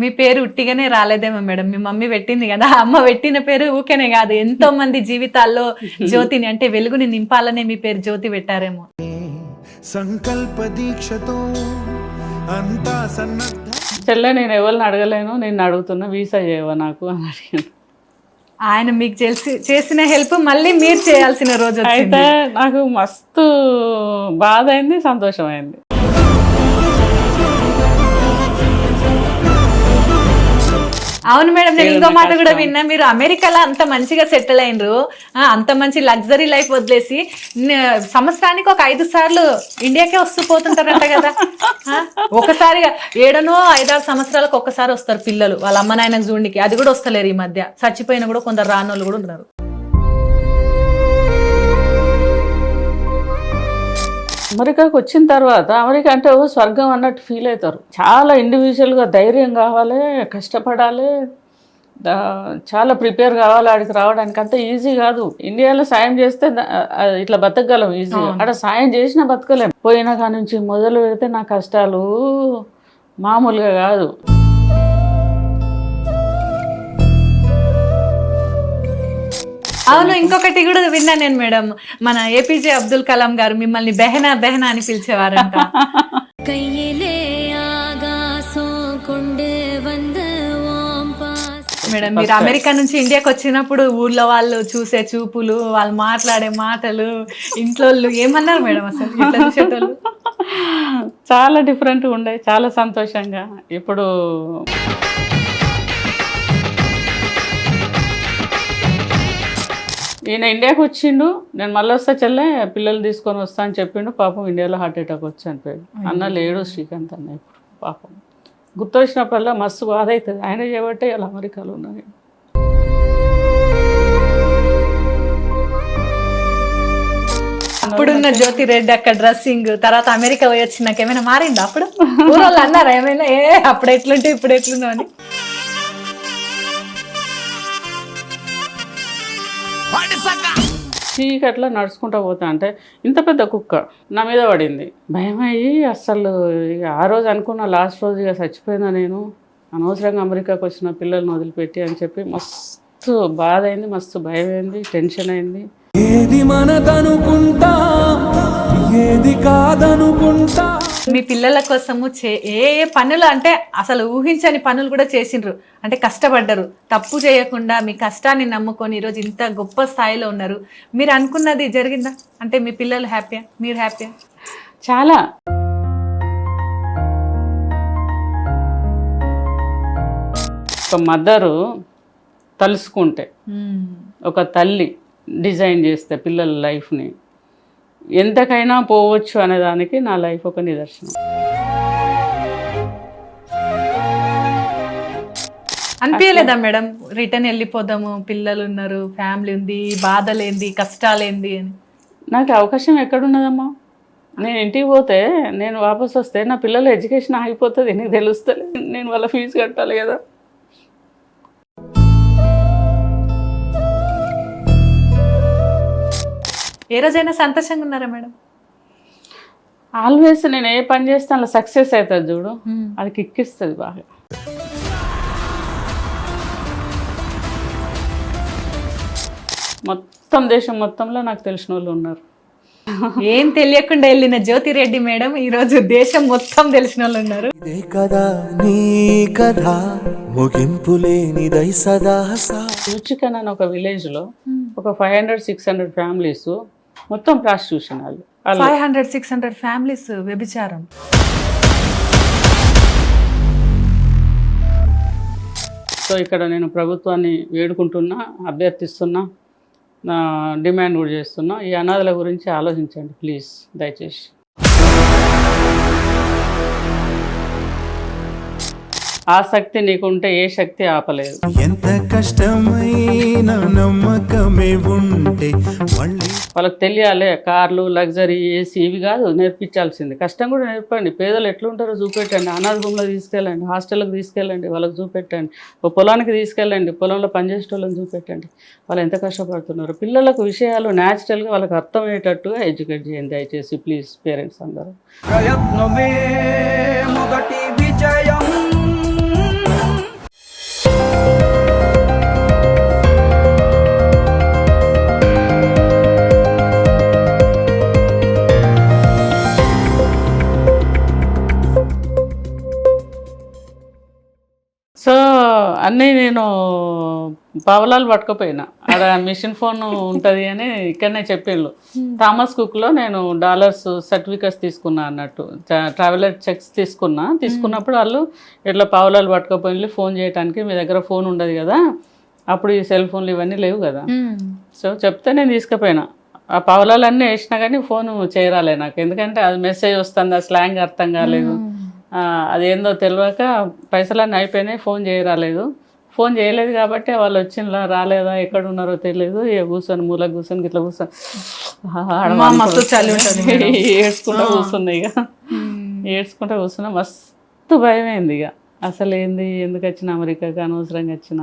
మీ పేరు ఉట్టిగానే రాలేదేమో మేడం, మీ మమ్మీ పెట్టింది కదా, అమ్మ పెట్టిన పేరు ఊకేనే కాదు, ఎంతో మంది జీవితాల్లో జ్యోతిని అంటే వెలుగుని నింపాలనే మీ పేరు జ్యోతి పెట్టారేమో. సంకల్ప దీక్షతో అంతా సన్నద్ధ. చెల్లె నేను ఎవరిని అడగలేను, నేను అడుగుతున్నా వీసా చేయవా నాకు అని అడిగాను. ఆయన మీకు చేసిన హెల్ప్ మళ్ళీ మీరు చేయాల్సిన రోజు వచ్చింది. అయితే నాకు మస్తు బాధ అయింది, సంతోషం అయింది. అవును మేడం, నేను ఇంకో మాట కూడా విన్నా, మీరు అమెరికాలో అంత మంచిగా సెటిల్ అయినరు, అంత మంచి లగ్జరీ లైఫ్ వదిలేసి సంవత్సరానికి ఒక 5 సార్లు ఇండియాకే వస్తూ పోతుంటారంట కదా. ఒకసారిగా 7-6 సంవత్సరాలకు ఒక్కసారి వస్తారు పిల్లలు వాళ్ళ అమ్మ నాయనకు చూడడానికి, అది కూడా వస్తలేరు ఈ మధ్య, చచ్చిపోయినా కూడా కొందరు రానోళ్ళు కూడా ఉన్నారు. అమెరికాకి వచ్చిన తర్వాత అమెరికా అంటే ఓ స్వర్గం అన్నట్టు ఫీల్ అవుతారు. చాలా ఇండివిజువల్గా ధైర్యం కావాలి, కష్టపడాలి, చాలా ప్రిపేర్ కావాలి ఆడికి రావడానికి. అంత ఈజీ కాదు. ఇండియాలో సాయం చేస్తే ఇట్లా బతకగలం ఈజీగా, అక్కడ సాయం చేసినా బతకలేం. పోయిన కాడ నుంచి మొదలు పెడితే నా కష్టాలు మామూలుగా కాదు. అవును, ఇంకొకటి కూడా విన్నా నేను మేడం, మన APJ అబ్దుల్ కలాం గారు మిమ్మల్ని బెహనా బెహనా అని పిలిచేవారంట. మేడం మీరు అమెరికా నుంచి ఇండియాకి వచ్చినప్పుడు ఊర్లో వాళ్ళు చూసే చూపులు, వాళ్ళు మాట్లాడే మాటలు, ఇంట్లో ఏమన్నారు మేడం అసలు ఇట్లా చూసేటోళ్ళు? చాలా డిఫరెంట్గా ఉండే, చాలా సంతోషంగా. ఇప్పుడు ఈయన ఇండియాకి వచ్చిండు, నేను మళ్ళీ వస్తా చెల్లె పిల్లలు తీసుకొని వస్తా అని చెప్పిండు. పాపం ఇండియాలో హార్ట్ అటాక్ వచ్చి చనిపోయాడు. అన్న లేడు శ్రీకాంత్ అన్న. ఇప్పుడు పాపం గుర్తొచ్చినప్పుడల్లా మస్తు బాధ అవుతుంది. ఆయన చేయబట్టే ఇలా అమెరికాలో ఉన్నాయి. అప్పుడున్న జ్యోతి రెడ్డి అక్కడ డ్రెస్సింగ్, తర్వాత అమెరికా పోయి వచ్చినాక ఏమైనా మారిందా? అప్పుడు ఊరోళ్ళు అన్నారా ఏమైనా అప్పుడు ఎట్లుంటే ఇప్పుడు ఎట్లున్నా అని? చీకట్లా నడుచుకుంటూ పోతా అంటే ఇంత పెద్ద కుక్క నా మీద పడింది. భయమయ్యి అస్సలు ఇక ఆ రోజు అనుకున్న లాస్ట్ రోజు ఇక చచ్చిపోయినా నేను, అనవసరంగా అమెరికాకు వచ్చిన పిల్లల్ని వదిలిపెట్టి అని చెప్పి మస్తు బాధ అయింది, మస్తు భయం అయింది, టెన్షన్ అయింది. ఏది మనదనుకుంటా, ఏది కాదనుకుంటా. మీ పిల్లల కోసము ఏ పనులు అంటే అసలు ఊహించని పనులు కూడా చేసిండ్రు, అంటే కష్టపడ్డరు, తప్పు చేయకుండా మీ కష్టాన్ని నమ్ముకొని ఈరోజు ఇంత గొప్ప స్థాయిలో ఉన్నారు. మీరు అనుకున్నది జరిగిందా? అంటే మీ పిల్లలు హ్యాపీయా, మీరు హ్యాపీయా? చాలా. ఒక మదరు తలుసుకుంటే, ఒక తల్లి డిజైన్ చేస్తే పిల్లల లైఫ్ని ఎంతకైనా పోవచ్చు అనేదానికి నా లైఫ్ ఒక నిదర్శనం. అనిపించలేదా మేడం రిటర్న్ వెళ్ళిపోదాము, పిల్లలు ఉన్నారు, ఫ్యామిలీ ఉంది, బాధలేంది, కష్టాలేంది అని? నాకు అవకాశం ఎక్కడున్నదమ్మా? నేను ఇంటికి పోతే, నేను వాపస్ వస్తే నా పిల్లల ఎడ్యుకేషన్ ఆగిపోతుంది, నీకు తెలుస్తుంది. నేను వాళ్ళ ఫీజు కట్టాలి కదా. ఏ రోజైనా సంతోషంగా ఉన్నారా మేడం? ఆల్వేస్ నేను ఏ పని చేస్తే అలా సక్సెస్ అవుతుంది చూడు, అది కిక్కిస్తుంది బాగా. మొత్తం దేశం మొత్తంలో నాకు తెలిసిన వాళ్ళు ఉన్నారు. ఏం తెలియకుండా వెళ్ళిన జ్యోతి రెడ్డి మేడం ఈరోజు దేశం మొత్తం తెలిసిన వాళ్ళు ఉన్నారు. ఇదే కదా నీ కథ, ముగింపులేనిదై సదా. రుచికన్ అని ఒక విలేజ్లో ఒక 500-600 ఫ్యామిలీస్ మొత్తం ప్రాస్టిట్యూషన్. వాళ్ళు 500-600 ఫ్యామిలీస్ వ్యభిచారం. సో ఇక్కడ నేను ప్రభుత్వాన్ని వేడుకుంటున్నా, అభ్యర్థిస్తున్నా, నా డిమాండ్ కూడా చేస్తున్నా, ఈ అనాథల గురించి ఆలోచించండి ప్లీజ్, దయచేసి. ఆసక్తి నీకుంటే ఏ శక్తి ఆపలేదు. ఎంత కష్టమైన నమ్మకమే ఉంటే మళ్ళీ వాళ్ళకి తెలియాలి, కార్లు, లగ్జరీ, ఏసీ ఇవి కాదు నేర్పించాల్సింది, కష్టం కూడా నేర్పండి. పేదలు ఎట్లుంటారో చూపెట్టండి, అనాథ భూములకు తీసుకెళ్ళండి, హాస్టల్కి తీసుకెళ్ళండి, వాళ్ళకి చూపెట్టండి, ఓ పొలానికి తీసుకెళ్ళండి, పొలంలో పనిచేసే వాళ్ళని చూపెట్టండి, వాళ్ళు ఎంత కష్టపడుతున్నారు. పిల్లలకు విషయాలు న్యాచురల్గా వాళ్ళకి అర్థమయ్యేటట్టుగా ఎడ్యుకేట్ చేయండి దయచేసి ప్లీజ్ పేరెంట్స్ అందరూ. ప్రయత్నమే మొదటి విజయం. సో అన్నీ నేను పావలాలు పట్టుకపోయినా ఆడ మిషన్ ఫోన్ ఉంటుంది అని ఇక్కడనే చెప్పిండ్రు. థామస్ కుక్లో నేను డాలర్స్ సర్టిఫికెట్స్ తీసుకున్నా అన్నట్టు, ట్రావెలర్ చెక్స్ తీసుకున్నప్పుడు వాళ్ళు ఇట్లా పావలాలు పట్టుకపోయిండ్రు ఫోన్ చేయడానికి. మీ దగ్గర ఫోన్ ఉండదు కదా అప్పుడు, ఈ సెల్ ఫోన్లు ఇవన్నీ లేవు కదా. సో చెప్తే నేను తీసుకుపోయినా. ఆ పావలాలు అన్నీ వేసినా కానీ ఫోన్ చేయరాలే నాకు, ఎందుకంటే అది మెసేజ్ వస్తుంది, ఆ స్లాంగ్ అర్థం కాలేదు, అదేందో తెలియక పైసలన్నీ అయిపోయినాయి, ఫోన్ చేయరాలేదు. ఫోన్ చేయలేదు కాబట్టి వాళ్ళు వచ్చిన రాలేదా ఎక్కడ ఉన్నారో తెలియదు. ఇక కూర్చొని మూలకు కూర్చొని ఇట్లా కూర్చొని ఏడ్చుకుంటూ కూర్చున్నా. ఇక ఏడ్చుకుంటూ కూర్చున్నా. మస్తు భయమైంది. ఇక అసలు ఏంది, ఎందుకు వచ్చిన అమెరికాకి, అనవసరంగా వచ్చిన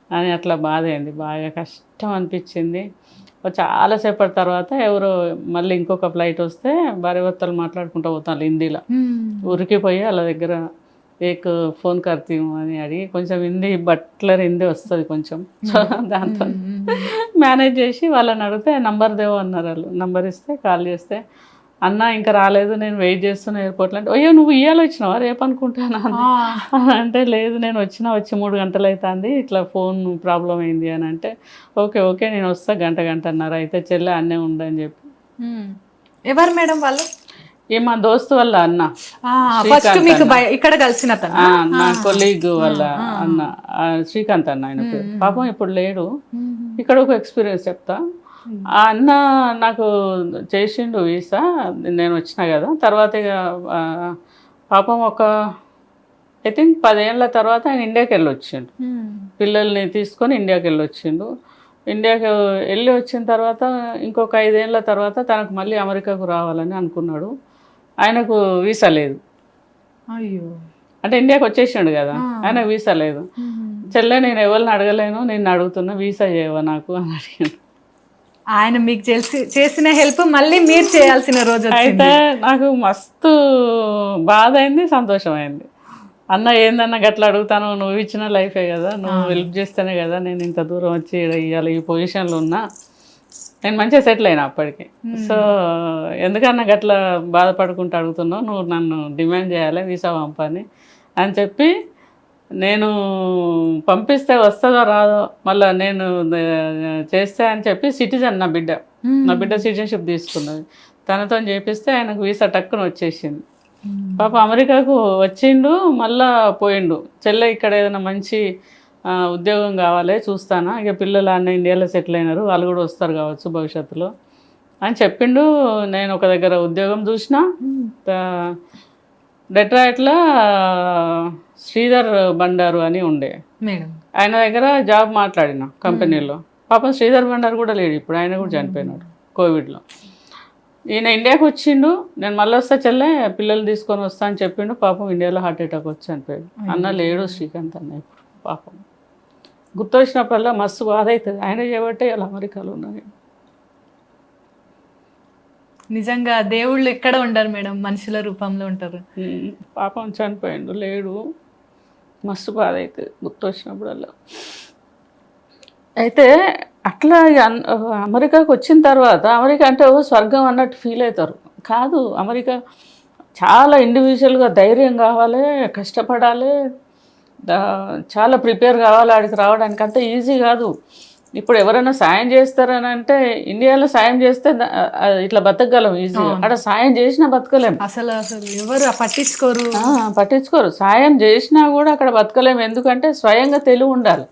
అని అట్లా బాధ అయింది. బాగా కష్టం అనిపించింది. చాలాసేపటి తర్వాత ఎవరో మళ్ళీ ఇంకొక ఫ్లైట్ వస్తే భార్యాభర్తలు మాట్లాడుకుంటూ పోతాను హిందీలో. ఉరికిపోయి వాళ్ళ దగ్గర ఏక్ ఫోన్ కర్తీము అని అడిగి, కొంచెం హిందీ బట్లర్ హిందీ వస్తుంది కొంచెం, సో దాంతో మేనేజ్ చేసి వాళ్ళని అడిగితే నంబర్ దేవో అన్నారు. వాళ్ళు నంబర్ ఇస్తే కాల్ చేస్తే, అన్న ఇంకా రాలేదు, నేను వెయిట్ చేస్తున్నా ఎయిర్పోర్ట్లో. అంటే అయ్యో నువ్వు ఇయ్యాలి వచ్చినావా, రేపు అనుకుంటాను అంటే, లేదు నేను వచ్చి 3 గంటలు అవుతుంది, ఇట్లా ఫోన్ ప్రాబ్లం అయింది అని అంటే, ఓకే నేను వస్తా గంటన్నర అయితే చెల్లె అన్నే ఉండని చెప్పి. ఎవరు మేడం వాళ్ళు? ఏ మా దోస్తు వాళ్ళ అన్న, ఫస్ట్ మీకు ఇక్కడ కలిసిన నా కొలీగ్ వాళ్ళ అన్న శ్రీకాంత్ అన్న, ఆయన పేరు. పాపం ఇప్పుడు లేడు. ఇక్కడ ఒక ఎక్స్పీరియన్స్ చెప్తా. ఆ అన్న నాకు చేసిండు వీసా, నేను వచ్చినా కదా. తర్వాత ఇక పాపం ఒక ఐ థింక్ 10 ఏళ్ళ తర్వాత ఆయన ఇండియాకి వెళ్ళి వచ్చిండు, పిల్లల్ని తీసుకొని ఇండియాకి వెళ్ళి వచ్చిండు. ఇండియాకి వెళ్ళి వచ్చిన తర్వాత ఇంకొక 5 ఏళ్ళ తర్వాత తనకు మళ్ళీ అమెరికాకు రావాలని అనుకున్నాడు. ఆయనకు వీసా లేదు. అయ్యో, అంటే ఇండియాకి వచ్చేసిండు కదా, ఆయనకు వీసా లేదు. చెల్లె నేను ఎవరిని అడగలేను, నిన్ను అడుగుతున్నా, వీసా చేయవా నాకు అని అడిగాడు. ఆయన మీకు చేసిన హెల్ప్ మళ్ళీ మీరు చేయాల్సిన రోజు. అయితే నాకు మస్తు బాధ అయింది, సంతోషమైంది. అన్న ఏందన్నా గట్లా అడుగుతాను, నువ్వు ఇచ్చిన లైఫే కదా, నువ్వు హెల్ప్ చేస్తేనే కదా నేను ఇంత దూరం వచ్చి ఇవాళ ఈ పొజిషన్లో ఉన్నా. నేను మంచిగా సెటిల్ అయినా అప్పటికి. సో ఎందుకన్నా గట్లా బాధపడుకుంటూ అడుగుతున్నావు, నువ్వు నన్ను డిమాండ్ చేయాలి వీసా పంపని అని చెప్పి, నేను పంపిస్తే వస్తుందో రాదో మళ్ళీ నేను చేస్తే అని చెప్పి, సిటిజన్ నా బిడ్డ సిటిజన్షిప్ తీసుకున్నది, తనతో చేపిస్తే ఆయనకు వీసా టక్కున వచ్చేసింది. పాప అమెరికాకు వచ్చిండు, మళ్ళా పోయిండు. చెల్లె ఇక్కడ ఏదైనా మంచి ఉద్యోగం కావాలి చూస్తానా, ఇక పిల్లలు అన్న ఇండియాలో సెటిల్ అయినారు, వాళ్ళు కూడా వస్తారు కావచ్చు భవిష్యత్తులో అని చెప్పిండు. నేను ఒక దగ్గర ఉద్యోగం చూసిన, డెట్రాయిట్లో శ్రీధర్ బండారు అని ఉండే, ఆయన దగ్గర జాబ్ మాట్లాడిన కంపెనీలో. పాపం శ్రీధర్ బండారు కూడా లేడు ఇప్పుడు, ఆయన కూడా చనిపోయినాడు కోవిడ్లో. ఈయన ఇండియాకి వచ్చిండు, నేను మళ్ళీ వస్తా చెల్లె పిల్లలు తీసుకొని వస్తా అని చెప్పిండు. పాపం ఇండియాలో హార్ట్ అటాక్ వచ్చి చనిపోయాడు. అన్న లేడు శ్రీకాంత్ అన్న ఇప్పుడు. పాపం గుర్తొచ్చినప్పుడల్లా మస్తు బాధ అవుతుంది. ఆయన చేయబట్టే ఇలా అమెరికాలో ఉన్నాయి. నిజంగా దేవుళ్ళు ఎక్కడ ఉండరు మేడం, మనుషుల రూపంలో ఉంటారు. పాపం చనిపోయిండు, లేడు. మస్తు బాధ అవుతుంది గుర్తొచ్చినప్పుడల్లా. అయితే అట్లా అమెరికాకు వచ్చిన తర్వాత, అమెరికా అంటే స్వర్గం అన్నట్టు ఫీల్ అవుతారు. కాదు, అమెరికా చాలా ఇండివిజువల్గా ధైర్యం కావాలి, కష్టపడాలి, చాలా ప్రిపేర్ కావాలి ఆడికి రావడానికి. అంత ఈజీ కాదు. ఇప్పుడు ఎవరైనా సాయం చేస్తారని అంటే, ఇండియాలో సాయం చేస్తే ఇట్లా బతకగలం ఈజీగా, అక్కడ సాయం చేసినా బతకలేం. అసలు ఎవరు పట్టించుకోరు. సాయం చేసినా కూడా అక్కడ బతకలేము. ఎందుకంటే స్వయంగా తెలివి ఉండాలి.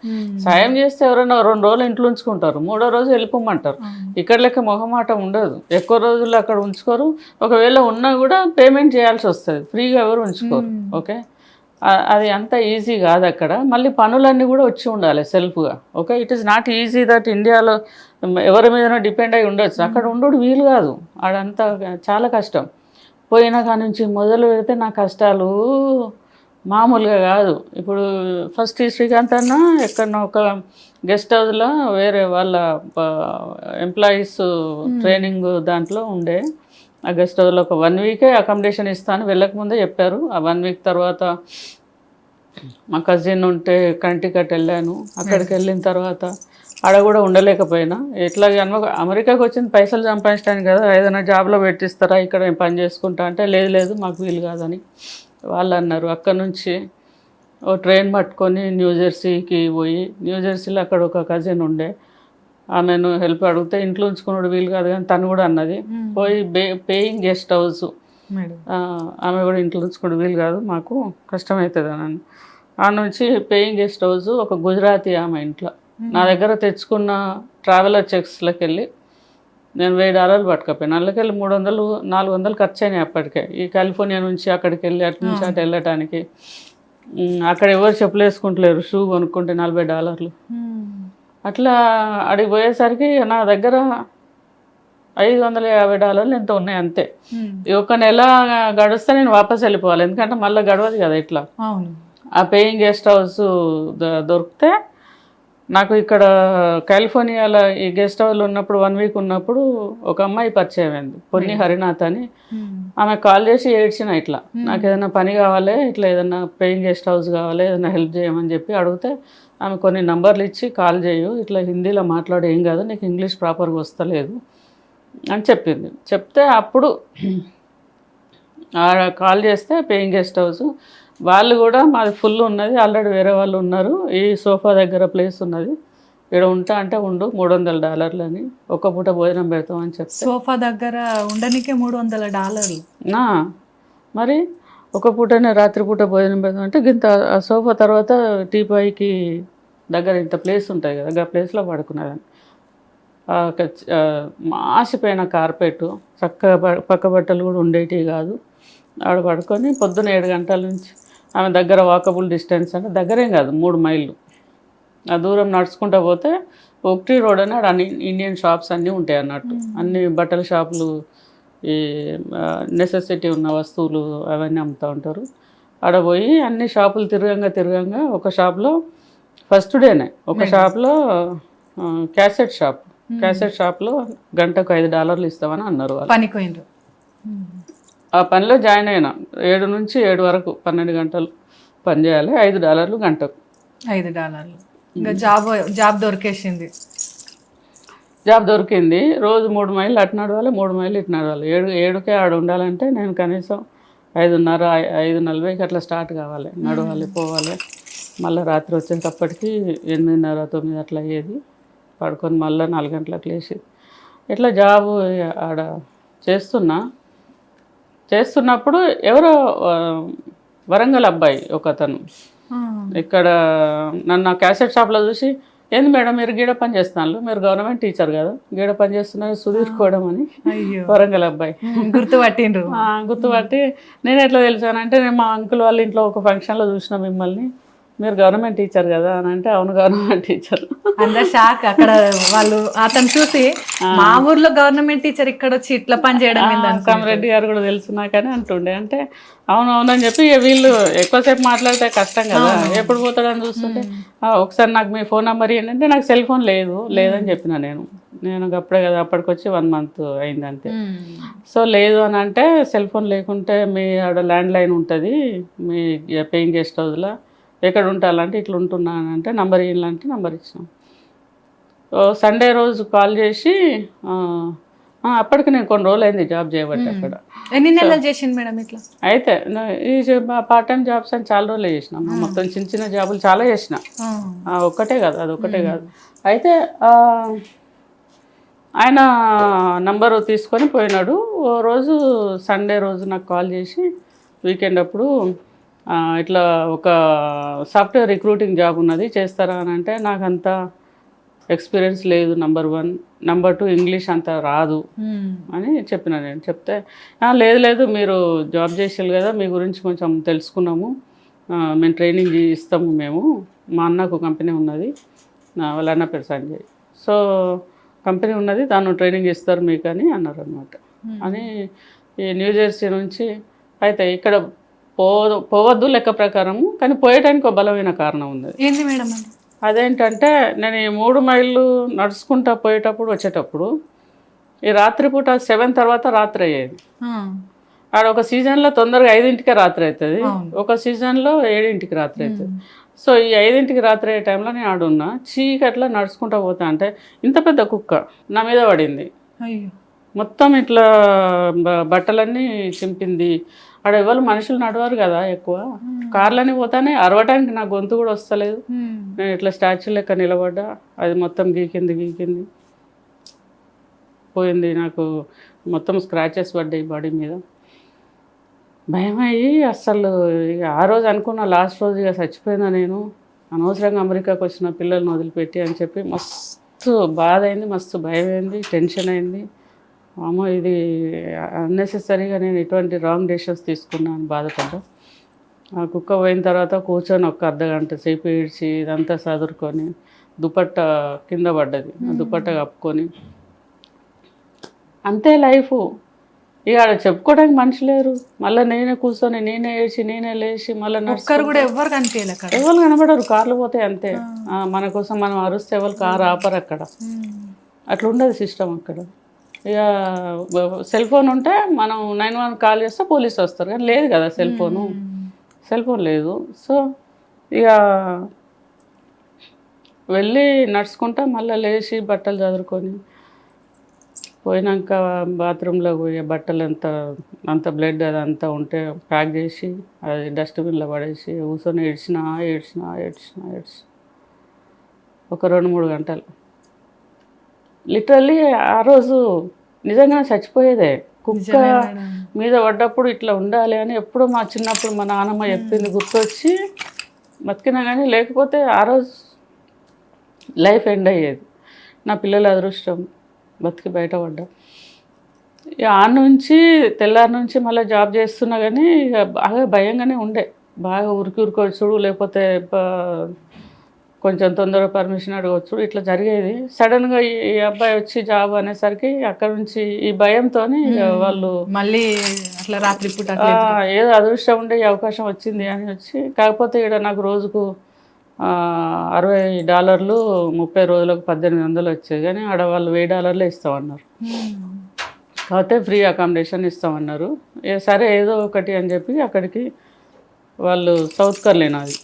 సాయం చేస్తే ఎవరైనా 2 రోజులు ఇంట్లో ఉంచుకుంటారు, 3వ రోజు వెళ్ళిపోమంటారు. ఇక్కడ లెక్క మొహమాటం ఉండదు, ఎక్కువ రోజులు అక్కడ ఉంచుకోరు. ఒకవేళ ఉన్నా కూడా పేమెంట్ చేయాల్సి వస్తుంది, ఫ్రీగా ఎవరు ఉంచుకోరు. ఓకే, అది అంత ఈజీ కాదు అక్కడ. మళ్ళీ పనులన్నీ కూడా వచ్చి ఉండాలి సెల్ఫ్గా. Okay, it is not easy that ఇండియాలో ఎవరి మీదనో డిపెండ్ అయి ఉండొచ్చు, అక్కడ ఉండడు వీలు కాదు. ఆడంతా చాలా కష్టం. పోయిన కాడ నుంచి మొదలు పెడితే నా కష్టాలు మామూలుగా కాదు. ఇప్పుడు ఫస్ట్ ఈ శ్రీకాంత్ అన్న ఎక్కడన్నా ఒక గెస్ట్ హౌస్లో వేరే వాళ్ళ ఎంప్లాయీస్ ట్రైనింగ్ దాంట్లో ఉండే. ఆ గెస్ట్ హౌస్లో ఒక 1 వీకే అకామిడేషన్ ఇస్తాను వెళ్ళకముందే చెప్పారు. ఆ 1 వీక్ తర్వాత మా కజిన్ ఉంటే కంటికట్ వెళ్ళాను. అక్కడికి వెళ్ళిన తర్వాత ఆడ కూడా ఉండలేకపోయినా, ఎట్లా అమెరికాకి వచ్చిన పైసలు సంపాదించడానికి కదా, ఏదైనా జాబ్లో పెట్టిస్తారా, ఇక్కడ నేను పని చేసుకుంటా అంటే, లేదు మాకు వీలు కాదని వాళ్ళు అన్నారు. అక్కడ నుంచి ఓ ట్రైన్ పట్టుకొని న్యూజెర్సీకి పోయి, న్యూజెర్సీలో అక్కడ ఒక కజిన్ ఉండే, ఆమెను హెల్ప్ అడిగితే ఇంట్లో ఉంచుకున్నాడు వీలు కాదు కానీ తను కూడా అన్నది పోయి పేయింగ్ గెస్ట్ హౌస్, మేడం ఆమె కూడా ఇంట్లో ఉంచుకోవడం వీలు కాదు మాకు కష్టమవుతుంది అని. ఆ నుంచి పేయింగ్ గెస్ట్ హౌస్ ఒక గుజరాతీ ఆమె ఇంట్లో నా దగ్గర తెచ్చుకున్న ట్రావెలర్ చెక్స్లోకి వెళ్ళి నేను $1000 పట్టుకపోయాను. అందులోకెళ్ళి 300-400 ఖర్చు అయినాయి అప్పటికే. ఈ కాలిఫోర్నియా నుంచి అక్కడికి వెళ్ళి అటు నుంచి అటు వెళ్ళటానికి. అక్కడ ఎవరు చెప్పులు వేసుకుంటలేరు, షూ కొనుక్కుంటే $40. అట్లా అడిగి పోయేసరికి నా దగ్గర $550 ఎంత ఉన్నాయి అంతే. ఒక నెల గడుస్తే నేను వాపస్ వెళ్ళిపోవాలి, ఎందుకంటే మళ్ళీ గడవదు కదా ఇట్లా. ఆ పేయింగ్ గెస్ట్ హౌస్ దొరికితే నాకు ఇక్కడ కాలిఫోర్నియాలో ఈ గెస్ట్ హౌస్లో ఉన్నప్పుడు 1 వీక్ ఉన్నప్పుడు ఒక అమ్మాయి పరిచయం అయింది, పొన్ని హరినాథ్ అని. ఆమె కాల్ చేసి ఏడ్చిన, ఇట్లా నాకు ఏదైనా పని కావాలి, ఇట్లా ఏదైనా పేయింగ్ గెస్ట్ హౌస్ కావాలి, ఏదైనా హెల్ప్ చేయమని చెప్పి అడిగితే ఆమె కొన్ని నంబర్లు ఇచ్చి కాల్ చేయు, ఇట్లా హిందీలో మాట్లాడే ఏం కాదు, నీకు ఇంగ్లీష్ ప్రాపర్గా వస్తలేదు అని చెప్పింది. చెప్తే అప్పుడు కాల్ చేస్తే పేయింగ్ గెస్ట్ హౌస్ వాళ్ళు కూడా మాది ఫుల్ ఉన్నది, ఆల్రెడీ వేరే వాళ్ళు ఉన్నారు, ఈ సోఫా దగ్గర ప్లేస్ ఉన్నది, ఇక్కడ ఉంటా అంటే ఉండు, $300 అని, ఒక్క పూట భోజనం పెడతామని చెప్తే. సోఫా దగ్గర ఉండనికే $300? మరి ఒక పూటనే రాత్రిపూట భోజనం పెడతాం అంటే ఇంత ఆ సోఫా తర్వాత టీపాయికి దగ్గర ఇంత ప్లేస్ ఉంటుంది కదా, ఆ ప్లేస్లో పడుకున్నదాన్ని. మాసిపోయిన కార్పెట్, చక్కగా పక్క బట్టలు కూడా ఉండేటివి కాదు. ఆడ పడుకొని పొద్దున్న 7 గంటల నుంచి ఆమె దగ్గర వాకబుల్ డిస్టెన్స్ అంటే దగ్గరేం కాదు, 3 మైళ్ళు. ఆ దూరం నడుచుకుంటూ పోతే ఒకటి రోడ్ అని ఆడ అన్ని ఇండియన్ షాప్స్ అన్నీ ఉంటాయి అన్నట్టు, అన్ని బట్టల షాపులు, ఈ నెసెసిటీ ఉన్న వస్తువులు అవన్నీ అమ్ముతూ ఉంటారు. ఆడ పోయి అన్ని షాపులు తిరగంగా ఒక షాప్లో ఫస్ట్ డేనే ఒక షాప్లో క్యాసెట్ షాప్లో గంటకు $5 ఇస్తామని అన్నారు వాళ్ళు. పనిపోయిండ్రు. ఆ పనిలో జాయిన్ అయినా 7 నుంచి 7 వరకు 12 గంటలు పని చేయాలి, $5 గంటకు. $5 ఇంకా జాబ్ దొరికేసింది. జాబ్ దొరికింది. రోజు 3 మైళ్ళు అటు నడవాలి, 3 మైళ్ళు ఇటు నడవాలి. 7కే ఆడ ఉండాలంటే నేను కనీసం 5:30, 5:40కి అట్లా స్టార్ట్ కావాలి, నడవాలి, పోవాలి. మళ్ళీ రాత్రి వచ్చేటప్పటికి 8:30, 9 అట్లా అయ్యేది. పడుకొని మళ్ళీ 4 గంటలకు లేచి ఇట్లా జాబు ఆడ చేస్తున్నప్పుడు ఎవరో వరంగల్ అబ్బాయి ఒకతను ఇక్కడ నన్ను క్యాసెట్ షాప్లో చూసి, ఏంది మేడం మీరు గీడ పని చేస్తున్నారు, మీరు గవర్నమెంట్ టీచర్ కదా, గీడ పని చేస్తున్నారు సుధీర్ కోవడం అని, వరంగల్ అబ్బాయి గుర్తుపట్టి నేను ఎట్లా తెలిసానంటే, నేను మా అంకుల్ వాళ్ళ ఇంట్లో ఒక ఫంక్షన్లో చూసిన మిమ్మల్ని, మీరు గవర్నమెంట్ టీచర్ కదా అని అంటే, అవును గవర్నమెంట్ టీచర్. అందరు షాక్. అక్కడ వాళ్ళు అతను చూసి మా ఊర్లో గవర్నమెంట్ టీచర్ ఇక్కడ వచ్చి ఇట్లా పని చేయడం, కామరెడ్డి గారు కూడా తెలుసు నాకని అంటుండే. అంటే అవునవునని చెప్పి వీళ్ళు ఎక్కువసేపు మాట్లాడితే కష్టం కదా, ఎప్పుడు పోతాడని చూస్తుంటే ఒకసారి నాకు మీ ఫోన్ నెంబర్ ఏంటంటే, నాకు సెల్ ఫోన్ లేదని చెప్పిన నేను అప్పుడే కదా, అప్పటికి వచ్చి 1 మంత్ అయింది అంతే. సో లేదు అని అంటే, సెల్ ఫోన్ లేకుంటే మీ ఆడ ల్యాండ్ లైన్ ఉంటుంది మీ పేయింగ్ గెస్ట్ హౌస్లో, ఎక్కడ ఉంటాలంటే ఇట్లా ఉంటున్నాను అంటే నంబర్ ఇవ్వాలంటే నంబర్ ఇచ్చినాం. సండే రోజు కాల్ చేసి, అప్పటికి నేను కొన్ని రోజులు అయింది జాబ్ చేయబట్టి అక్కడ. ఎన్ని నెలలు చేసింది మేడం ఇట్లా? అయితే ఈ పార్ట్ టైం జాబ్స్ అని చాలా రోజులు చేసినాం, మొత్తం చిన్న జాబులు చాలా చేసిన, ఒక్కటే కాదు అది ఒక్కటే కాదు. అయితే ఆయన నంబరు తీసుకొని పోయినాడు. ఓ రోజు సండే రోజు నాకు కాల్ చేసి, వీకెండ్ అప్పుడు ఇట్లా ఒక సాఫ్ట్వేర్ రిక్రూటింగ్ జాబ్ ఉన్నది చేస్తారా అని అంటే, నాకు అంత ఎక్స్పీరియన్స్ లేదు, నెంబర్ 1, నెంబర్ 2 ఇంగ్లీష్ అంత రాదు అని చెప్పిన. నేను చెప్తే, లేదు మీరు జాబ్ చేసేది కదా, మీ గురించి కొంచెం తెలుసుకున్నాము, మేము ట్రైనింగ్ ఇస్తాము, మా అన్నకు కంపెనీ ఉన్నది, వాళ్ళ అన్న పేరు సంజయ్, సో కంపెనీ ఉన్నది, దాన్ని ట్రైనింగ్ ఇస్తారు మీకు అని అన్నారు అనమాట. అని ఈ న్యూజెర్సీ నుంచి అయితే ఇక్కడ పోవద్దు లెక్క ప్రకారము, కానీ పోయటానికి ఒక బలమైన కారణం ఉంది. ఏంది మేడం? అదేంటంటే, నేను ఈ 3 మైళ్ళు నడుచుకుంటా పోయేటప్పుడు వచ్చేటప్పుడు ఈ రాత్రిపూట 7 తర్వాత రాత్రి అయ్యేది. ఆడ ఒక సీజన్లో తొందరగా 5ంటికే రాత్రి అవుతుంది, ఒక సీజన్లో 7ంటికి రాత్రి అవుతుంది. సో ఈ 5ంటికి రాత్రి అయ్యే టైంలో నేను ఆడున్నా, చీకట్లా నడుచుకుంటా పోతా అంటే ఇంత పెద్ద కుక్క నా మీద పడింది. మొత్తం ఇట్లా బట్టలన్నీ చింపింది, ఆడ ఎవరు మనుషులు నడవరు కదా ఎక్కువ, కార్లని పోతానే అరవటానికి నా గొంతు కూడా వస్తలేదు. నేను ఇట్లా స్టాచ్యూ లెక్క నిలబడ్డా, అది మొత్తం గీకింది పోయింది. నాకు మొత్తం స్క్రాచెస్ పడ్డాయి బాడీ మీద. భయం అయ్యి అస్సలు ఇక ఆ రోజు అనుకున్న లాస్ట్ రోజు ఇక చచ్చిపోయినా నేను, అనవసరంగా అమెరికాకు వచ్చిన పిల్లల్ని వదిలిపెట్టి అని చెప్పి మస్తు బాధ అయింది, మస్తు భయం అయింది, టెన్షన్ అయింది. అమ్మో ఇది అన్నెసెసరీగా నేను ఇటువంటి రాంగ్ డెసిషన్స్ తీసుకున్నాను బాధపడ్డా. ఆ కుక్క పోయిన తర్వాత కూర్చొని ఒక అర్ధగంట సేపు ఏడ్చి ఇదంతా చదురుకొని దుపట్ట కింద పడ్డది, ఆ దుపట్ట కప్పుకొని అంతే లైఫ్. ఇక ఆడ చెప్పుకోవడానికి మనిషి లేరు. మళ్ళీ నేనే కూర్చొని నేనే ఏడ్చి నేనే లేచి మళ్ళీ ఒక్కరు కూడా ఎవరు కనిపించలే, ఎవరు కనబడరు, కార్లు పోతాయి అంతే. మన కోసం మనం అరుస్తే ఎవరు కారు ఆపరు అక్కడ, అట్లా ఉండదు సిస్టమ్ అక్కడ. ఇక సెల్ ఫోన్ ఉంటే మనం 911 కాల్ చేస్తే పోలీసు వస్తారు, కానీ లేదు కదా సెల్ ఫోన్ లేదు. సో ఇక వెళ్ళి నడుచుకుంటా మళ్ళీ లేచి బట్టలు చదువుకొని పోయినాక బాత్రూంలో పోయి బట్టలు అంత బ్లడ్ అదంతా ఉంటే ప్యాక్ చేసి అది డస్ట్బిన్లో పడేసి కూర్చొని ఏడ్చిన ఒక 2-3 గంటలు. లిటరల్లీ ఆ రోజు నిజంగా చచ్చిపోయేదే. కుక్క మీద పడ్డప్పుడు ఇట్లా ఉండాలి అని ఎప్పుడో మా చిన్నప్పుడు మా నాన్నమ్మ చెప్పింది గుర్తొచ్చి బతికినా, కానీ లేకపోతే ఆ రోజు లైఫ్ ఎండ్ అయ్యేది. నా పిల్లల అదృష్టం బతికి బయటపడ్డా. ఇక ఆ నుంచి తెల్లారి నుంచి మళ్ళీ జాబ్ చేస్తున్నా, కానీ ఇక బాగా భయంగానే ఉండే. బాగా ఉరికొచ్చుడు, లేకపోతే కొంచెం తొందరగా పర్మిషన్ అడగవచ్చు, ఇట్లా జరిగేది. సడన్గా ఈ అబ్బాయి వచ్చి జాబ్ అనేసరికి అక్కడ నుంచి ఈ భయంతో వాళ్ళు మళ్ళీ అట్లా రాత్రి పూట ఏదో అదృష్టం ఉండే ఈ అవకాశం వచ్చింది అని వచ్చి. కాకపోతే ఇక్కడ నాకు రోజుకు $60 30 రోజులకు 1800 వచ్చేది, కానీ ఆడ వాళ్ళు $1000 ఇస్తామన్నారు. కాకపోతే ఫ్రీ అకామిడేషన్ ఇస్తామన్నారు. సరే ఏదో ఒకటి అని చెప్పి అక్కడికి వాళ్ళు సౌత్ కర్లీనా, అది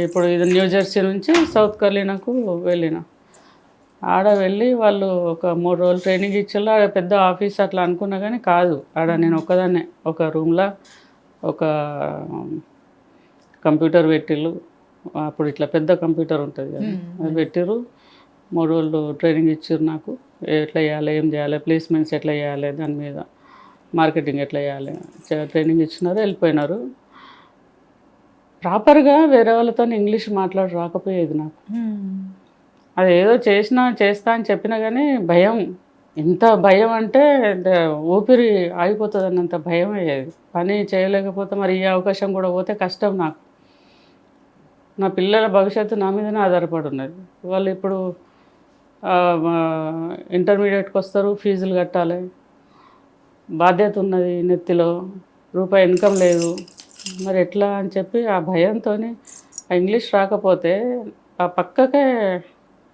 ఇప్పుడు ఇది న్యూ జెర్సీ నుంచి సౌత్ కర్లీనాకు వెళ్ళిన. ఆడ వెళ్ళి వాళ్ళు ఒక 3 రోజులు ట్రైనింగ్ ఇచ్చారు. ఆడ పెద్ద ఆఫీస్ అట్లా అనుకున్నా, కానీ కాదు. ఆడ నేను ఒక్కదాన్నే ఒక రూమ్లో ఒక కంప్యూటర్ పెట్టిళ్ళు. అప్పుడు ఇట్లా పెద్ద కంప్యూటర్ ఉంటుంది కదా, అది పెట్టిర్రు. 3 రోజులు ట్రైనింగ్ ఇచ్చారు నాకు. ఎట్లా చేయాలి, ఏం చేయాలి, ప్లేస్మెంట్స్ ఎట్లా చేయాలి, దాని మీద మార్కెటింగ్ ఎట్లా చేయాలి ట్రైనింగ్ ఇచ్చినారు. వెళ్ళిపోయినారు. ప్రాపర్గా వేరే వాళ్ళతో ఇంగ్లీష్ రాకపోయేది నాకు. అది ఏదో చేస్తా అని చెప్పినా, కానీ భయం, ఎంత భయం అంటే ఊపిరి ఆగిపోతుంది అన్నంత భయం అయ్యేది. పని చేయలేకపోతే మరి ఈ అవకాశం కూడా పోతే కష్టం నాకు. నా పిల్లల భవిష్యత్తు నా మీదనే ఆధారపడి ఉన్నది. వాళ్ళు ఇప్పుడు ఇంటర్మీడియట్కి వస్తారు, ఫీజులు కట్టాలి, బాధ్యత ఉన్నది, నెత్తిలో రూపాయి ఇన్కమ్ లేదు. మరి ఎట్లా అని చెప్పి ఆ భయంతో ఆ ఇంగ్లీష్ రాకపోతే ఆ పక్కకే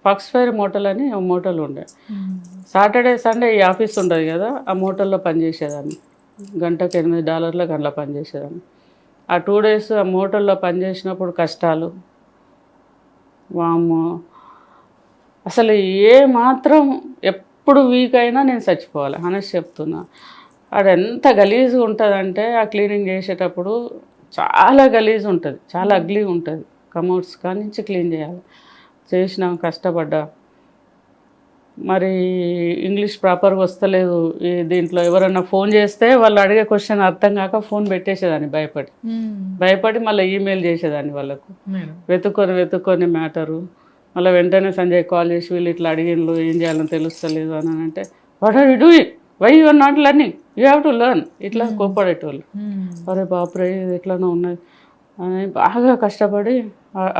ఫాక్స్ఫైర్ మోటల్ అని మోటల్ ఉండే. సాటర్డే సండే ఈ ఆఫీస్ ఉండదు కదా, ఆ మోటల్లో పనిచేసేదాన్ని. గంటకు $8 గంటల పనిచేసేదాన్ని. ఆ 2 days ఆ మోటల్లో పనిచేసినప్పుడు కష్టాలు వామ్మో, అసలు ఏ మాత్రం ఎప్పుడు వీక్ అయినా నేను చచ్చిపోవాలి అనేసి చెప్తున్నా. ఆడ ఎంత గలీజ్గా ఉంటుందంటే ఆ క్లీనింగ్ చేసేటప్పుడు చాలా గలీజ్ ఉంటుంది, చాలా అగ్లీ ఉంటుంది. కమోడ్స్ కానించి క్లీన్ చేయాలి. చేసినా, కష్టపడ్డా. మరి ఇంగ్లీష్ ప్రాపర్గా వస్తలేదు. ఈ దీంట్లో ఎవరన్నా ఫోన్ చేస్తే వాళ్ళు అడిగే క్వశ్చన్ అర్థం కాక ఫోన్ పెట్టేసేదాన్ని భయపడి మళ్ళీ ఈమెయిల్ చేసేదాన్ని వాళ్ళకు. వెతుక్కొని మ్యాటరు మళ్ళీ వెంటనే సంజయ్ కాల్ చేసి వీళ్ళు ఇట్లా అడిగిండ్రు, ఏం చేయాలని తెలుస్తలేదు అని అంటే, what are you doing, why you are not learning, you have to learn, ఇట్లా కోప్పడేటోళ్ళు. అరే బాపురే ఇది ఎట్లనో ఉన్నది అని బాగా కష్టపడి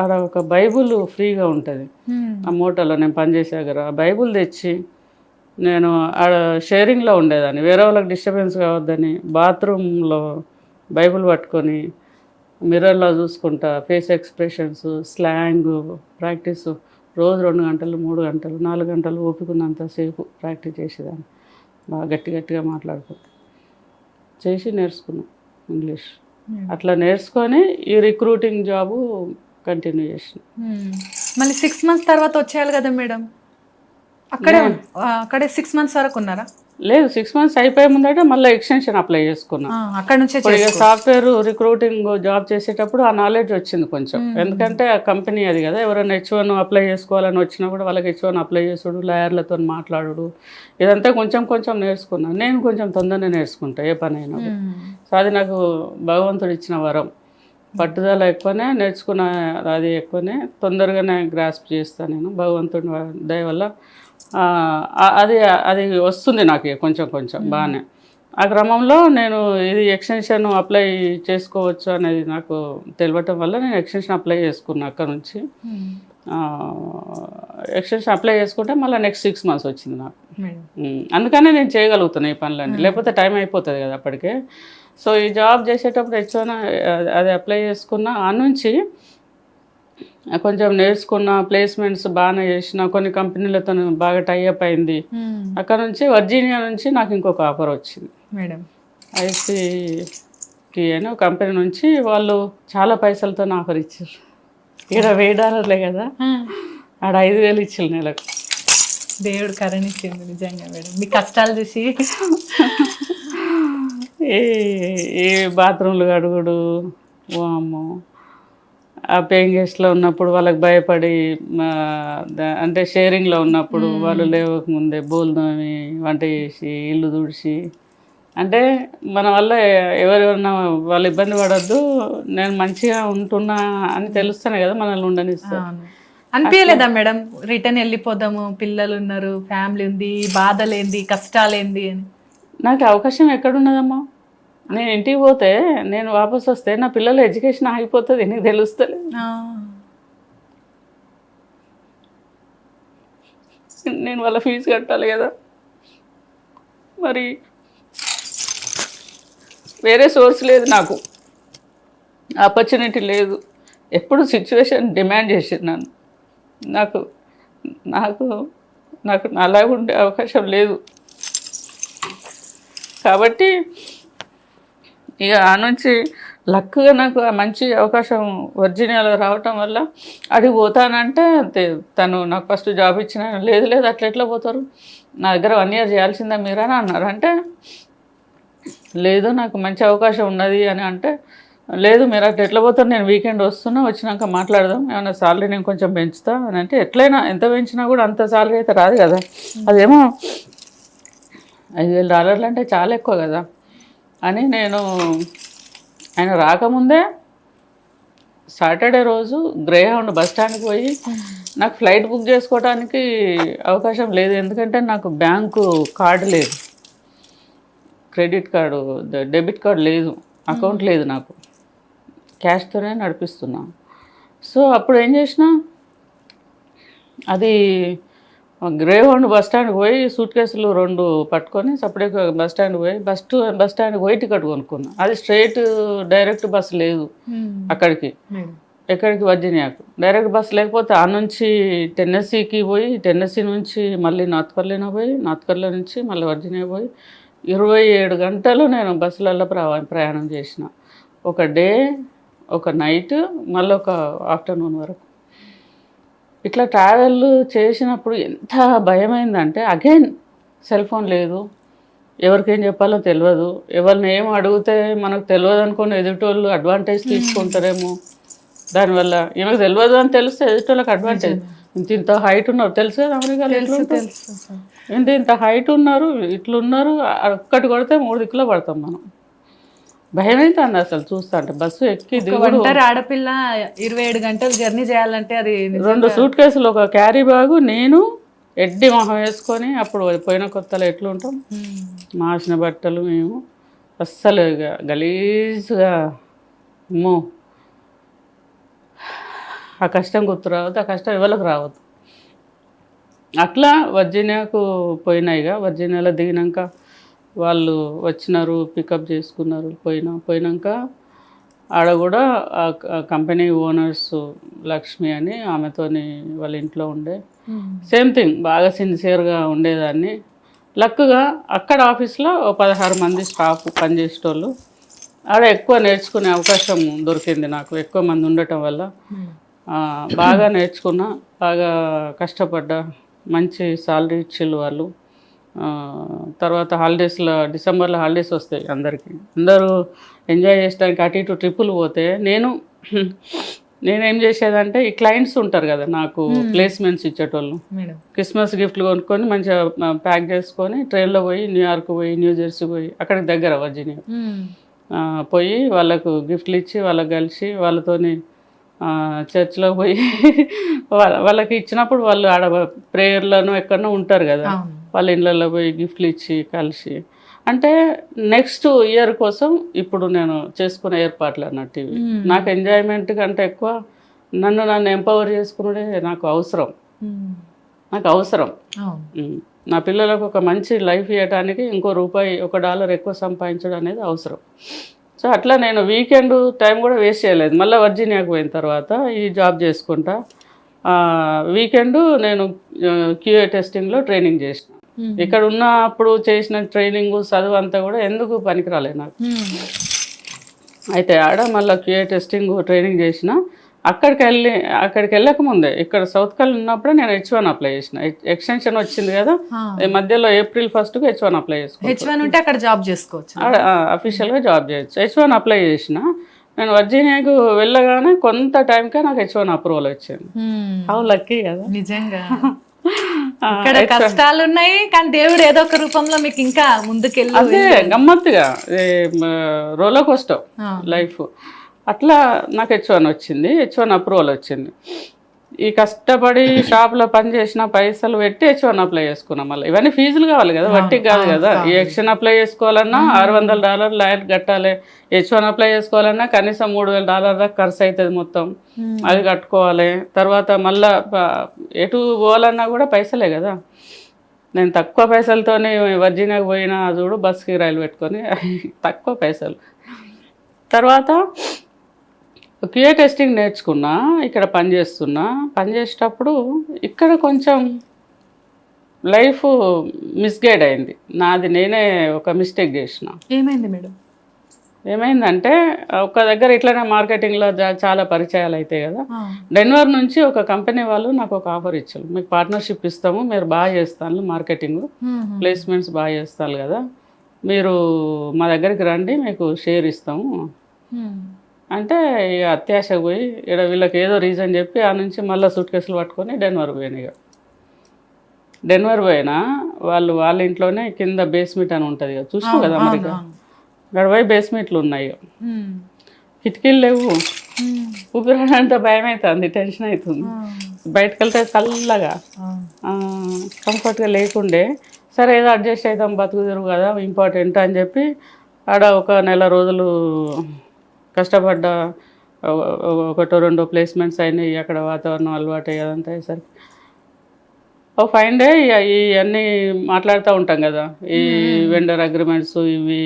ఆడ ఒక బైబుల్ ఫ్రీగా ఉంటుంది ఆ మోటల్లో నేను పనిచేసే దగ్గర. ఆ బైబుల్ తెచ్చి నేను ఆడ షేరింగ్లో ఉండేదాన్ని, వేరే వాళ్ళకి డిస్టర్బెన్స్ కావద్దని బాత్రూంలో బైబుల్ పట్టుకొని మిర్రర్లో చూసుకుంటా ఫేస్ ఎక్స్ప్రెషన్స్, స్లాంగ్ ప్రాక్టీస్ రోజు 2 గంటలు 3 గంటలు 4 గంటలు ఓపికన్నంతసేపు ప్రాక్టీస్ చేసేదాన్ని. బాగా గట్టిగా మాట్లాడుకుంటా చేసి నేర్చుకున్నాం ఇంగ్లీష్. అట్లా నేర్చుకొని ఈ రిక్రూటింగ్ జాబు కంటిన్యూ చేసిన. మళ్ళీ 6 months తర్వాత వచ్చేయాలి కదా మేడం, అక్కడే 6 months వరకు ఉన్నారా? లేదు 6 months అయిపోయే ముందట మళ్ళీ ఎక్స్టెన్షన్ అప్లై చేసుకున్నా. అక్కడ నుంచే ఇప్పుడు ఇక సాఫ్ట్వేర్ రిక్రూటింగ్ జాబ్ చేసేటప్పుడు ఆ నాలెడ్జ్ వచ్చింది కొంచెం. ఎందుకంటే ఆ కంపెనీ అది కదా, ఎవరైనా H1 అప్లై చేసుకోవాలని వచ్చినా కూడా వాళ్ళకి H1 అప్లై చేసుడు, లాయర్లతో మాట్లాడు, ఇదంతా కొంచెం కొంచెం నేర్చుకున్నాను. నేను కొంచెం తొందరనే నేర్చుకుంటా ఏ పని అయినా. సో అది నాకు భగవంతుడు ఇచ్చిన వరం. పట్టుదల ఎక్కువనే, నేర్చుకున్న అది ఎక్కువనే, తొందరగానే గ్రాస్ప్ చేస్తాను నేను భగవంతుడి దయ వల్ల. అది అది వస్తుంది నాకు కొంచెం కొంచెం బాగానే. ఆ క్రమంలో నేను ఇది ఎక్స్టెన్షన్ అప్లై చేసుకోవచ్చు అనేది నాకు తెలియటం వల్ల నేను ఎక్స్టెన్షన్ అప్లై చేసుకున్నా. అక్కడ నుంచి ఎక్స్టెన్షన్ అప్లై చేసుకుంటే మళ్ళీ నెక్స్ట్ 6 months వచ్చింది నాకు. అందుకనే నేను చేయగలుగుతున్నాను ఈ పనులన్నీ, లేకపోతే టైం అయిపోతుంది కదా అప్పటికే. సో ఈ జాబ్ చేసేటప్పుడు H1 అది అప్లై చేసుకున్నా. ఆ నుంచి కొంచెం నేర్చుకున్న, ప్లేస్మెంట్స్ బాగానే చేసిన, కొన్ని కంపెనీలతో బాగా టైఅప్ అయింది. అక్కడ నుంచి వర్జీనియా నుంచి నాకు ఇంకొక ఆఫర్ వచ్చింది మేడం. ICT అని ఒక కంపెనీ నుంచి వాళ్ళు చాలా పైసలతో ఆఫర్ ఇచ్చారు. ఇక్కడ $1000 కదా, ఆడ 5000 ఇచ్చారు నెలకు. దేవుడు కరుణించింది నిజంగా మేడం మీ కష్టాలు చూసి. ఏ బాత్రూమ్లు కడుగుడు, వామ్మో. ఆ పేయింగ్ గెస్ట్లో ఉన్నప్పుడు వాళ్ళకి భయపడి, అంటే షేరింగ్లో ఉన్నప్పుడు వాళ్ళు లేవకముందే బోల్ తోమి, వంట చేసి, ఇల్లు తుడిచి, అంటే మన వల్ల ఎవరెవరన్నా వాళ్ళు ఇబ్బంది పడద్దు, నేను మంచిగా ఉంటున్నా అని తెలుస్తానే కదా మనల్ని ఉండనిస్తారు. అనిపించలేదా మేడం రిటర్న్ వెళ్ళిపోదాము, పిల్లలు ఉన్నారు, ఫ్యామిలీ ఉంది, బాధలేంది, కష్టాలేంది అని? నాకు అవకాశం ఎక్కడున్నదమ్మా? నేను ఇంటికి పోతే, నేను వాపస్ వస్తే నా పిల్లల ఎడ్యుకేషన్ ఆగిపోతుంది, నీకు తెలుస్తుంది. నేను వాళ్ళ ఫీజు కట్టాలి కదా, మరి వేరే సోర్స్ లేదు నాకు, ఆపర్చునిటీ లేదు. ఎప్పుడు సిచ్యువేషన్ డిమాండ్ చేసినాను. నాకు నాకు నాకు అలా ఉండే అవకాశం లేదు. కాబట్టి ఇక ఆ నుంచి లక్గా నాకు ఆ మంచి అవకాశం వర్జీనియాలో రావటం వల్ల అడిగి పోతానంటే తను నాకు ఫస్ట్ జాబ్ ఇచ్చిన, లేదు లేదు అట్లా ఎట్లా పోతారు, నా దగ్గర 1 year చేయాల్సిందా మీరు అని అన్నారు. అంటే లేదు నాకు మంచి అవకాశం ఉన్నది అని అంటే, లేదు మీరు అట్లా ఎట్లా పోతారు, నేను వీకెండ్ వస్తున్నా, వచ్చినాక మాట్లాడదాం, ఏమైనా సాలరీ నేను కొంచెం పెంచుతా అని అంటే, ఎట్లయినా ఎంత పెంచినా కూడా అంత సాలరీ అయితే రాదు కదా, అదేమో $5000 అంటే చాలా ఎక్కువ కదా అని నేను, ఆయన రాకముందే సాటర్డే రోజు గ్రేహౌండ్ బస్ స్టాండ్కి పోయి నాకు ఫ్లైట్ బుక్ చేసుకోవడానికి అవకాశం లేదు. ఎందుకంటే నాకు బ్యాంకు కార్డు లేదు, క్రెడిట్ కార్డు, డెబిట్ కార్డు లేదు, అకౌంట్ లేదు, నాకు క్యాష్తోనే నడిపిస్తున్నా. సో అప్పుడు ఏం చేసిన, అది గ్రేహౌండ్ బస్ స్టాండ్కి పోయి సూట్ కేసులు 2 పట్టుకొని సపరేట్గా బస్ స్టాండ్కి పోయి బస్ స్టాండ్కి పోయి టికెట్ కొనుక్కున్నా. అది స్ట్రైట్ డైరెక్ట్ బస్సు లేదు అక్కడికి, ఎక్కడికి వర్జీనియాకు డైరెక్ట్ బస్సు లేకపోతే ఆ నుంచి టెన్నెస్సీకి పోయి, టెన్నెస్సీ నుంచి మళ్ళీ నార్త్ కరోలినా పోయి, నార్త్ కరోలినా నుంచి మళ్ళీ వర్జీనియా పోయి 27 గంటలు నేను బస్సులలో ప్రయాణం చేసిన. ఒక డే, ఒక నైట్, మళ్ళీ ఒక ఆఫ్టర్నూన్ వరకు ఇట్లా ట్రావెల్ చేసినప్పుడు ఎంత భయమైందంటే, అగైన్ సెల్ ఫోన్ లేదు, ఎవరికేం చెప్పాలో తెలియదు, ఎవరిని ఏం అడిగితే మనకు తెలియదు అనుకుని ఎదుటోళ్ళు అడ్వాంటేజ్ తీసుకుంటారేమో, దానివల్ల ఈమెకు తెలియదు అని తెలిస్తే ఎదుటోళ్ళకి అడ్వాంటేజ్. ఇంత హైట్ ఉన్నారు, తెలుసు కదా అమెరికాలో, ఇంత హైట్ ఉన్నారు, ఇట్లున్నారు, ఒక్కటి కొడితే 3 దిక్కులో పడతాం మనం. భయమైతుంది అసలు చూస్తా అంటే. బస్సు ఎక్కి ఒంటరి ఆడపిల్ల 27 గంటలు జర్నీ చేయాలంటే అది 2 సూట్ కేసులు, ఒక క్యారీ బ్యాగు, నేను ఎడ్డి మొహం వేసుకొని, అప్పుడు పోయిన కొత్తలో ఎట్లుంటాం, మాసిన బట్టలు, మేము అస్సలు గలీజ్గా, అమ్మో ఆ కష్టం గుర్తు రావద్దు, ఆ కష్టం ఎవరికి రావద్దు. అట్లా వర్జీనియాకు పోయినాయిగా. వర్జీనియాలో దిగినాక వాళ్ళు వచ్చినారు, పికప్ చేసుకున్నారు. పోయినాక ఆడ కూడా ఆ కంపెనీ ఓనర్స్ లక్ష్మి అని, ఆమెతోని వాళ్ళ ఇంట్లో ఉండే, సేమ్ థింగ్, బాగా సిన్సియర్గా ఉండేదాన్ని. లక్గా అక్కడ ఆఫీస్లో 16 మంది స్టాఫ్ పనిచేసేటోళ్ళు. ఆడ ఎక్కువ నేర్చుకునే అవకాశం దొరికింది నాకు, ఎక్కువ మంది ఉండటం వల్ల. బాగా నేర్చుకున్నా, బాగా కష్టపడ్డా, మంచి సాలరీ ఇచ్చిళ్ళు వాళ్ళు. తర్వాత హాలిడేస్లో డిసెంబర్లో హాలిడేస్ వస్తాయి అందరికీ, అందరూ ఎంజాయ్ చేయడానికి అటు ఇటు ట్రిప్పులు పోతే నేనేం చేసేదంటే ఈ క్లయింట్స్ ఉంటారు కదా నాకు ప్లేస్మెంట్స్ ఇచ్చేటోళ్ళు, క్రిస్మస్ గిఫ్ట్లు కొనుక్కొని మంచిగా ప్యాక్ చేసుకొని ట్రైన్లో పోయి న్యూయార్క్ పోయి న్యూజెర్సీ పోయి అక్కడికి దగ్గర వర్జీనియా పోయి వాళ్ళకు గిఫ్ట్లు ఇచ్చి వాళ్ళకి కలిసి వాళ్ళతోని చర్చ్లో పోయి వాళ్ళకి ఇచ్చినప్పుడు వాళ్ళు ఆడ ప్రేయర్లను ఎక్కడనో ఉంటారు కదా, వాళ్ళ ఇళ్ళల్లో పోయి గిఫ్ట్లు ఇచ్చి కలిసి, అంటే నెక్స్ట్ ఇయర్ కోసం ఇప్పుడు నేను చేసుకునే ఏర్పాట్లు అన్నట్టు ఇవి. నాకు ఎంజాయ్మెంట్ కంటే ఎక్కువ నన్ను ఎంపవర్ చేసుకునే నాకు అవసరం. నా పిల్లలకు ఒక మంచి లైఫ్ ఇవ్వడానికి ఇంకో రూపాయి $1 ఎక్కువ సంపాదించడం అనేది అవసరం. సో అట్లా నేను వీకెండ్ టైం కూడా వేస్ట్ చేయలేదు. మళ్ళీ వర్జీనియాకు పోయిన తర్వాత ఈ జాబ్ చేసుకుంటా వీకెండ్ నేను QA టెస్టింగ్లో ట్రైనింగ్ చేసిన. ఇక్కడ ఉన్నప్పుడు చేసిన ట్రైనింగ్ చదువు అంతా కూడా ఎందుకు పనికిరాలేదు నాకు. అయితే ఆడ మళ్ళీ QA టెస్టింగ్ ట్రైనింగ్ చేసిన. అక్కడికి వెళ్ళక ముందే ఇక్కడ సౌత్ కాల్ ఉన్నప్పుడే నేను H1 అప్లై చేసిన. ఎక్స్టెన్షన్ వచ్చింది కదా మధ్యలో April 1st H1 అప్లై చేసుకోవచ్చు. H1 ఉంటే అక్కడ జాబ్ చేసుకోవచ్చు, అఫీషియల్గా జాబ్ చేయొచ్చు. H1 అప్లై చేసిన. నేను వర్జీనియాకు వెళ్ళగానే కొంత టైంకే నాకు H1 అప్రూవల్ వచ్చింది. హౌ లక్కీ కదా నిజంగా. ఇక్కడ కష్టాలు ఉన్నాయి కానీ దేవుడు ఏదో ఒక రూపంలో మీకు ఇంకా ముందుకెళ్ళి అదే గమ్మత్తుగా రోలర్ కోస్టర్ లైఫ్. అట్లా నాకు H1 వచ్చింది, H1 అప్రూవల్ వచ్చింది. ఈ కష్టపడి షాప్లో పని చేసిన పైసలు పెట్టి H1 అప్లై చేసుకున్నాం. మళ్ళీ ఇవన్నీ ఫీజులు కావాలి కదా, వట్టికి కాదు కదా. ఈ ఎక్స్టెన్ అప్లై చేసుకోవాలన్నా $600 లాయర్ కట్టాలి, H1 అప్లై చేసుకోవాలన్నా కనీసం $3000 దాకా ఖర్చు అవుతుంది మొత్తం, అది కట్టుకోవాలి. తర్వాత మళ్ళీ ఎటు పోవాలన్నా కూడా పైసలే కదా. నేను తక్కువ పైసలతోనే వర్జీనియాకు పోయినా చూడు, బస్కి రైలు పెట్టుకొని తక్కువ పైసలు. తర్వాత QA టెస్టింగ్ నేర్చుకున్నా, ఇక్కడ పనిచేసేటప్పుడు ఇక్కడ కొంచెం లైఫ్ మిస్గైడ్ అయింది నాది. నేనే ఒక మిస్టేక్ చేసిన. ఏమైంది మేడం? ఏమైందంటే ఒక దగ్గర ఇట్లనే మార్కెటింగ్లో చాలా పరిచయాలు అవుతాయి కదా. డెన్వర్ నుంచి ఒక కంపెనీ వాళ్ళు నాకు ఒక ఆఫర్ ఇచ్చారు, మీకు పార్ట్నర్షిప్ ఇస్తాము, మీరు బాగా చేస్తాను మార్కెటింగ్ ప్లేస్మెంట్స్ బాగా చేస్తారు కదా, మీరు మా దగ్గరికి రండి, మీకు షేర్ ఇస్తాము అంటే ఇక అత్యాశకు పోయి ఇక్కడ వీళ్ళకి ఏదో రీజన్ చెప్పి ఆ నుంచి మళ్ళీ సూట్ కేసులు పట్టుకొని డెన్వర్ పోయినా. ఇక డెన్వర్ పోయినా వాళ్ళ ఇంట్లోనే కింద బేస్మెంట్ అని ఉంటుంది కదా, చూసావు కదా అమెరికా, అక్కడ పోయి బేస్మెంట్లు ఉన్నాయి. కిటికీలు లేవు, ఊపిరాడంత భయం అవుతుంది, టెన్షన్ అవుతుంది. బయటకు వెళ్తే చల్లగా కంఫర్ట్గా లేకుండే, సరే ఏదో అడ్జస్ట్ అవుతాం బతుకు తిరుగు కదా ఇంపార్టెంట్ అని చెప్పి ఆడ ఒక నెల రోజులు కష్టపడ్డా. 1-2 ప్లేస్మెంట్స్ అయినాయి, అక్కడ వాతావరణం అలవాటు అయ్యేదంతా అయ్యేసరికి ఓ ఫైన్ డే ఇవన్నీ మాట్లాడుతూ ఉంటాం కదా, ఈ వెండర్ అగ్రిమెంట్స్ ఇవి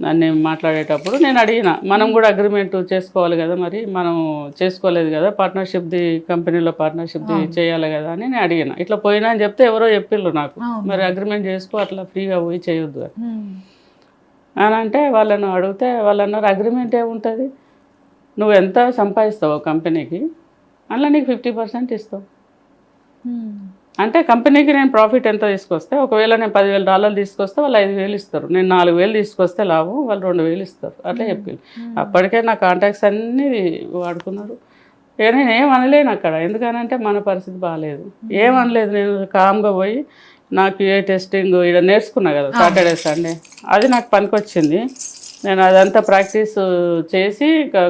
అన్నీ మాట్లాడేటప్పుడు నేను అడిగిన, మనం కూడా అగ్రిమెంట్ చేసుకోవాలి కదా, మరి మనం చేసుకోలేదు కదా, పార్ట్నర్షిప్ది కంపెనీలో పార్ట్నర్షిప్ది చేయాలి కదా అని నేను అడిగిన. ఇట్లా పోయినా అని చెప్తే ఎవరో చెప్పిళ్ళు నాకు, మరి అగ్రిమెంట్ చేసుకో, అట్లా ఫ్రీగా పోయి చేయొద్దు అని అంటే వాళ్ళను అడిగితే వాళ్ళు అన్నారు, అగ్రిమెంట్ ఏముంటుంది, నువ్వు ఎంత సంపాదిస్తావు కంపెనీకి అందులో నీకు 50% ఇస్తావు. అంటే కంపెనీకి నేను ప్రాఫిట్ ఎంత తీసుకొస్తే, ఒకవేళ నేను $10,000 తీసుకొస్తే వాళ్ళు 5,000 ఇస్తారు, నేను 4,000 తీసుకొస్తే లాభం, వాళ్ళు 2,000 ఇస్తారు అట్లా చెప్పి. అప్పటికే నా కాంటాక్ట్స్ అన్నీ వాడుకున్నారు. నేను ఏమనలేను అక్కడ, ఎందుకనంటే మన పరిస్థితి బాగాలేదు, ఏమనలేదు. నేను కామ్గా పోయి నాకు QA టెస్టింగ్ ఇక్కడ నేర్చుకున్నా కదా సాటర్డే సండే, అది నాకు పనికొచ్చింది. నేను అదంతా ప్రాక్టీస్ చేసి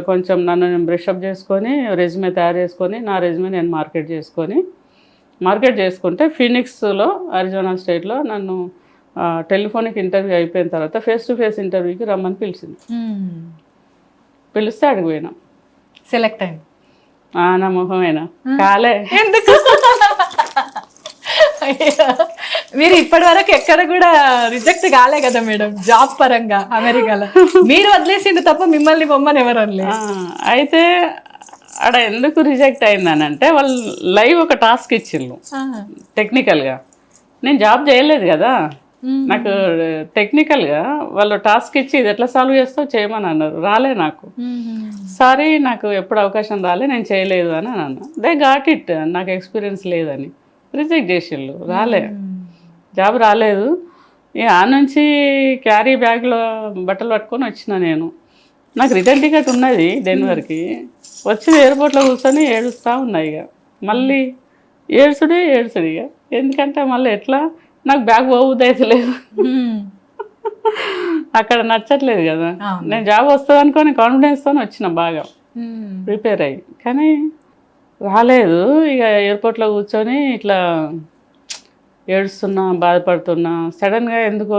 కొంచెం నన్ను నేను బ్రషప్ చేసుకొని రెజ్యూమే తయారు చేసుకొని నా రెజ్యూమే నేను మార్కెట్ చేసుకుంటే ఫీనిక్స్లో అరిజోనా స్టేట్లో నన్ను టెలిఫోనిక్ ఇంటర్వ్యూ అయిపోయిన తర్వాత ఫేస్ టు ఫేస్ ఇంటర్వ్యూకి రమ్మని పిలిచింది. పిలిస్తే అడిగిపోయినా, సెలెక్ట్ అయింది. నా మొహమేనా కాలే. ఎందుకు? మీరు ఇప్పటి వరకు ఎక్కడ కూడా రిజెక్ట్ కాలే కదా మేడం జాబ్ పరంగా అమెరికాలో, మీరు వదిలేసిండు తప్ప మిమ్మల్ని బొమ్మని ఎవరు అనలేదు. అయితే ఆడ ఎందుకు రిజెక్ట్ అయిందనంటే వాళ్ళు లైవ్ ఒక టాస్క్ ఇచ్చిండ్రు టెక్నికల్గా, నేను జాబ్ చేయలేదు కదా, నాకు టెక్నికల్గా వాళ్ళు టాస్క్ ఇచ్చి ఇది ఎట్లా సాల్వ్ చేస్తావు చేయమని అన్నారు. రాలే నాకు, సారీ నాకు ఎప్పుడు అవకాశం రాలే, నేను చేయలేదు అని అన్నా. దే గాట్ ఇట్, నాకు ఎక్స్పీరియన్స్ లేదని రిజెక్ట్ చేసిండ్రు, రాలే. జాబ్ రాలేదు. ఇక ఆ నుంచి క్యారీ బ్యాగ్లో బట్టలు పట్టుకొని వచ్చిన నేను. నాకు రిటర్న్ టికెట్ ఉన్నది డెన్వర్కి. వచ్చి ఎయిర్పోర్ట్లో కూర్చొని ఏడుస్తూ ఉన్నా. ఇక మళ్ళీ ఏడ్చుడే ఇక ఎందుకంటే మళ్ళీ ఎట్లా నాకు బ్యాగ్ పోవద్దు అయితే లేదు. అక్కడ నచ్చట్లేదు కదా. నేను జాబ్ వస్తుంది అనుకొని కాన్ఫిడెన్స్తో వచ్చిన బాగా ప్రిపేర్ అయ్యి, కానీ రాలేదు. ఇక ఎయిర్పోర్ట్లో కూర్చొని ఇట్లా ఏడుస్తున్నా, బాధపడుతున్నా. సడన్గా ఎందుకో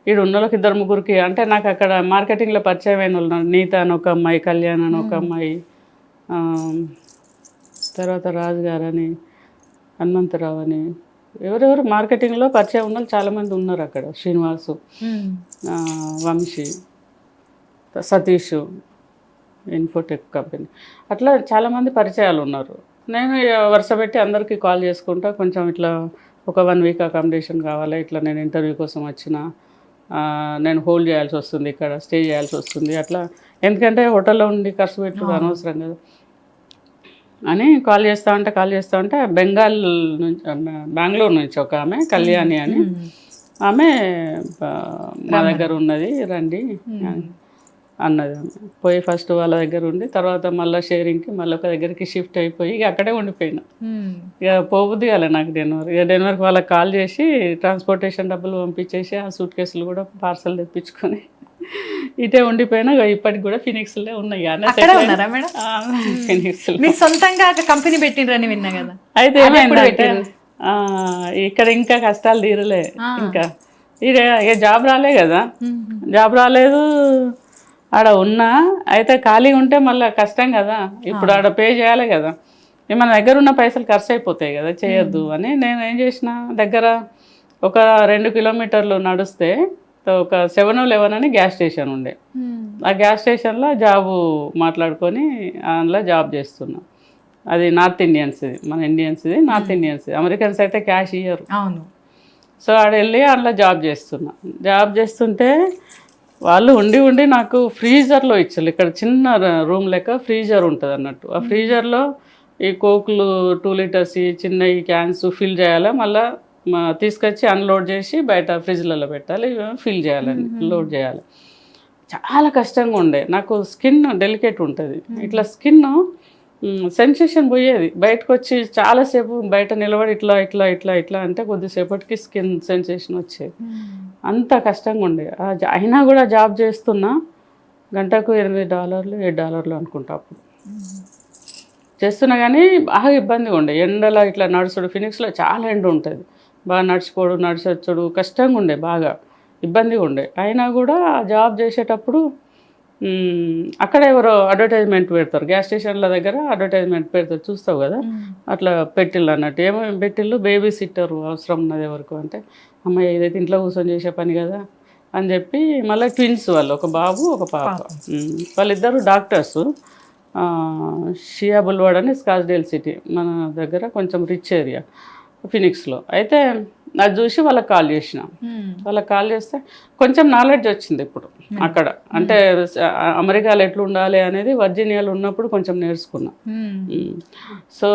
ఈడు ఉన్న వాళ్ళకి 2-3కి అంటే నాకు అక్కడ మార్కెటింగ్లో పరిచయం అయిన వాళ్ళు, నీత అని ఒక అమ్మాయి, కళ్యాణ్ అని ఒక అమ్మాయి, తర్వాత రాజు గారని, హనుమంతరావు అని, ఎవరెవరు మార్కెటింగ్లో పరిచయం ఉన్న వాళ్ళు చాలామంది ఉన్నారు అక్కడ. శ్రీనివాసు, వంశీ, సతీష్, ఇన్ఫోటెక్ కంపెనీ, అట్లా చాలామంది పరిచయాలు ఉన్నారు. నేను వరుస పెట్టి అందరికీ కాల్ చేసుకుంటా, కొంచెం ఇట్లా ఒక 1 వీక్ అకామిడేషన్ కావాలి, ఇట్లా నేను ఇంటర్వ్యూ కోసం వచ్చిన, నేను హోల్డ్ చేయాల్సి వస్తుంది, ఇక్కడ స్టే చేయాల్సి వస్తుంది, అట్లా ఎందుకంటే హోటల్లో ఉండి ఖర్చు పెట్టుడు అనవసరం కదా అని కాల్ చేస్తూ ఉంటే బెంగళూరు నుంచి ఒక ఆమె కళ్యాణి అని ఆమె మా దగ్గర ఉన్నది రండి అన్నది. పోయి ఫస్ట్ వాళ్ళ దగ్గర ఉండి తర్వాత మళ్ళీ షేరింగ్కి మళ్ళీ ఒక దగ్గరికి షిఫ్ట్ అయిపోయి ఇక అక్కడే ఉండిపోయినా. ఇక పోబుద్ది కాలే నాకు డెన్వర్. ఇక డెన్వర్కి వాళ్ళకి కాల్ చేసి ట్రాన్స్పోర్టేషన్ డబ్బులు పంపించేసి ఆ సూట్ కేసులు కూడా పార్సల్ తెప్పించుకొని ఇటే ఉండిపోయినా. ఇప్పటికి కూడా ఫినిక్స్లో ఉన్నాయి. ఫినిక్స్ సొంతంగా కంపెనీ పెట్టిండ్రని విన్నా కదా. అయితే ఏమైందంటే ఇక్కడ ఇంకా కష్టాలు తీరలే. ఇంకా ఇక జాబ్ రాలే కదా, జాబ్ రాలేదు. ఆడ ఉన్నా అయితే ఖాళీ ఉంటే మళ్ళీ కష్టం కదా. ఇప్పుడు ఆడ పే చేయాలి కదా. మన దగ్గర ఉన్న పైసలు ఖర్చు అయిపోతాయి కదా, చేయొద్దు అని నేను ఏం చేసిన, దగ్గర ఒక 2 కిలోమీటర్లు నడిస్తే ఒక 7-Eleven అని గ్యాస్ స్టేషన్ ఉండే. ఆ గ్యాస్ స్టేషన్లో జాబు మాట్లాడుకొని అందులో జాబ్ చేస్తున్నా. అది నార్త్ ఇండియన్స్ది, మన ఇండియన్స్ది నార్త్ ఇండియన్స్ది. అమెరికన్స్ అయితే క్యాష్ ఇయ్యరు. అవును. సో ఆడ వెళ్ళి అందులో జాబ్ చేస్తున్నా. జాబ్ చేస్తుంటే వాళ్ళు ఉండి నాకు ఫ్రీజర్లో ఇచ్చారు. ఇక్కడ చిన్న రూమ్ లెక్క ఫ్రీజర్ ఉంటుంది అన్నట్టు. ఆ ఫ్రీజర్లో ఈ కోకులు 2 లీటర్స్ చిన్న ఈ క్యాన్స్ ఫిల్ చేయాలి, మళ్ళీ తీసుకొచ్చి అన్లోడ్ చేసి బయట ఫ్రిడ్జ్లలో పెట్టాలి, ఫిల్ చేయాలండి, లోడ్ చేయాలి. చాలా కష్టంగా ఉండే. నాకు స్కిన్ డెలికేట్ ఉంటుంది. ఇట్లా స్కిన్ సెన్సేషన్ పోయేది. బయటకు వచ్చి చాలాసేపు బయట నిలబడి ఇట్లా ఇట్లా ఇట్లా ఇట్లా అంటే కొద్దిసేపటికి స్కిన్ సెన్సేషన్ వచ్చేది. అంత కష్టంగా ఉండే. అయినా కూడా జాబ్ చేస్తున్నా. గంటకు $8 $7 అనుకుంటా అప్పుడు చేస్తున్నా. కానీ బాగా ఇబ్బందిగా ఉండే. ఎండలో ఇట్లా నడుచుడు, ఫినిక్స్లో చాలా ఎండ ఉంటుంది, బాగా నడిచిపోడు నడిచొచ్చుడు కష్టంగా ఉండే, బాగా ఇబ్బందిగా ఉండే. అయినా కూడా జాబ్ చేసేటప్పుడు అక్కడ ఎవరో అడ్వర్టైజ్మెంట్ పెడతారు, గ్యాస్ స్టేషన్ల దగ్గర అడ్వర్టైజ్మెంట్ పెడతారు, చూస్తావు కదా. అట్లా పెట్టిళ్ళు అన్నట్టు. ఏమేమి పెట్టిళ్ళు, బేబీ సిట్టర్ అవసరం ఉన్నది ఎవరికి అంటే, అమ్మాయి ఇదైతే ఇంట్లో కూర్చొని చేసే పని కదా అని చెప్పి. మళ్ళీ ట్విన్స్ వాళ్ళు, ఒక బాబు ఒక పాప. వాళ్ళిద్దరు డాక్టర్స్. షియా బుల్వాడ్ అని స్కాచ్డేల్ సిటీ, మన దగ్గర కొంచెం రిచ్ ఏరియా ఫినిక్స్లో. అయితే అది చూసి వాళ్ళకి కాల్ చేసిన. వాళ్ళకి కాల్ చేస్తే కొంచెం నాలెడ్జ్ వచ్చింది ఇప్పుడు అక్కడ. అంటే అమెరికాలో ఎట్లా ఉండాలి అనేది వర్జీనియాలో ఉన్నప్పుడు కొంచెం నేర్చుకున్నా. సో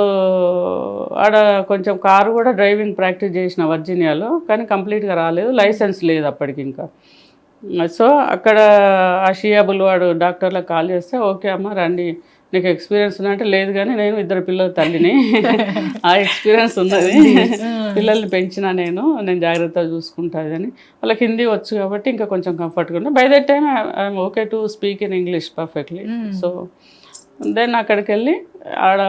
ఆడ కొంచెం కారు కూడా డ్రైవింగ్ ప్రాక్టీస్ చేసిన వర్జీనియాలో, కానీ కంప్లీట్గా రాలేదు, లైసెన్స్ లేదు అప్పటికి ఇంకా. సో అక్కడ ఆ షియా బుల్వాడ్ డాక్టర్లకు కాల్ చేస్తే, ఓకే అమ్మ రండి, నీకు ఎక్స్పీరియన్స్ ఉన్నట్టే. లేదు కానీ నేను 2 పిల్లల తల్లిని, ఆ ఎక్స్పీరియన్స్ ఉన్నది, పిల్లల్ని పెంచిన నేను జాగ్రత్తగా చూసుకుంటుంది అని. వాళ్ళకి హిందీ వచ్చు కాబట్టి ఇంకా కొంచెం కంఫర్ట్గా ఉన్నా. By that time I'm okay to speak in English perfectly. So then అక్కడికి వెళ్ళి ఆడ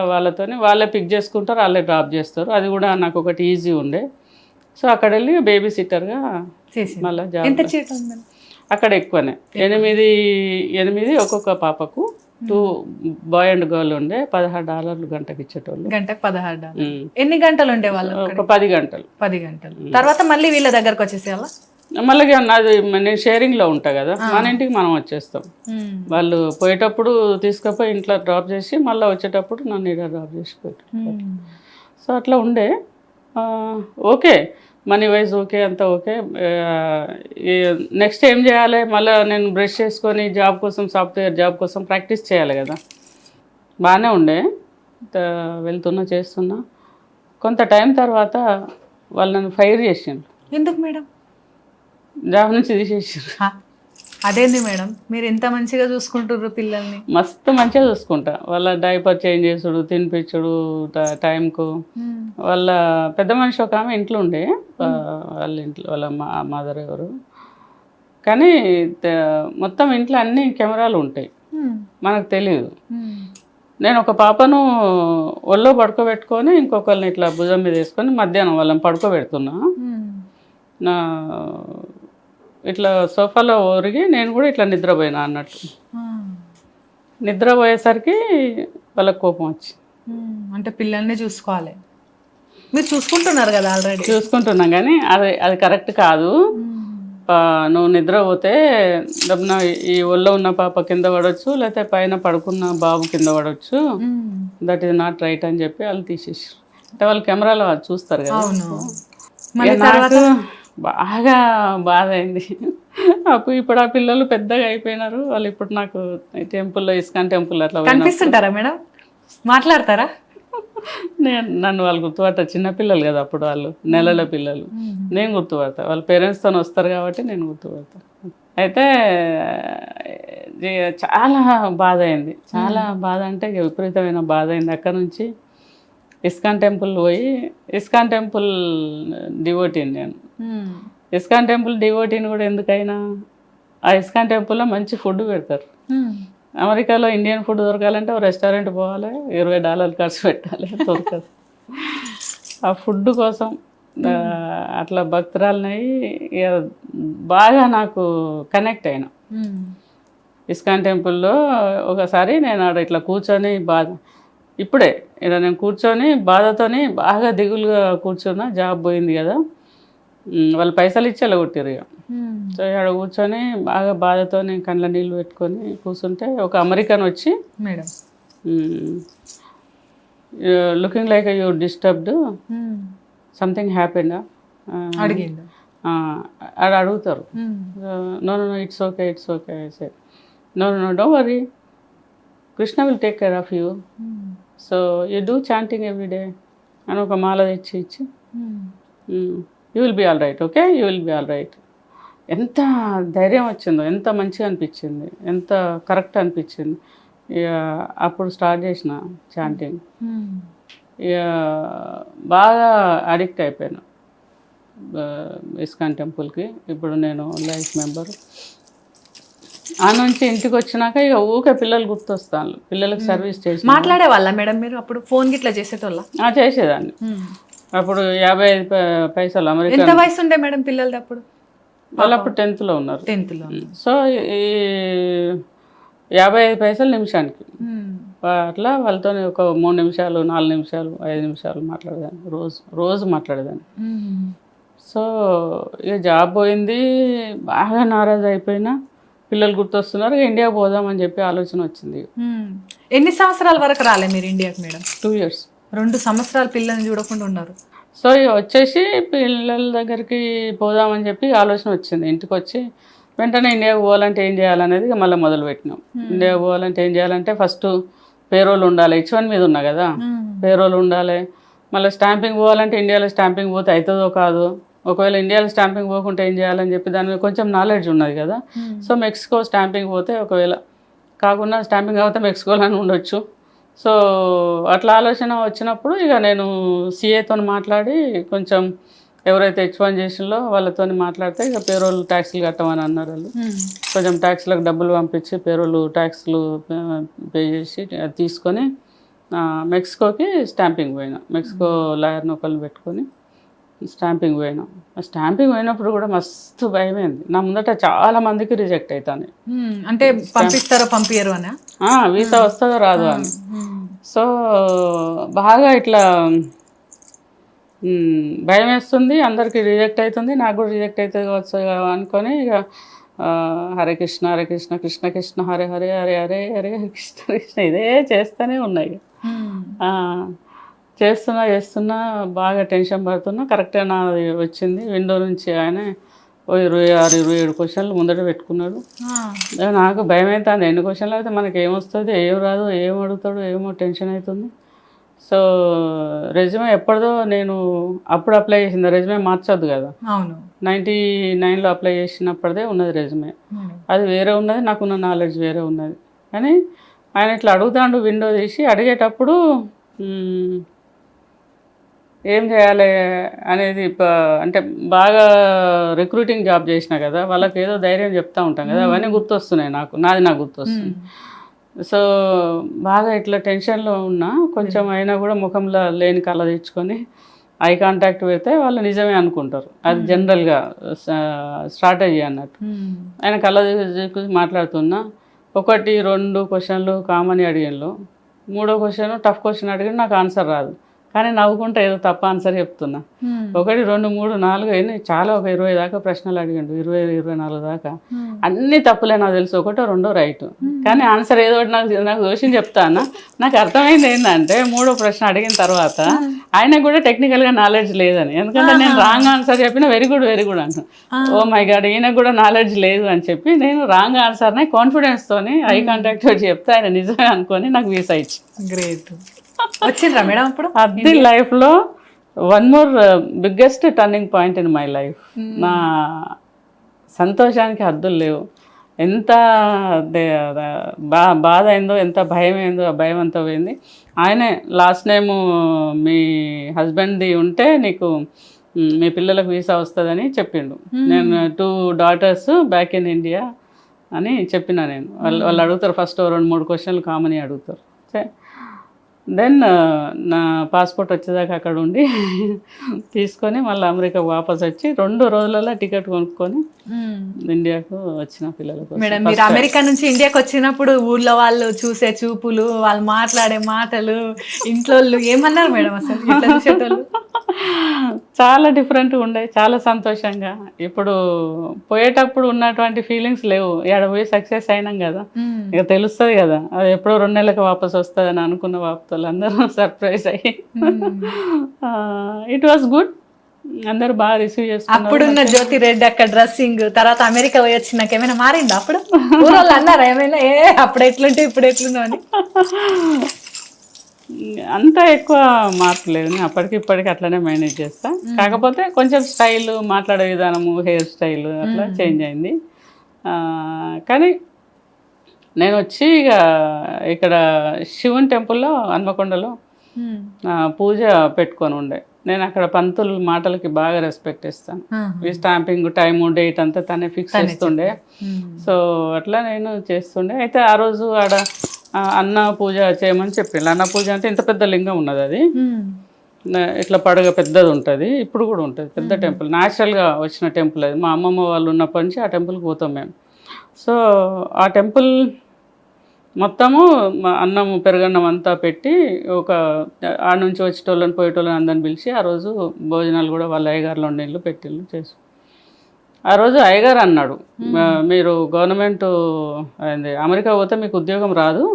వాళ్ళే పిక్ చేసుకుంటారు, వాళ్ళే డ్రాప్ చేస్తారు. అది కూడా నాకు ఒకటి ఈజీ ఉండే. సో అక్కడ వెళ్ళి బేబీ సిట్టర్గా మళ్ళీ జాబ్. అక్కడ ఎక్కువనే 8 ఒక్కొక్క పాపకు, 2 బాయ్ అండ్ గర్ల్ ఉండే. $16 గంటకి ఇచ్చేటోళ్ళు. గంటకు $16. ఎన్ని గంటలు ఉండే వాళ్ళు? ఒక 10 గంటలు. 10 గంటలు. తర్వాత మళ్ళీ వీళ్ళ దగ్గరకు వచ్చేసేవాళ్ళ? మళ్ళీ నాది నేను షేరింగ్లో ఉంటా కదా, మన ఇంటికి మనం వచ్చేస్తాం. వాళ్ళు పోయేటప్పుడు తీసుకుపోయి ఇంట్లో డ్రాప్ చేసి మళ్ళీ వచ్చేటప్పుడు నన్ను ఇక్కడ డ్రాప్ చేసి పెట్టారు. సో అట్లా ఉండే. ఓకే, మనీ వైజ్ ఓకే, అంతా ఓకే. నెక్స్ట్ ఏం చేయాలి, మళ్ళీ నేను బ్రష్ చేసుకొని జాబ్ కోసం, సాఫ్ట్వేర్ జాబ్ కోసం ప్రాక్టీస్ చేయాలి కదా. బాగానే ఉండే, వెళ్తున్నా చేస్తున్నా. కొంత టైం తర్వాత వాళ్ళు నన్ను ఫైర్ చేసిండ్రు. ఎందుకు మేడం? జాబ్ నుంచి తీసేసారు. హా, అదేంది మేడం, మీరు ఎంత మంచిగా చూసుకుంటుర్రు పిల్లల్ని. మస్తు మంచిగా చూసుకుంటా. వాళ్ళ డైపర్ చేంజ్ చేసుడు, తినిపించుడు టైంకు. వాళ్ళ పెద్ద మనిషి ఒక ఆమె ఇంట్లో ఉండే, వాళ్ళ ఇంట్లో వాళ్ళ మదర్ ఎవరు, కానీ మొత్తం ఇంట్లో అన్ని కెమెరాలు ఉంటాయి, మనకు తెలియదు. నేను ఒక పాపను ఒళ్ళో పడుకోబెట్టుకొని ఇంకొకరిని ఇట్లా భుజం మీద వేసుకొని మధ్యాహ్నం వాళ్ళని పడుకోబెడుతున్నా. నా ఇట్లా సోఫాలో ఒరిగి నేను కూడా ఇట్లా నిద్రపోయినా అన్నట్టు. నిద్రపోయేసరికి వాళ్ళకి కోపం వచ్చి, అంటే పిల్లల్ని చూసుకోవాలి, మీరు చూసుకుంటున్నారు కదా ఆల్రెడీ. చూసుకుంటున్నాం కానీ అది కరెక్ట్ కాదు. నువ్వు నిద్రపోతే దబ్బున ఈ ఒళ్ళో ఉన్న పాప కింద పడవచ్చు, లేకపోతే పైన పడుకున్న బాబు కింద పడవచ్చు, దట్ ఈస్ నాట్ రైట్ అని చెప్పి వాళ్ళు తీసేసారు. అంటే వాళ్ళు కెమెరాలో చూస్తారు కదా. నాకు బాగా బాధ అయింది. ఇప్పుడు ఆ పిల్లలు పెద్దగా అయిపోయినారు. వాళ్ళు ఇప్పుడు నాకు టెంపుల్లో, ఇస్కాన్ టెంపుల్ అట్లా కనిపిస్తుంటారా మేడం? మాట్లాడతారా? నన్ను వాళ్ళు గుర్తుపడతారు. చిన్నపిల్లలు కదా అప్పుడు, వాళ్ళు నెలల పిల్లలు. నేను గుర్తుపడతా, వాళ్ళ పేరెంట్స్తో వస్తారు కాబట్టి నేను గుర్తుపడతా. అయితే చాలా బాధ అయింది, చాలా బాధ అంటే విపరీతమైన బాధ అయింది. అక్కడ నుంచి ఇస్కాన్ టెంపుల్ పోయి, ఇస్కాన్ టెంపుల్ డివోటీని నేను. ఇస్కాన్ టెంపుల్ డివోటీని కూడా ఎందుకైనా, ఆ ఇస్కాన్ టెంపుల్లో మంచి ఫుడ్ పెడతారు. అమెరికాలో ఇండియన్ ఫుడ్ దొరకాలంటే ఒక రెస్టారెంట్ పోవాలి, $20 ఖర్చు పెట్టాలి, దొరకదు. ఆ ఫుడ్ కోసం అట్లా భక్తురాలనై బాగా నాకు కనెక్ట్ అయినా. ఇస్కాన్ టెంపుల్లో ఒకసారి నేను ఆడ ఇట్లా కూర్చొని ఇప్పుడే ఇలా నేను కూర్చొని బాధతోని బాగా దిగులుగా కూర్చున్నా. జాబ్ పోయింది కదా, వాళ్ళు పైసలు ఇచ్చి అలా కొట్టారు ఇక. సో ఆడ కూర్చొని బాగా బాధతో కళ్ళ నీళ్ళు పెట్టుకొని కూర్చుంటే ఒక అమెరికన్ వచ్చి, madam looking like you disturbed, something హ్యాపెండా అడిగిండు. ఆడ అడుగుతారు. No no no it's okay, it's okay. Say no no don't worry, Krishna will take care of you, so you do chanting every day అని ఒక మాల తెచ్చి you will be all right, okay, you will be all right. ఎంత ధైర్యం వచ్చిందో, ఎంత మంచిగా అనిపించింది, ఎంత కరెక్ట్ అనిపించింది. ఇక అప్పుడు స్టార్ట్ చేసిన చాంటింగ్. ఇక బాగా అడిక్ట్ అయిపోయాను ఇస్కాన్ టెంపుల్కి. ఇప్పుడు నేను లైఫ్ మెంబర్. ఆ నుంచి ఇంటికి వచ్చినాక ఇక ఊకే పిల్లలు గుర్తొస్తాను. పిల్లలకు సర్వీస్ చేసి మాట్లాడే వాళ్ళ మేడం మీరు అప్పుడు ఫోన్ గిట్లా చేసేటోళ్ళ? చేసేదాన్ని. అప్పుడు 55 పైసలు అమెరికా. ఎంత వయసు ఉండే మేడం పిల్లలది అప్పుడు? వాళ్ళు అప్పుడు 10th లో ఉన్నారు. 10th లో. సో ఈ 55 పైసలు నిమిషానికి అట్లా వాళ్ళతో ఒక 3 నిమిషాలు, 4 నిమిషాలు, 5 నిమిషాలు మాట్లాడేదాన్ని, రోజు మాట్లాడేదాన్ని. సో ఇక జాబ్ పోయింది, బాగా నారాజ్ అయిపోయినా. పిల్లలు గుర్తొస్తున్నారు, ఇండియా పోదామని చెప్పి ఆలోచన వచ్చింది. ఎన్ని సంవత్సరాల వరకు రాలే మీరు ఇండియాకి మేడం? 2 years. 2 సంవత్సరాలు పిల్లల్ని చూడకుండా ఉన్నారు. సో ఇక వచ్చేసి పిల్లల దగ్గరికి పోదామని చెప్పి ఆలోచన వచ్చింది. ఇంటికి వచ్చి వెంటనే ఇండియాకి పోవాలంటే ఏం చేయాలనేది మళ్ళీ మొదలుపెట్టినాం. ఇండియాకి పోవాలంటే ఏం చేయాలంటే ఫస్ట్ పేరోల్ ఉండాలి. H1 మీద ఉన్నా కదా, పేరోల్ ఉండాలి. మళ్ళీ స్టాంపింగ్ పోవాలంటే ఇండియాలో స్టాంపింగ్ పోతే అవుతుందో కాదు, ఒకవేళ ఇండియాలో స్టాంపింగ్ పోకుంటే ఏం చేయాలని చెప్పి దాని మీద కొంచెం నాలెడ్జ్ ఉన్నది కదా. సో మెక్సికో స్టాంపింగ్ పోతే, ఒకవేళ కాకుండా స్టాంపింగ్ కాకపోతే మెక్సికోలోనే ఉండొచ్చు. సో అట్లా ఆలోచన వచ్చినప్పుడు ఇక నేను సిఏతో మాట్లాడి, కొంచెం ఎవరైతే H1 చేసినలో వాళ్ళతో మాట్లాడితే ఇక పేరోల్ ట్యాక్స్లు కట్టమని అన్నారు వాళ్ళు. కొంచెం ట్యాక్స్లకు డబ్బులు పంపించి పేరోల్ ట్యాక్స్లు పే చేసి తీసుకొని మెక్సికోకి స్టాంపింగ్ పోయినా. మెక్సికో లాయర్ని ఒకరిని పెట్టుకొని స్టాంపింగ్ పోయినాం. స్టాంపింగ్ పోయినప్పుడు కూడా మస్తు భయమైంది. నా ముందట చాలా మందికి రిజెక్ట్ అవుతాను. అంటే పంపిస్తారో పంపించరు అని, వీసా వస్తుందో రాదు అని. సో బాగా ఇట్లా భయం వేస్తుంది, అందరికి రిజెక్ట్ అవుతుంది, నాకు కూడా రిజెక్ట్ అవుతుంది కావచ్చు అనుకొని ఇక హరే కృష్ణ హరే కృష్ణ కృష్ణ కృష్ణ హరే హరే హరే హరే హరే కృష్ణ కృష్ణ ఇదే చేస్తూనే ఉన్నాయి. చేస్తున్నా బాగా టెన్షన్ పడుతున్నా. కరెక్ట్గా నాది వచ్చింది. విండో నుంచి ఆయన 26-27 క్వశ్చన్లు ముందట పెట్టుకున్నాడు. నాకు భయం అవుతుంది, ఎన్ని క్వశ్చన్లు అయితే మనకి ఏమొస్తుంది, ఏం రాదు, ఏం అడుగుతాడు, ఏమో టెన్షన్ అవుతుంది. సో రెజ్యూమే ఎప్పటిదో నేను అప్పుడు అప్లై చేసింది, రెజ్యూమే మార్చొద్దు కదా. అవును. 99లో అప్లై చేసినప్పుడే ఉన్నది రెజ్యూమే. అది వేరే ఉన్నది, నాకున్న నాలెడ్జ్ వేరే ఉన్నది. కానీ ఆయన ఇట్లా అడుగుతాడు, విండో తీసి అడిగేటప్పుడు ఏం చేయాలి అనేది అంటే బాగా రిక్రూటింగ్ జాబ్ చేసినా కదా, వాళ్ళకి ఏదో ధైర్యం చెప్తా ఉంటాం కదా, అవన్నీ గుర్తొస్తున్నాయి నాకు గుర్తొస్తుంది. సో బాగా ఇట్లా టెన్షన్లో ఉన్నా, కొంచెం అయినా కూడా ముఖంలో లేని కళ్ళ తెచ్చుకొని ఐ కాంటాక్ట్ పెడితే వాళ్ళు నిజమే అనుకుంటారు. అది జనరల్గా స్ట్రాటజీ అన్నట్టు. ఆయన కళ్ళ చూసి మాట్లాడుతున్నా, 1, 2 క్వశ్చన్లు కామన్ అడిగాను, 3వ క్వశ్చన్ టఫ్ క్వశ్చన్ అడిగాను, నాకు ఆన్సర్ రాదు. కానీ నవ్వుకుంటే ఏదో తప్ప ఆన్సర్ చెప్తున్నా. 1, 2, 3, 4 అయినా చాలా, ఒక 20 దాకా ప్రశ్నలు అడిగాడు, 20-24 దాకా. అన్ని తప్పులే నాకు తెలుసు, 1, 2 రైట్. కానీ ఆన్సర్ ఏదో ఒకటి నాకు క్వశ్చన్ చెప్తాను. నాకు అర్థమైంది ఏంటంటే 3వ ప్రశ్న అడిగిన తర్వాత ఆయనకు కూడా టెక్నికల్గా నాలెడ్జ్ లేదని. ఎందుకంటే నేను రాంగ్ ఆన్సర్ చెప్పిన వెరీ గుడ్ అంటాను. ఓ మై గాడ్, ఈయనకు కూడా నాలెడ్జ్ లేదు అని చెప్పి నేను రాంగ్ ఆన్సర్ని కాన్ఫిడెన్స్తోని ఐ కాంటాక్ట్ వచ్చి చెప్తే ఆయన నిజమే అనుకొని నాకు వీసా ఇచ్చి. గ్రేట్. వచ్చిండ్రా మేడం అప్పుడు? అది లైఫ్లో one more biggest turning point in my life. నా సంతోషానికి హద్దులు లేవు. ఎంత బాధ అయిందో, ఎంత భయం అయిందో, ఆ భయం అంతా పోయింది. ఆయనే లాస్ట్ నేము మీ హస్బెండ్ది ఉంటే నీకు మీ పిల్లలకు వీసా వస్తుందని చెప్పిండు. నేను 2 daughters బ్యాక్ ఇన్ ఇండియా అని చెప్పిన. నేను వాళ్ళు అడుగుతారు ఫస్ట్ 2-3 క్వశ్చన్లు కామన్ అడుగుతారు. దెన్ నా పాస్పోర్ట్ వచ్చేదాకా అక్కడ ఉండి తీసుకొని మళ్ళీ అమెరికాకు వాపస్ వచ్చి 2 రోజులలో టికెట్ కొనుక్కొని ఇండియాకు వచ్చిన పిల్లలకు. మేడం మీరు అమెరికా నుంచి ఇండియాకి వచ్చినప్పుడు ఊళ్ళో వాళ్ళు చూసే చూపులు, వాళ్ళు మాట్లాడే మాటలు, ఇంట్లో ఏమన్నారు మేడం అసలు? ఎట్లా చూసేటోళ్ళు? చాలా డిఫరెంట్గా ఉండే, చాలా సంతోషంగా. ఇప్పుడు పోయేటప్పుడు ఉన్నటువంటి ఫీలింగ్స్ లేవు. ఇక్కడ పోయి సక్సెస్ అయినాం కదా, ఇక తెలుస్తుంది కదా, అది ఎప్పుడో 2 నెలలకు వాపస్ వస్తుందని అనుకున్న వాపతులు అందరూ సర్ప్రైజ్ అయ్యి ఇట్ వాస్ గుడ్. అందరూ బాగా రిసీవ్ చేస్తారు. అప్పుడున్న జ్యోతి రెడ్డి అక్కడ డ్రెస్సింగ్, తర్వాత అమెరికా పోయి వచ్చినాక ఏమైనా మారిందా? అప్పుడు ఊరోళ్ళు అన్నారా ఏమైనా అప్పుడు ఎట్లుంటే ఇప్పుడు ఎట్లున్నా అని? అంత ఎక్కువ మార్పు లేదు, నేను అప్పటికి ఇప్పటికి అట్లనే మేనేజ్ చేస్తా. కాకపోతే కొంచెం స్టైల్, మాట్లాడే విధానము, హెయిర్ స్టైల్ అట్లా చేంజ్ అయింది. కానీ నేను వచ్చి ఇక ఇక్కడ శివుని టెంపుల్లో హన్మకొండలో పూజ పెట్టుకొని ఉండే. నేను అక్కడ పంతులు మాటలకి బాగా రెస్పెక్ట్ ఇస్తాను. ఈ స్టాంపింగ్ టైము డేట్ అంతా తనే ఫిక్స్ చేస్తుండే. సో అట్లా నేను చేస్తుండే. అయితే ఆ రోజు ఆడ అన్న పూజ చేయమని చెప్పిండు. అన్న పూజ అంటే ఇంత పెద్ద లింగం ఉన్నది, అది ఇట్లా పడగ పెద్దది ఉంటుంది, ఇప్పుడు కూడా ఉంటుంది, పెద్ద టెంపుల్, న్యాచురల్గా వచ్చిన టెంపుల్ అది. మా అమ్మమ్మ వాళ్ళు ఉన్నప్పటి నుంచి ఆ టెంపుల్కి పోతాం మేము. సో ఆ టెంపుల్ మొత్తము అన్నము పెరుగన్నం అంతా పెట్టి, ఒక ఆడ నుంచి వచ్చేటోళ్ళని పోయేటోళ్ళని అందరిని పిలిచి ఆ రోజు భోజనాలు కూడా వాళ్ళ అయ్యగారులో నీళ్ళు పెట్టిళ్ళు చేసి. ఆ రోజు అయ్యగారు అన్నాడు, మీరు గవర్నమెంట్ అమెరికా పోతే మీకు ఉద్యోగం రాదు,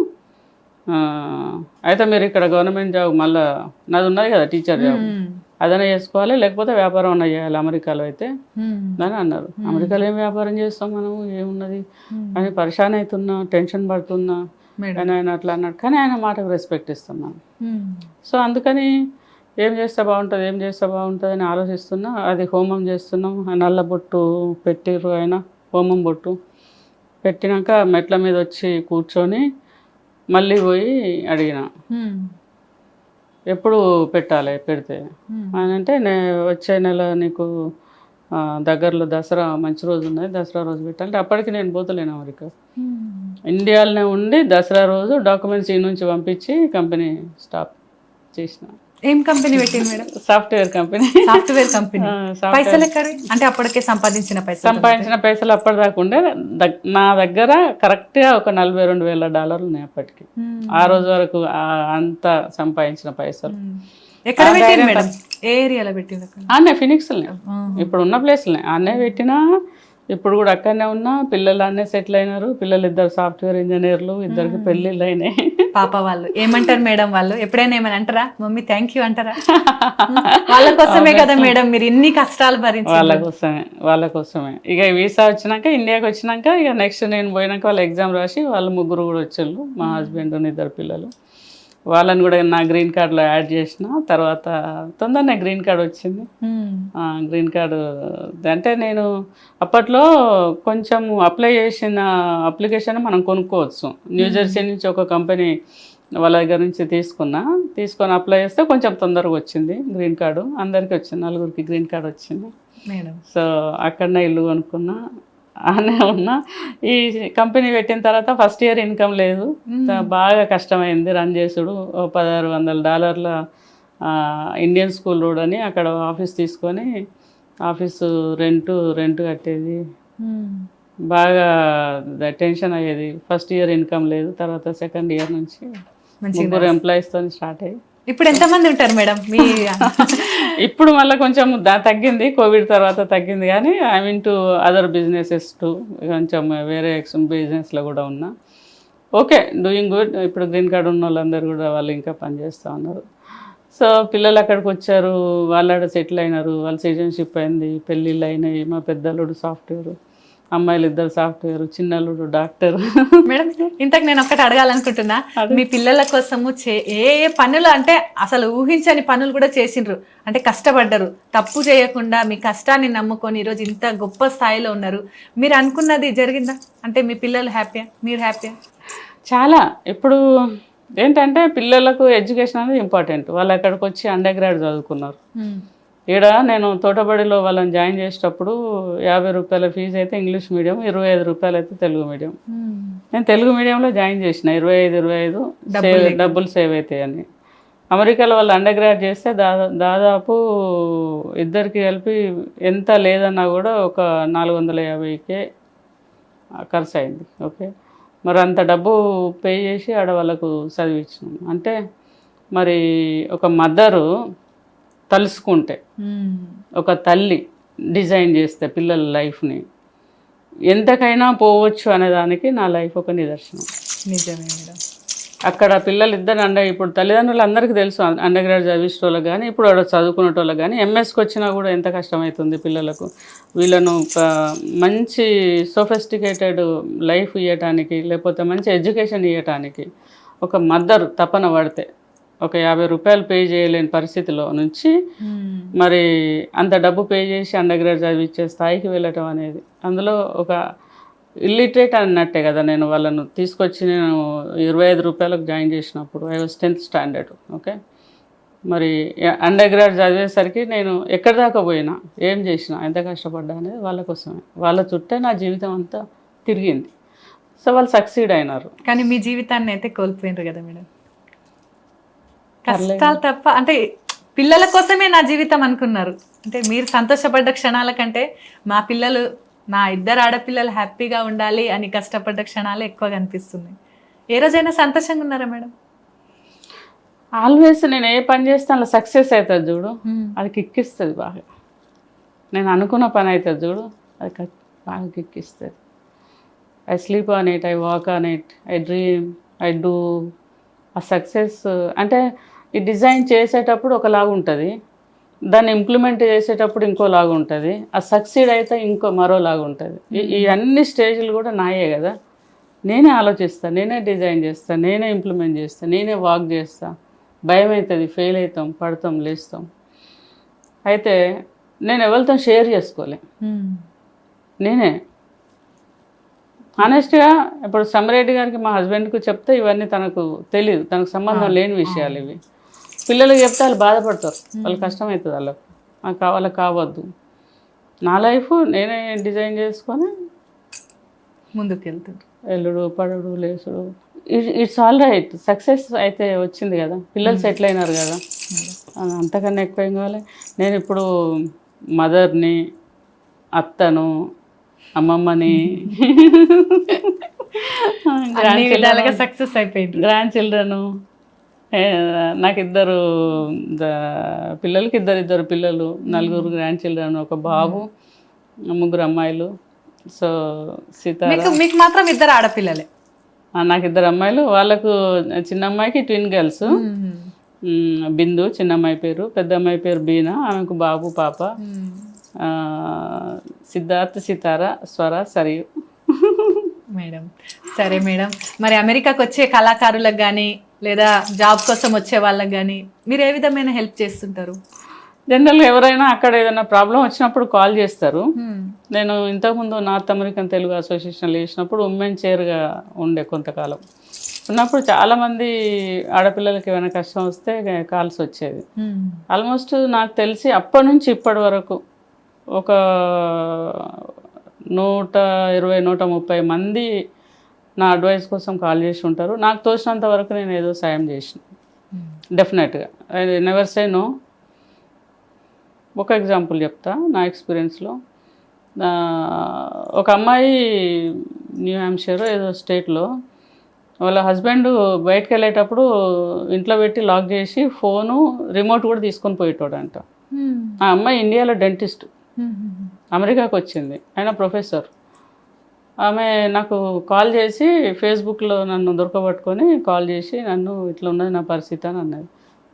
అయితే మీరు ఇక్కడ గవర్నమెంట్ జాబ్ మళ్ళీ నాది ఉన్నది కదా టీచర్ జాబ్, అదనే చేసుకోవాలి, లేకపోతే వ్యాపారం అన్న చేయాలి అమెరికాలో అయితే అని అన్నారు. అమెరికాలో ఏం వ్యాపారం చేస్తాం మనం, ఏమున్నది అని పరిశాన్ అవుతున్నా, టెన్షన్ పడుతున్నా అని ఆయన అట్లా అన్నాడు. కానీ ఆయన మాటకు రెస్పెక్ట్ ఇస్తున్నాను. సో అందుకని ఏం చేస్తే బాగుంటుంది అని ఆలోచిస్తున్నా. అది హోమం చేస్తున్నాం, నల్ల బొట్టు పెట్టిర్రు ఆయన, హోమం బొట్టు పెట్టినాక మెట్ల మీద వచ్చి కూర్చొని మళ్ళీ పోయి అడిగిన, ఎప్పుడు పెట్టాలి పెడితే అని అంటే, వచ్చే నెల నీకు దగ్గరలో దసరా మంచి రోజు ఉన్నది, దసరా రోజు పెట్టాలి. అప్పటికి నేను పోతలేను అమెరికా, ఇండియాలోనే ఉండి దసరా రోజు డాక్యుమెంట్స్ ఈ నుంచి పంపించి కంపెనీ స్టాప్ చేసిన. ఏం కంపెనీ పెట్టింది madam? Software company. Software company. పైసలు ఎక్కడ అంటే అప్పటికే సంపాదించిన పైసలు అప్పటిదాకా ఉండే నా దగ్గర కరెక్ట్గా ఒక $42,000 ఉన్నాయి అప్పటికి. ఆ రోజు వరకు అంత సంపాదించిన పైసలు. ఎక్కడ పెట్టింది మేడం? ఏ ఏరియాలో పెట్టింది? అన్నే ఫినిక్స్లనే, ఇప్పుడు ఉన్న ప్లేస్లనే అన్నే పెట్టినా. ఇప్పుడు కూడా అక్కడనే ఉన్నా. పిల్లలు అన్నీ సెటిల్ అయినారు. పిల్లలు 2 సాఫ్ట్వేర్ ఇంజనీర్లు, 2కి పెళ్ళిళ్ళు అయినాయి. పాప వాళ్ళు ఏమంటారు మేడం? వాళ్ళు ఎప్పుడైనా ఏమైనా అంటారా, మమ్మీ థ్యాంక్ యూ అంటారా? వాళ్ళ కోసమే కదా మేడం మీరు ఇన్ని కష్టాలు భరించి. వాళ్ళ కోసమే. ఇక వీసా వచ్చినాక, ఇండియాకి వచ్చినాక, ఇక నెక్స్ట్ నేను పోయినాక వాళ్ళ ఎగ్జామ్ రాసి వాళ్ళు 3 కూడా వచ్చారు, మా హస్బెండ్ 2 పిల్లలు. వాళ్ళని కూడా నా గ్రీన్ కార్డ్లో యాడ్ చేసిన. తర్వాత తొందరనే గ్రీన్ కార్డ్ వచ్చింది. గ్రీన్ కార్డు అంటే నేను అప్పట్లో కొంచెం అప్లై చేసిన అప్లికేషన్ మనం కొనుక్కోవచ్చు. న్యూజెర్సీ నుంచి ఒక కంపెనీ వాళ్ళ దగ్గర నుంచి తీసుకొని అప్లై చేస్తే కొంచెం తొందరగా వచ్చింది గ్రీన్ కార్డు. అందరికీ వచ్చింది, 4 గ్రీన్ కార్డు వచ్చింది. సో అక్కడనే ఇల్లు కొనుక్కున్నా, అనే ఉన్నా. ఈ కంపెనీ పెట్టిన తర్వాత ఫస్ట్ ఇయర్ ఇన్కమ్ లేదు, బాగా కష్టమైంది రన్ చేసుడు. $1,600 ఇండియన్ స్కూల్ రోడ్ అని అక్కడ ఆఫీస్ తీసుకొని ఆఫీసు రెంట్ కట్టేది, బాగా టెన్షన్ అయ్యేది. ఫస్ట్ ఇయర్ ఇన్కమ్ లేదు. తర్వాత సెకండ్ ఇయర్ నుంచి 3 ఎంప్లాయీస్తో స్టార్ట్ అయ్యి ఇప్పుడు ఎంతమంది ఉంటారు మేడం మీ? ఇప్పుడు మళ్ళీ కొంచెం తగ్గింది, కోవిడ్ తర్వాత తగ్గింది. కానీ I mean to other businesses to కొంచెం వేరే బిజినెస్లో కూడా ఉన్నా. Okay, doing good. ఇప్పుడు గ్రీన్ కార్డ్ ఉన్న వాళ్ళందరూ కూడా వాళ్ళు ఇంకా పనిచేస్తూ ఉన్నారు. సో పిల్లలు అక్కడికి వచ్చారు, వాళ్ళు సెటిల్ అయినారు, వాళ్ళ సిటిజన్షిప్ అయింది, పెళ్ళిళ్ళు అయినాయి. మా పెద్దల్లుడు సాఫ్ట్వేర్, అమ్మాయిలు 2 సాఫ్ట్వేర్, చిన్నల్లుడు డాక్టర్. మేడం ఇంతకు నేను ఒక్కటి అడగాలనుకుంటున్నా, మీ పిల్లల కోసము ఏ పనులు అంటే అసలు ఊహించని పనులు కూడా చేసిండ్రు, అంటే కష్టపడ్డరు, తప్పు చేయకుండా మీ కష్టాన్ని నమ్ముకొని ఈరోజు ఇంత గొప్ప స్థాయిలో ఉన్నారు. మీరు అనుకున్నది జరిగిందా? అంటే మీ పిల్లలు హ్యాపీయా, మీరు హ్యాపీయా? చాలా. ఇప్పుడు ఏంటంటే పిల్లలకు ఎడ్యుకేషన్ అనేది ఇంపార్టెంట్. వాళ్ళు అక్కడికి వచ్చి అండర్ గ్రాడ్ చదువుకున్నారు. ఇక్కడ నేను తోటబడిలో వాళ్ళని జాయిన్ చేసేటప్పుడు ₹50 ఫీజు అయితే ఇంగ్లీష్ మీడియం, ₹25 అయితే తెలుగు మీడియం. నేను తెలుగు మీడియంలో జాయిన్ చేసిన. 25 డబ్బులు సేవ్ అవుతాయి అని. అమెరికాలో వాళ్ళు అండర్ గ్రాడ్ చేస్తే దాదాపు ఇద్దరికి కలిపి ఎంత లేదన్నా కూడా ఒక 450K ఖర్చు అయింది. ఓకే, మరి అంత డబ్బు పే చేసి ఆడ వాళ్ళకు చదివించినాం. అంటే మరి ఒక మదరు తలుసుకుంటే, ఒక తల్లి డిజైన్ చేస్తే పిల్లల లైఫ్ని ఎంతకైనా పోవచ్చు అనేదానికి నా లైఫ్ ఒక నిదర్శనం. నిజమే మేడం. అక్కడ పిల్లలు ఇద్దరు ఇప్పుడు తల్లిదండ్రులు అందరికీ తెలుసు, అండర్ గ్రాడ్ చదివించేటోళ్ళకి కానీ ఇప్పుడు అక్కడ చదువుకునేటోళ్ళకి కానీ. ఎంఎస్కి వచ్చినా కూడా ఎంత కష్టమవుతుంది పిల్లలకు. వీళ్ళను మంచి సోఫిస్టికేటెడ్ లైఫ్ ఇవ్వటానికి, లేకపోతే మంచి ఎడ్యుకేషన్ ఇవ్వటానికి ఒక మదర్ తపన పడితే ఒక ₹50 పే చేయలేని పరిస్థితిలో నుంచి మరి అంత డబ్బు పే చేసి అండర్ గ్రాడ్ చదివించే స్థాయికి వెళ్ళటం అనేది, అందులో ఒక ఇల్లిటరేట్ అన్నట్టే కదా. నేను వాళ్ళను తీసుకొచ్చి నేను ₹25 జాయిన్ చేసినప్పుడు I was 10th standard. Okay, మరి అండర్ గ్రాడ్ చదివేసరికి నేను ఎక్కడి దాకా పోయినా, ఏం చేసినా, ఎంత కష్టపడ్డా అనేది వాళ్ళ కోసమే. వాళ్ళ చుట్టే నా జీవితం అంతా తిరిగింది. సో వాళ్ళు సక్సీడ్ అయినారు. కానీ మీ జీవితాన్ని అయితే కోల్పోయినారు కదా మేడం. కష్టాలు తప్ప, అంటే పిల్లల కోసమే నా జీవితం అనుకున్నారు. అంటే మీరు సంతోషపడ్డ క్షణాల కంటే మా పిల్లలు, నా 2 ఆడపిల్లలు హ్యాపీగా ఉండాలి అని కష్టపడ్డ క్షణాలు ఎక్కువగా అనిపిస్తుంది. ఏ రోజైనా సంతోషంగా ఉన్నారా మేడం? ఆల్వేస్ నేను ఏ పని చేస్తే అలా సక్సెస్ అవుతుంది చూడు, అది కిక్కిస్తుంది బాగా. నేను అనుకున్న పని అవుతుంది చూడు, అది బాగా కిక్కిస్తుంది. I sleep on it, I walk on it, I dream, I do. ఆ సక్సెస్ అంటే ఈ డిజైన్ చేసేటప్పుడు ఒకలాగా ఉంటుంది, దాన్ని ఇంప్లిమెంట్ చేసేటప్పుడు ఇంకోలాగా ఉంటుంది, ఆ సక్సీడ్ అయితే మరోలాగా ఉంటుంది. ఈ అన్ని స్టేజ్లు కూడా నాయే కదా. నేనే ఆలోచిస్తాను, నేనే డిజైన్ చేస్తాను, నేనే ఇంప్లిమెంట్ చేస్తాను, నేనే వాక్ చేస్తాను. భయం అవుతుంది, ఫెయిల్ అవుతాం, పడతాం, లేస్తాం. అయితే నేను ఎవరితో షేర్ చేసుకోలే, నేనే ఆనెస్ట్గా. ఇప్పుడు సమరెడ్డి గారికి, మా హస్బెండ్కి చెప్తే ఇవన్నీ తనకు తెలియదు, తనకు సంబంధం లేని విషయాలు ఇవి. పిల్లలకు చెప్తే వాళ్ళు బాధపడతారు, వాళ్ళు కష్టమవుతుంది, వాళ్ళకి కావద్దు. నా లైఫ్ నేనే డిజైన్ చేసుకొని ముందుకు వెళ్తారు. ఎల్లుడు, పడుడు, లేసుడు, ఇట్స్ ఆల్ రైట్. సక్సెస్ అయితే వచ్చింది కదా, పిల్లలు సెటిల్ అయినారు కదా, అంతకన్నా ఎక్కువ ఏం కావాలి. నేను ఇప్పుడు మదర్ని, అత్తను, అమ్మమ్మని, సక్సెస్ అయిపోయింది. గ్రాండ్ చిల్డ్రను, నాకు 2 పిల్లలకి ఇద్దరు పిల్లలు, 4 గ్రాండ్ చిల్డ్రన్, ఒక బాబు, 3 అమ్మాయిలు. సో మీకు మాత్రం 2 ఆడపిల్లలే? నాకు 2 అమ్మాయిలు. వాళ్ళకు చిన్న అమ్మాయికి ట్విన్ గర్ల్స్, బిందు చిన్న అమ్మాయి పేరు, పెద్ద అమ్మాయి పేరు బీనా, ఆమెకు బాబు పాప, సిద్ధార్థ్, సితార, స్వర, సరియు. మేడం సరే మేడం, మరి అమెరికాకు వచ్చే కళాకారులకు కానీ లేదా జాబ్ కోసం వచ్చే వాళ్ళకి కానీ మీరు ఏ విధమైన హెల్ప్ చేస్తుంటారు? జనరల్గా ఎవరైనా అక్కడ ఏదైనా ప్రాబ్లం వచ్చినప్పుడు కాల్ చేస్తారు. నేను ఇంతకుముందు నార్త్ అమెరికన్ తెలుగు అసోసియేషన్లో చేసినప్పుడు ఉమెన్ చైర్గా ఉండే కొంతకాలం ఉన్నప్పుడు చాలామంది ఆడపిల్లలకి ఏమైనా కష్టం వస్తే కాల్స్ వచ్చేది. ఆల్మోస్ట్ నాకు తెలిసి అప్పటి నుంచి ఇప్పటి వరకు ఒక 120-130 మంది నా అడ్వైస్ కోసం కాల్ చేసి ఉంటారు. నాకు తోచినంత వరకు నేను ఏదో సాయం చేసిన డెఫినెట్గా. I never say no. ఒక ఎగ్జాంపుల్ చెప్తా నా ఎక్స్పీరియన్స్లో. ఒక అమ్మాయి న్యూ హ్యాంప్షైర్ ఏదో స్టేట్లో వాళ్ళ హస్బెండ్ బయటకు వెళ్ళేటప్పుడు ఇంట్లో పెట్టి లాక్ చేసి ఫోను రిమోట్ కూడా తీసుకొని పోయేటోడంట. ఆ అమ్మాయి ఇండియాలో డెంటిస్ట్, అమెరికాకు వచ్చింది, ఆయన ప్రొఫెసర్. ఆమె నాకు కాల్ చేసి ఫేస్బుక్లో నన్ను దొరకబట్టుకొని కాల్ చేసి నన్ను ఇట్లా ఉన్నది నా పరిస్థితి అని అన్నది.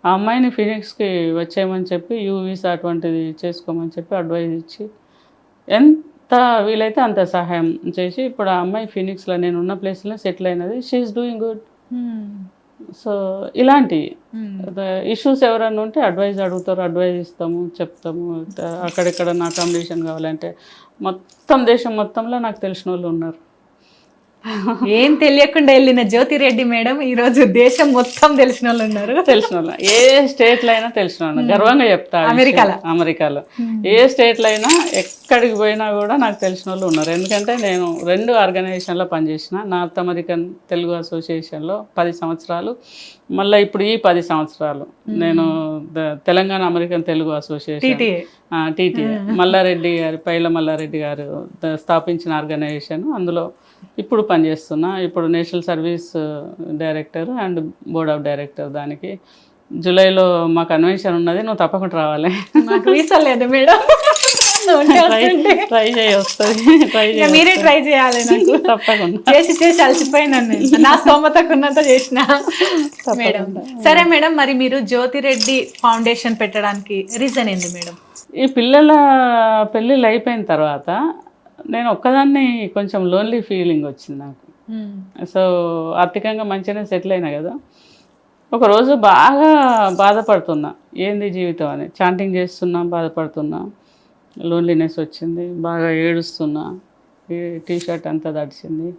ఆ అమ్మాయిని ఫినిక్స్కి వచ్చేయమని చెప్పి వీసా అటువంటిది చేసుకోమని చెప్పి అడ్వైజ్ ఇచ్చి ఎంత వీలైతే అంత సహాయం చేసి ఇప్పుడు ఆ అమ్మాయి ఫినిక్స్లో నేను ఉన్న ప్లేస్లో సెటిల్ అయినది. She is doing good. So ఇలాంటి ఇష్యూస్ ఎవరైనా ఉంటే అడ్వైజ్ అడుగుతారు, అడ్వైజ్ ఇస్తాము, చెప్తాము. అక్కడెక్కడ నా అకామిడేషన్ కావాలంటే మొత్తం దేశం మొత్తంలో నాకు తెలిసిన వాళ్ళు ఉన్నారు. ఏం తెలియకుండా వెళ్ళిన జ్యోతిరెడ్డి మేడం ఈరోజు దేశం మొత్తం తెలిసిన వాళ్ళు ఉన్నారు. తెలిసిన వాళ్ళు ఏ స్టేట్లో అయినా తెలిసిన వాళ్ళు, గర్వంగా చెప్తా. అమెరికాలో ఏ స్టేట్లో అయినా ఎక్కడికి పోయినా కూడా నాకు తెలిసిన వాళ్ళు ఉన్నారు. ఎందుకంటే నేను 2 ఆర్గనైజేషన్లో పనిచేసిన. నార్త్ అమెరికన్ తెలుగు అసోసియేషన్లో 10 సంవత్సరాలు, మళ్ళీ ఇప్పుడు ఈ 10 సంవత్సరాలు నేను Telangana American Telugu association TTA Malla Reddy గారు, పైల మల్లారెడ్డి గారు స్థాపించిన ఆర్గనైజేషన్, అందులో ఇప్పుడు పనిచేస్తున్నా. ఇప్పుడు national service director and board of director. దానికి జూలైలో మా కన్వెన్షన్ ఉన్నది, నువ్వు తప్పకుండా రావాలి. నాకు వీసా లేదు మేడం. ట్రై చేయి, వస్తుంది. మీరే ట్రై చేయాలి. నాకు తప్పకుండా చేసి అలసిపోయినాను. నా స్తోమతకున్నంత చేసిన మేడం. సరే మేడం, మరి మీరు జ్యోతిరెడ్డి ఫౌండేషన్ పెట్టడానికి రీజన్ ఏంది మేడం? ఈ పిల్లల పెళ్ళిళ్ళు అయిపోయిన తర్వాత నేను ఒక్కదాన్ని కొంచెం లోన్లీ ఫీలింగ్ వచ్చింది నాకు. సో ఆర్థికంగా మంచిగానే సెటిల్ అయినా కదా, ఒకరోజు బాగా బాధపడుతున్నా, ఏంది జీవితం అని. చాంటింగ్ చేస్తున్నా, బాధపడుతున్నా, లోన్లీనెస్ వచ్చింది, బాగా ఏడుస్తున్నా, టీ షర్ట్ అంతా తడిచింది.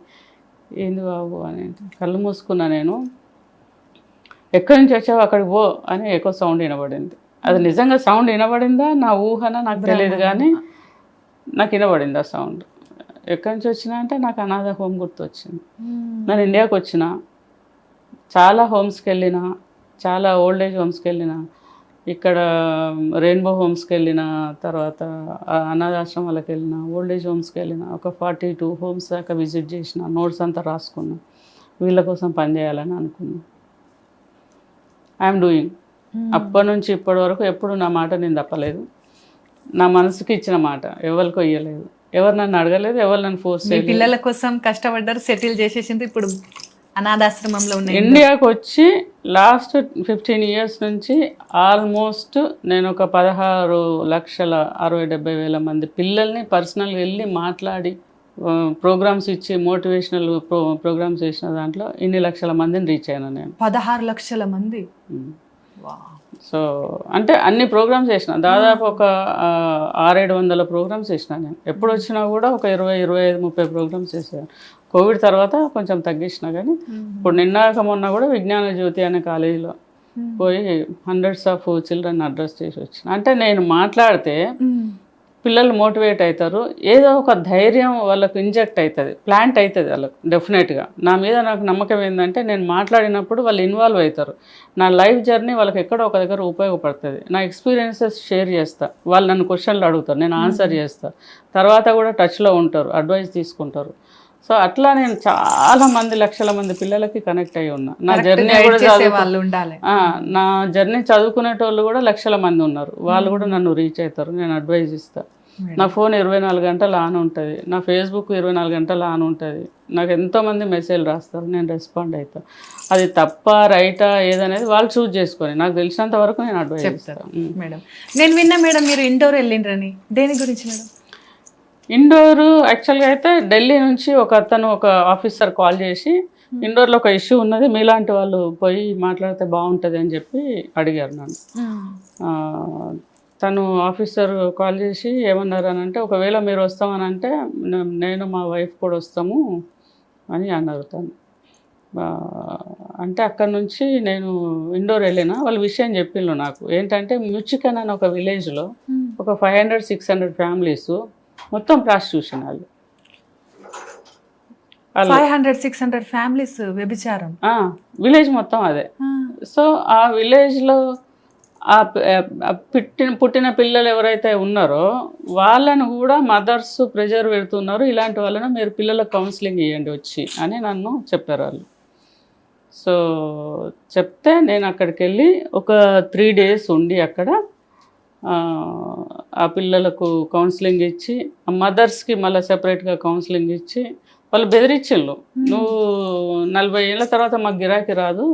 ఏంది బాబు అని కళ్ళు మూసుకున్నా. నేను ఎక్కడి నుంచి వచ్చావు అక్కడికి పో అని ఎక్కువ సౌండ్ వినబడింది. అది నిజంగా సౌండ్ వినబడిందా నా ఊహన నాకు తెలియదు, కానీ నాకు వినబడింది ఆ సౌండ్. ఎక్కడి నుంచి వచ్చినా అంటే నాకు అనాథ హోమ్ గుర్తొచ్చింది. నేను ఇండియాకి వచ్చిన, చాలా హోమ్స్కి వెళ్ళిన, చాలా ఓల్డ్ ఏజ్ హోమ్స్కి వెళ్ళిన, ఇక్కడ రెయిన్బో హోమ్స్కి వెళ్ళిన, తర్వాత అనాథాశ్రమాలకు వెళ్ళిన, ఓల్డ్ ఏజ్ హోమ్స్కి వెళ్ళిన, ఒక 42 హోమ్స్ దాకా విజిట్ చేసిన, నోట్స్ అంతా రాసుకున్నా, వీళ్ళ కోసం పనిచేయాలని అనుకున్నా. I'm doing. అప్పటి నుంచి ఇప్పటి వరకు ఎప్పుడు నా మాట నేను తప్పలేదు. నా మనసుకి ఇచ్చిన మాట ఎవరికో ఇయ్యలేదు, ఎవరు నన్ను అడగలేదు, ఎవరు నన్ను ఫోర్స్ చేయలేదు. పిల్లల కోసం కష్టపడ్డారు, సెటిల్ చేసేసింది, ఇప్పుడు అనాథాశ్రమంలో ఉన్నాయి. ఇండియాకి వచ్చి లాస్ట్ 15 years నుంచి ఆల్మోస్ట్ నేను ఒక 16,60,70,000 మంది పిల్లల్ని పర్సనల్గా వెళ్ళి మాట్లాడి ప్రోగ్రామ్స్ ఇచ్చి మోటివేషనల్ ప్రోగ్రామ్స్ చేసిన దాంట్లో ఇన్ని లక్షల మందిని రీచ్ అయినా నేను. 16 లక్షల మంది. సో అంటే అన్ని ప్రోగ్రామ్స్ చేసిన, దాదాపు ఒక 600-700 ప్రోగ్రామ్స్ చేసిన నేను. ఎప్పుడు వచ్చినా కూడా ఒక 20-25-30 ప్రోగ్రామ్స్ చేశాను. కోవిడ్ తర్వాత కొంచెం తగ్గించిన, కానీ ఇప్పుడు నిన్నాక మొన్న కూడా విజ్ఞాన జ్యోతి అనే కాలేజీలో పోయి hundreds of children అడ్రస్ చేసి వచ్చిన. అంటే నేను మాట్లాడితే పిల్లలు మోటివేట్ అవుతారు, ఏదో ఒక ధైర్యం వాళ్ళకు ఇంజెక్ట్ అవుతుంది, ప్లాంట్ అవుతుంది వాళ్ళకు డెఫినెట్గా. నా మీద నాకు నమ్మకం ఏంటంటే నేను మాట్లాడినప్పుడు వాళ్ళు ఇన్వాల్వ్ అవుతారు. నా లైఫ్ జర్నీ వాళ్ళకి ఎక్కడో ఒక దగ్గర ఉపయోగపడుతుంది. నా ఎక్స్పీరియన్సెస్ షేర్ చేస్తా, వాళ్ళు నన్ను క్వశ్చన్లు అడుగుతారు, నేను ఆన్సర్ చేస్తాను, తర్వాత కూడా టచ్లో ఉంటారు, అడ్వైస్ తీసుకుంటారు. సో అట్లా నేను చాలా మంది లక్షల మంది పిల్లలకి కనెక్ట్ అయ్యి ఉన్నా. నా జర్నీ కూడా నా జర్నీ చదువుకునేటోళ్ళు కూడా లక్షల మంది ఉన్నారు, వాళ్ళు కూడా నన్ను రీచ్ అవుతారు, నేను అడ్వైజ్ ఇస్తాను. నా ఫోన్ 24 గంటలు ఆన్ ఉంటుంది, నా ఫేస్బుక్ 24 గంటలు ఆన్ ఉంటుంది. నాకు ఎంతోమంది మెసేజ్ రాస్తారు, నేను రెస్పాండ్ అవుతాను. అది తప్ప రైటా ఏదనేది వాళ్ళు చూజ్ చేసుకొని నాకు తెలిసినంత వరకు నేను అడ్వైజ్ చెప్తాను. మేడం నేను విన్నా మేడం మీరు ఇండోర్ వెళ్ళిండ్రని, దేని గురించి మేడం? ఇండోరు యాక్చువల్గా అయితే ఢిల్లీ నుంచి ఒక ఆఫీసర్ కాల్ చేసి ఇండోర్లో ఒక ఇష్యూ ఉన్నది, మీలాంటి వాళ్ళు పోయి మాట్లాడితే బాగుంటుంది అని చెప్పి అడిగారు నన్ను. తను ఆఫీసర్ కాల్ చేసి ఏమన్నారు అని అంటే, ఒకవేళ మీరు వస్తామని అంటే నేను మా వైఫ్ కూడా వస్తాము అని అన్నారు తను. అంటే అక్కడ నుంచి నేను ఇండోర్ వెళ్ళిన, వాళ్ళ విషయం చెప్పిండ్రు నాకు. ఏంటంటే మ్యూచికన్ అని ఒక విలేజ్లో ఒక 500-600 ఫ్యామిలీస్ మొత్తం ప్రాస్టిట్యూషన్. వాళ్ళు 500-600 ఫ్యామిలీస్ వ్యభిచారం, విలేజ్ మొత్తం అదే. సో ఆ విలేజ్లో పుట్టిన పిల్లలు ఎవరైతే ఉన్నారో వాళ్ళను కూడా మదర్స్ ప్రెజర్ పెడుతున్నారు, ఇలాంటి వాళ్ళను మీరు పిల్లలకు కౌన్సిలింగ్ ఇవ్వండి వచ్చి అని నన్ను చెప్పారు వాళ్ళు. సో చెప్తే నేను అక్కడికి వెళ్ళి ఒక 3 days ఉండి అక్కడ ఆ పిల్లలకు కౌన్సిలింగ్ ఇచ్చి, ఆ మదర్స్కి మళ్ళీ సెపరేట్గా కౌన్సిలింగ్ ఇచ్చి, వాళ్ళు బెదిరించిండ్రు, నువ్వు 40 ఏళ్ళ తర్వాత మాకు గిరాకీ రాదు,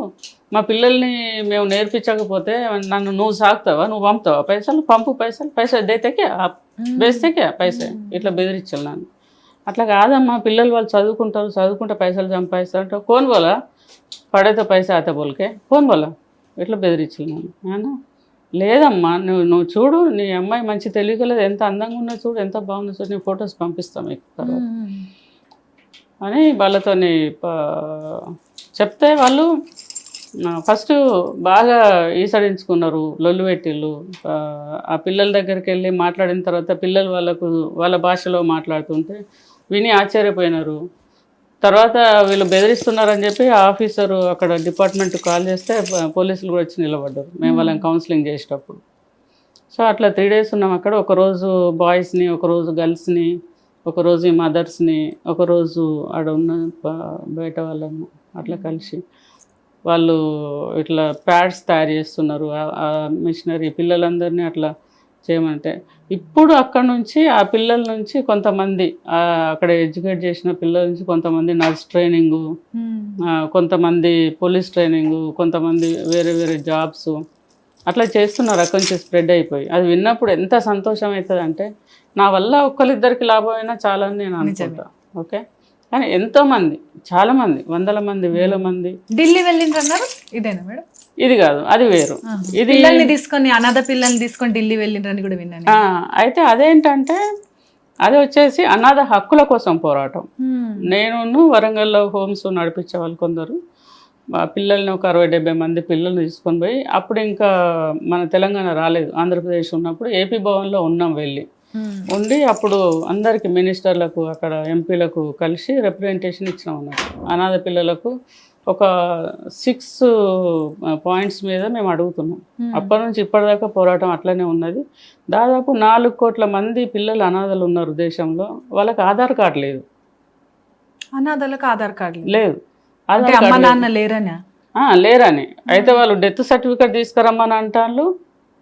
మా పిల్లల్ని మేము నేర్పించకపోతే నన్ను నువ్వు సాగుతావా, నువ్వు పంపుతావా పైసలు, పంపు పైసలు దేతేకే బేస్తేకే పైసే, ఇట్లా బెదిరించాను నన్ను. అట్లా కాదమ్మా, పిల్లలు వాళ్ళు చదువుకుంటే పైసలు సంపాదిస్తారు అంటే కోన్ బోలా పడేతో పైసా ఆతే బోల్కే కోన్ బోలా, ఇట్లా బెదిరించాను నన్ను. లేదమ్మా, నువ్వు చూడు, నీ అమ్మాయి మంచి తెలియగలదు, ఎంత అందంగా ఉన్నా చూడు, ఎంత బాగున్నా చూడు, నీ ఫొటోస్ పంపిస్తాం మీకు తర్వాత అని వాళ్ళతోని చెప్తే వాళ్ళు ఫస్ట్ బాగా ఈసడించుకున్నారు, లొల్లు పెట్టిళ్ళు. ఆ పిల్లల దగ్గరికి వెళ్ళి మాట్లాడిన తర్వాత పిల్లలు వాళ్ళ భాషలో మాట్లాడుతుంటే విని ఆశ్చర్యపోయినారు. తర్వాత వీళ్ళు బెదిరిస్తున్నారని చెప్పి ఆఫీసరు అక్కడ డిపార్ట్మెంట్ కాల్ చేస్తే పోలీసులు కూడా వచ్చి నిలబడ్డారు మేము వాళ్ళని కౌన్సిలింగ్ చేసేటప్పుడు. సో అట్లా 3 days ఉన్నాం అక్కడ. ఒకరోజు బాయ్స్ని, ఒకరోజు గర్ల్స్ని, ఒకరోజు ఈ మదర్స్ని, ఒకరోజు ఆడ ఉన్న బయట వాళ్ళను అట్లా కలిసి వాళ్ళు ఇట్లా ప్యాడ్స్ తయారు చేస్తున్నారు. ఆ మిషనరీ పిల్లలందరినీ అట్లా చేయమంటే ఇప్పుడు అక్కడ నుంచి ఆ పిల్లల నుంచి కొంతమంది అక్కడ ఎడ్యుకేట్ చేసిన పిల్లల నుంచి కొంతమంది నర్స్ ట్రైనింగు, కొంతమంది పోలీస్ ట్రైనింగు, కొంతమంది వేరే వేరే జాబ్స్ అట్లా చేస్తున్నారు. అక్కడి నుంచి స్ప్రెడ్ అయిపోయి అది విన్నప్పుడు ఎంత సంతోషం అవుతుంది అంటే, నా వల్ల ఒక్కరిద్దరికి లాభం అయినా చాలా అని నేను అనుకుంటా. ఓకే, కానీ ఎంతోమంది, చాలామంది, 100 మంది, 1000 మంది ఢిల్లీ వెళ్ళిండ్రన్నారు. ఇదేనా మేడం? ఇది కాదు, అది వేరు. ఇది పిల్లల్ని తీసుకొని, అనాథ పిల్లల్ని తీసుకొని ఢిల్లీ వెళ్ళిండ్రని కూడా విన్నాను. అయితే అదేంటంటే అది వచ్చేసి అనాథ హక్కుల కోసం పోరాటం. నేను వరంగల్లో హోమ్స్ నడిపించే వాళ్ళు కొందరు పిల్లల్ని ఒక 60-70 మంది పిల్లల్ని తీసుకొని పోయి, అప్పుడు ఇంకా మన తెలంగాణ రాలేదు, ఆంధ్రప్రదేశ్ ఉన్నప్పుడు ఏపీ భవన్లో ఉన్నాం వెళ్ళి ఉండి, అప్పుడు అందరికి మినిస్టర్లకు అక్కడ ఎంపీలకు కలిసి రిప్రజెంటేషన్ ఇచ్చినాం అన్నట్టు. అనాథ పిల్లలకు ఒక 6 points మీద మేము అడుగుతున్నాం. అప్పటి నుంచి ఇప్పటిదాకా పోరాటం అట్లనే ఉన్నది. దాదాపు 4 కోట్ల మంది పిల్లలు అనాథలు ఉన్నారు దేశంలో. వాళ్ళకి ఆధార్ కార్డు లేదు. అనాథలకు ఆధార్ కార్డు లేదు, అమ్మ నాన్న లేరని. లేరని అయితే వాళ్ళు డెత్ సర్టిఫికేట్ తీసుకురమ్మని అంటారు.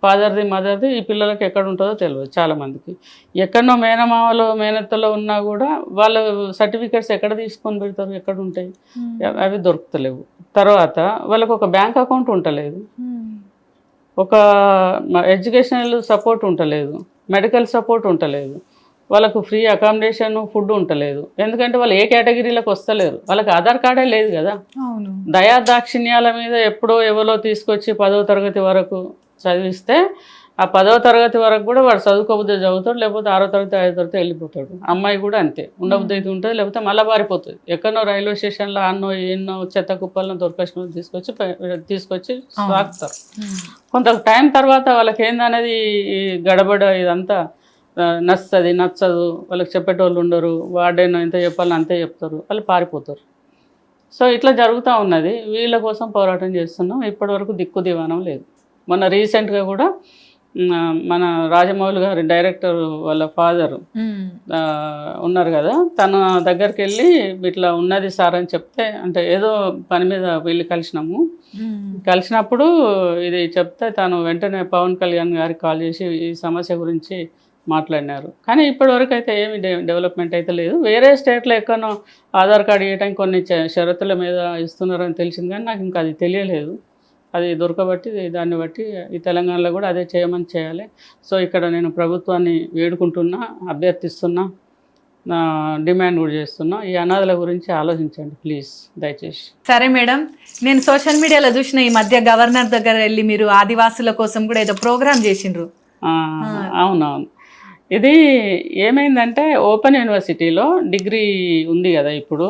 ఫాదర్ది మదర్ది ఈ పిల్లలకి ఎక్కడ ఉంటుందో తెలియదు చాలామందికి. ఎక్కడనో మేనమామలో మేనత్తలో ఉన్నా కూడా వాళ్ళ సర్టిఫికేట్స్ ఎక్కడ తీసుకొని పెడతారు, ఎక్కడ ఉంటాయి, అవి దొరుకుతలేవు. తర్వాత వాళ్ళకు ఒక బ్యాంక్ అకౌంట్ ఉండలేదు, ఒక ఎడ్యుకేషనల్ సపోర్ట్ ఉండలేదు, మెడికల్ సపోర్ట్ ఉండలేదు, వాళ్ళకు ఫ్రీ అకామిడేషన్, ఫుడ్ ఉండలేదు. ఎందుకంటే వాళ్ళు ఏ కేటగిరీలకు వస్తలేరు, వాళ్ళకి ఆధార్ కార్డే లేదు కదా. దయా దాక్షిణ్యాల మీద ఎప్పుడో ఎవరో తీసుకొచ్చి 10వ తరగతి వరకు చదివిస్తే ఆ 10వ తరగతి వరకు కూడా వాడు చదువుకోబుద్ధి చదువుతాడు, లేకపోతే 6వ తరగతి 5వ తరగతి వెళ్ళిపోతాడు. అమ్మాయి కూడా అంతే, ఉండబుద్ధి అయితే ఉంటుంది, లేకపోతే మళ్ళీ పారిపోతుంది. ఎక్కడనో రైల్వే స్టేషన్లో ఎన్నో చెత్త కుప్పలను దొరకసిన తీసుకొచ్చి సాగుతారు. కొంత టైం తర్వాత వాళ్ళకి ఏందనేది గడబడ ఇదంతా నచ్చదు, వాళ్ళకి చెప్పేటోళ్ళు ఉండరు, వాడేనో ఎంత చెప్పాలని అంతే చెప్తారు, వాళ్ళు పారిపోతారు. సో ఇట్లా జరుగుతూ ఉన్నది. వీళ్ళ కోసం పోరాటం చేస్తున్నాం. ఇప్పటివరకు దిక్కు దివానం లేదు. మొన్న రీసెంట్గా కూడా మన రాజమౌళి గారి డైరెక్టర్ వాళ్ళ ఫాదరు ఉన్నారు కదా, తన దగ్గరికి వెళ్ళి ఇట్లా ఉన్నది సార్ అని చెప్తే, అంటే ఏదో పని మీద వెళ్ళి కలిసినప్పుడు ఇది చెప్తే తను వెంటనే పవన్ కళ్యాణ్ గారికి కాల్ చేసి ఈ సమస్య గురించి మాట్లాడినారు. కానీ ఇప్పటివరకు అయితే ఏమి డెవలప్మెంట్ అయితే లేదు. వేరే స్టేట్లో ఎక్కడో ఆధార్ కార్డు ఇవ్వడానికి కొన్ని షరతుల మీద ఇస్తున్నారని తెలిసింది, కానీ నాకు ఇంకా అది తెలియలేదు. అది దొరకబట్టి దాన్ని బట్టి ఈ తెలంగాణలో కూడా అదే చేయాలి. సో ఇక్కడ నేను ప్రభుత్వాన్ని వేడుకుంటున్నా, అభ్యర్థిస్తున్నా, డిమాండ్ కూడా చేస్తున్నాం. ఈ అనాథల గురించి ఆలోచించండి ప్లీజ్, దయచేసి. సరే మేడం, నేను సోషల్ మీడియాలో చూసిన ఈ మధ్య గవర్నర్ దగ్గర వెళ్ళి మీరు ఆదివాసుల కోసం కూడా ఏదో ప్రోగ్రామ్ చేసిండ్రు. అవునవును. ఇది ఏమైందంటే ఓపెన్ యూనివర్సిటీలో డిగ్రీ ఉంది కదా ఇప్పుడు,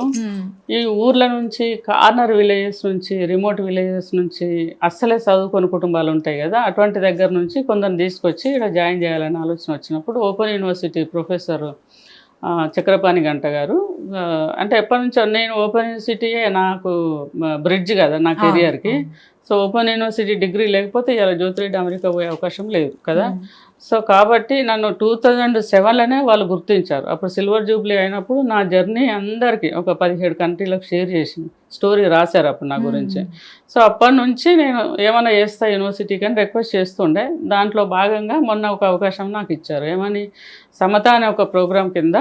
ఈ ఊర్ల నుంచి, కార్నర్ విలేజెస్ నుంచి, రిమోట్ విలేజెస్ నుంచి అస్సలే చదువుకొని కుటుంబాలు ఉంటాయి కదా, అటువంటి దగ్గర నుంచి కొందరు తీసుకొచ్చి ఇక్కడ జాయిన్ చేయాలని ఆలోచన వచ్చినప్పుడు ఓపెన్ యూనివర్సిటీ ప్రొఫెసర్ చక్రపాణి గంట గారు, అంటే ఎప్పటి నుంచో నేను ఓపెన్ యూనివర్సిటీయే నాకు బ్రిడ్జ్ కదా నా కెరియర్కి. సో ఓపెన్ యూనివర్సిటీ డిగ్రీ లేకపోతే ఇలా జ్యోతిరెడ్డి అమెరికా పోయే అవకాశం లేదు కదా. సో కాబట్టి నన్ను 2007లోనే వాళ్ళు గుర్తించారు. అప్పుడు సిల్వర్ జూబ్లీ అయినప్పుడు నా జర్నీ అందరికీ ఒక 17 కంట్రీలకు షేర్ చేసింది, స్టోరీ రాశారు అప్పుడు నా గురించి. సో అప్పటి నుంచి నేను ఏమైనా చేస్తా యూనివర్సిటీకి అని రిక్వెస్ట్ చేస్తుండే. దాంట్లో భాగంగా మొన్న ఒక అవకాశం నాకు ఇచ్చారు. ఏమని, సమత అనే ఒక ప్రోగ్రాం కింద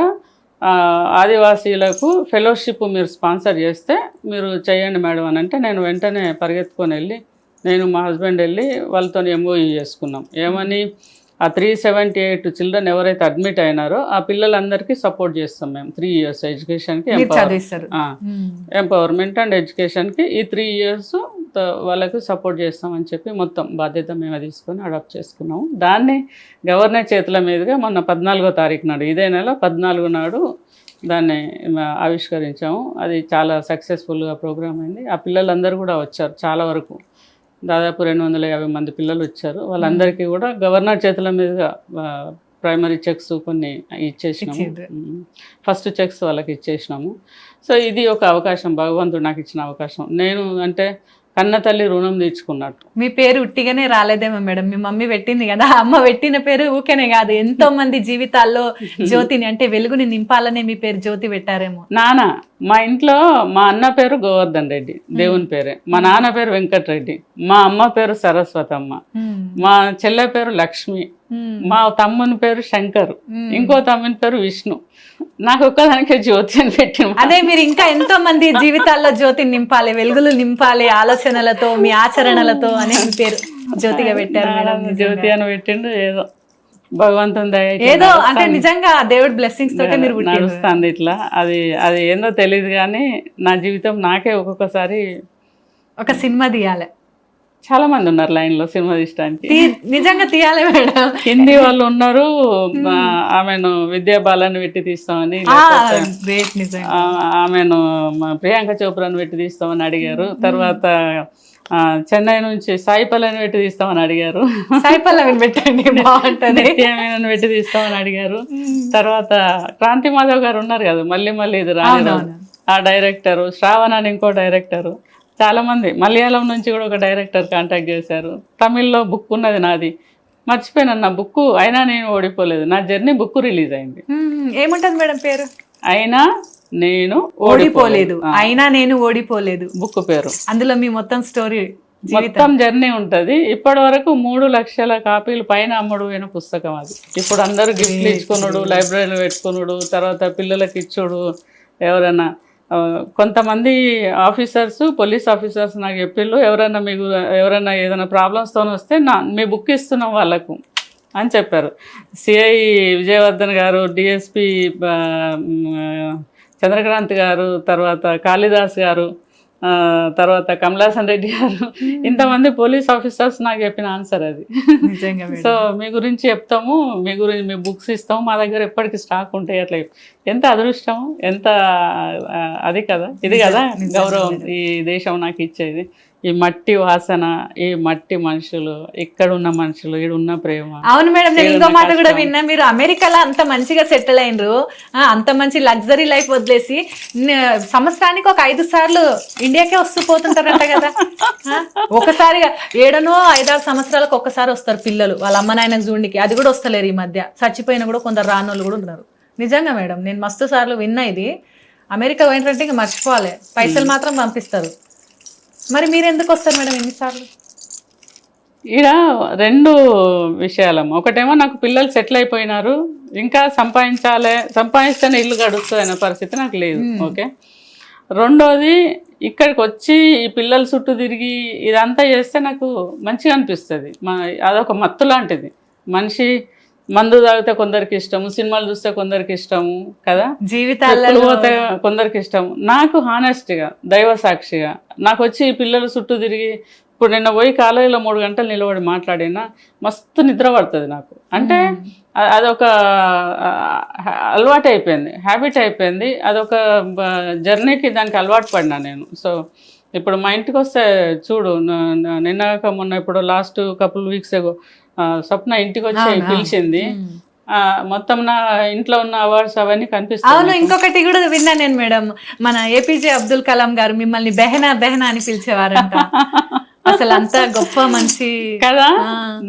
ఆదివాసీలకు ఫెలోషిప్ మీరు స్పాన్సర్ చేస్తే మీరు చేయండి మేడం అని అంటే, నేను వెంటనే పరిగెత్తుకొని వెళ్ళి, నేను మా హస్బెండ్ వెళ్ళి వాళ్ళతో MOU చేసుకున్నాం. ఏమని, ఆ 378 చిల్డ్రన్ ఎవరైతే అడ్మిట్ అయినారో ఆ పిల్లలందరికీ సపోర్ట్ చేస్తాం మేము 3 years ఎడ్యుకేషన్కి, ఎంపవర్మెంట్ అండ్ ఎడ్యుకేషన్కి ఈ 3 years వాళ్ళకు సపోర్ట్ చేస్తామని చెప్పి మొత్తం బాధ్యత మేము తీసుకొని అడాప్ట్ చేసుకున్నాము. దాన్ని గవర్నర్ చేతుల మీదుగా మొన్న 14వ తారీఖు నాడు, ఇదే నెల 14 నాడు దాన్ని ఆవిష్కరించాము. అది చాలా సక్సెస్ఫుల్గా ప్రోగ్రామ్ అయింది. ఆ పిల్లలందరూ కూడా వచ్చారు, చాలా వరకు దాదాపు 250 మంది పిల్లలు వచ్చారు. వాళ్ళందరికీ కూడా గవర్నర్ చేతుల మీదుగా ప్రైమరీ చెక్స్ కొన్ని ఇచ్చేసినాము, ఫస్ట్ చెక్స్ వాళ్ళకి ఇచ్చేసినాము. సో ఇది ఒక అవకాశం, భగవంతుడు నాకు ఇచ్చిన అవకాశం. నేను అంటే కన్న తల్లి రుణం తీర్చుకున్నట్టు. మీ పేరు ఉట్టిగానే రాలేదేమో మేడం, మీ మమ్మీ పెట్టింది కదా, అమ్మ పెట్టిన పేరు ఊకేనే కాదు, ఎంతో మంది జీవితాల్లో జ్యోతిని అంటే వెలుగుని నింపాలనే మీ పేరు జ్యోతి పెట్టారేమో. నాన్న, మా ఇంట్లో మా అన్న పేరు గోవర్ధన్ రెడ్డి, దేవుని పేరే. మా నాన్న పేరు వెంకటరెడ్డి, మా అమ్మ పేరు సరస్వతమ్మ, మా చెల్లె పేరు లక్ష్మి, మా తమ్ముని పేరు శంకర్, ఇంకో తమ్ముని పేరు విష్ణు, నాకు ఒక్కదానికే జ్యోతి అని పెట్టిన. అదే, మీరు ఇంకా ఎంతో మంది జీవితాల్లో జ్యోతిని నింపాలి, వెలుగులు నింపాలి ఆలోచనలతో, మీ ఆచరణలతో అనే పేరు జ్యోతిగా పెట్టారు మేడం. జ్యోతి అని పెట్టిండు, ఏదో భగవంతుని దయ, ఏదో అంటే నిజంగా దేవుడి బ్లెస్సింగ్స్ తోటే మీరు నడుస్తుంది ఇట్లా. అది ఏందో తెలియదు కానీ నా జీవితం నాకే ఒక్కొక్కసారి ఒక సినిమా తీయాలి. చాలా మంది ఉన్నారు లైన్ లో సినిమా తీయడానికి, నిజంగా తీయాలి మేడం. హిందీ వాళ్ళు ఉన్నారు, ఆమెను విద్యా బాలని పెట్టి తీస్తామని, ఆమెను ప్రియాంక చోప్రాని పెట్టి తీస్తామని అడిగారు. తర్వాత చెన్నై నుంచి సాయి పల్లవిని పెట్టి తీస్తామని అడిగారు, సాయి పల్లవిని పెట్టండి బాగుంటుంది, పెట్టి తీస్తామని అడిగారు. తర్వాత క్రాంతి మాధవ్ గారు ఉన్నారు కదా, మళ్ళీ ఇది రాలేదు, ఆ డైరెక్టరు. శ్రావణ్ అని ఇంకో డైరెక్టరు, చాలా మంది. మలయాళం నుంచి కూడా ఒక డైరెక్టర్ కాంటాక్ట్ చేశారు. తమిళ్లో బుక్ ఉన్నది నాది, మర్చిపోయినా నా బుక్, అయినా నేను ఓడిపోలేదు. నా జర్నీ బుక్ రిలీజ్ అయింది. ఏముంటది మేడం పేరు? అయినా నేను ఓడిపోలేదు, అయినా నేను ఓడిపోలేదు బుక్ పేరు. అందులో మీ మొత్తం స్టోరీ, మొత్తం జర్నీ ఉంటది. ఇప్పటి వరకు 3 లక్షల కాపీలు పైన అమ్ముడు అయిన పుస్తకం అది. ఇప్పుడు అందరూ గిఫ్ట్లు ఇచ్చుకున్నాడు, లైబ్రరీలో పెట్టుకున్నాడు, తర్వాత పిల్లలకి ఇచ్చుడు. ఎవరైనా కొంతమంది ఆఫీసర్స్, పోలీస్ ఆఫీసర్స్ నాకు చెప్పిళ్ళు, ఎవరైనా ఏదైనా ప్రాబ్లమ్స్తో వస్తే మీ బుక్ ఇస్తున్నాం వాళ్ళకు అని చెప్పారు. సిఐ విజయవర్ధన్ గారు, డిఎస్పి చంద్రకాంత్ గారు, తర్వాత కాళిదాస్ గారు, తర్వాత కమలాసన్ రెడ్డి గారు, ఇంతమంది పోలీస్ ఆఫీసర్స్ నాకు చెప్పిన ఆన్సర్ అది. సో మీ గురించి చెప్తాము, మీ బుక్స్ ఇస్తాము, మా దగ్గర ఎప్పటికీ స్టాక్ ఉంటాయి. అట్లా ఎంత అదృష్టము, ఎంత అది కదా, ఇది కదా గౌరవం ఈ దేశం నాకు ఇచ్చేది. ఈ మట్టి వాసన, ఈ మట్టి మనుషులు, ఇక్కడ ఉన్న మనుషులు, ఇక్కడ ఉన్న ప్రేమ. అవును మేడం, నేను ఇంకో మాట కూడా విన్నా, మీరు అమెరికాలో అంత మంచిగా సెటిల్ అయినరు, అంత మంచి లగ్జరీ లైఫ్ వదిలేసి సంవత్సరానికి ఒక 5 సార్లు ఇండియాకే వస్తూ పోతుంటారంట కదా. ఒకసారిగా 7-6 సంవత్సరాలకు ఒక్కసారి వస్తారు పిల్లలు వాళ్ళ అమ్మ నాయనకు చూడడానికి. అది కూడా వస్తలేరు ఈ మధ్య, చచ్చిపోయినా కూడా కొందరు రానోళ్ళు కూడా ఉన్నారు. నిజంగా మేడం, నేను మస్తు సార్లు విన్నా ఇది. అమెరికా పోయినట్టే ఇంకా మర్చిపోవాలి, పైసలు మాత్రం పంపిస్తారు. మరి మీరు ఎందుకు వస్తారు మేడం ఎన్నిసార్లు? ఈడ 2 విషయాలమ్మ. ఒకటేమో నాకు పిల్లలు సెటిల్ అయిపోయినారు, ఇంకా సంపాదిస్తేనే ఇల్లు గడుస్తుంది అనే పరిస్థితి నాకు లేదు. ఓకే. రెండోది, ఇక్కడికి వచ్చి ఈ పిల్లల చుట్టూ తిరిగి ఇదంతా చేస్తే నాకు మంచిగా అనిపిస్తుంది. అదొక మత్తు లాంటిది. మనిషి మందు తాగితే కొందరికి ఇష్టము, సినిమాలు చూస్తే కొందరికి ఇష్టము కదా, జీవితాల్లో ట్రిప్పులు పోతే కొందరికి ఇష్టం. నాకు హానెస్ట్గా దైవ సాక్షిగా నాకు వచ్చి ఈ పిల్లలు చుట్టూ తిరిగి ఇప్పుడు నిన్న పోయి కాలేజీలో 3 గంటలు నిలబడి మాట్లాడినా మస్తు నిద్ర పడుతుంది నాకు. అంటే అదొక అలవాటు అయిపోయింది, హ్యాబిట్ అయిపోయింది, అదొక జర్నీకి దానికి అలవాటు పడినా నేను. సో ఇప్పుడు మా ఇంటికి వస్తే చూడు, నిన్న మొన్న ఇప్పుడు లాస్ట్ కపుల్ వీక్స్ ఏగో స్వప్న ఇంటికి వచ్చి పిలిచింది. మొత్తం నా ఇంట్లో ఉన్న అవార్డ్స్ అవన్నీ కనిపిస్తాయి. అవును, ఇంకొకటి కూడా విన్నా నేను మేడం, మన APJ అబ్దుల్ కలాం గారు మిమ్మల్ని బెహనా బెహనా అని పిలిచేవారంట. అసలు అంత గొప్ప మంచి కదా.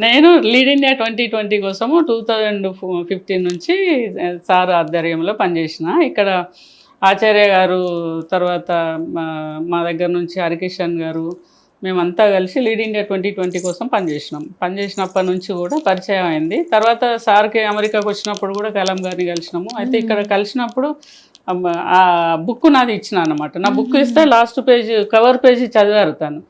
నేను లీడ్ ఇండియా 2020 కోసము 2015 నుంచి సార్ ఆధ్వర్యంలో పనిచేసిన. ఇక్కడ ఆచార్య గారు, తర్వాత మా దగ్గర నుంచి హరికిషన్ గారు, మేమంతా కలిసి లీడ్ ఇండియా 2020 కోసం పనిచేసినప్పటి నుంచి కూడా పరిచయం అయింది. తర్వాత సార్కి అమెరికాకు వచ్చినప్పుడు కూడా కలాం గారిని కలిసినాము. అయితే ఇక్కడ కలిసినప్పుడు ఆ బుక్ నాది ఇచ్చిన అనమాట. నా బుక్ ఇస్తే లాస్ట్ పేజ్ కవర్ పేజీ చదివారు. తను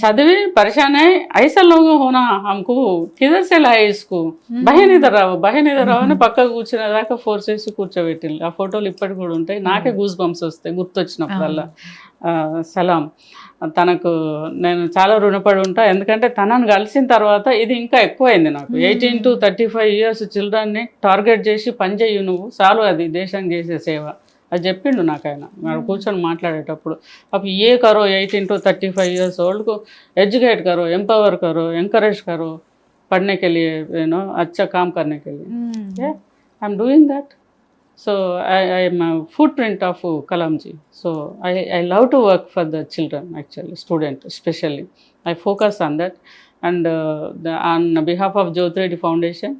చదివి పరిశాన్ అయ్యి ఐసా లోగో హోనా హమ్కు కిదర్ సే లాయే ఇస్కు బహనిదర్ రావు అని పక్కకు కూర్చునే దాకా ఫోర్స్ చేసి కూర్చోబెట్టింది. ఆ ఫోటోలు ఇప్పటికి కూడా ఉంటాయి. నాకే గూస్ బంప్స్ వస్తాయి గుర్తొచ్చినప్పుడల్లా. సలాం తనకు నేను చాలా రుణపడి ఉంటా. ఎందుకంటే తనను కలిసిన తర్వాత ఇది ఇంకా ఎక్కువైంది నాకు. 18 to 35 years చిల్డ్రన్ని టార్గెట్ చేసి పని చేయు నువ్వు, చాలు అది దేశానికి చేసే సేవ అది చెప్పిండు నాకు ఆయన. మనం కూర్చొని మాట్లాడేటప్పుడు అప్పుడు ఏ కరో 18 to 35 years ओल्ड को एजुकेट करो, एम्पावर करो, encourage करो पढ़ने के लिए, अच्छा काम करने के लिए. I am doing that. So I am a footprint of Kalam ji. So I love to work for the children, actually student especially. I focus on that, and on behalf of Jyoti Reddy Foundation,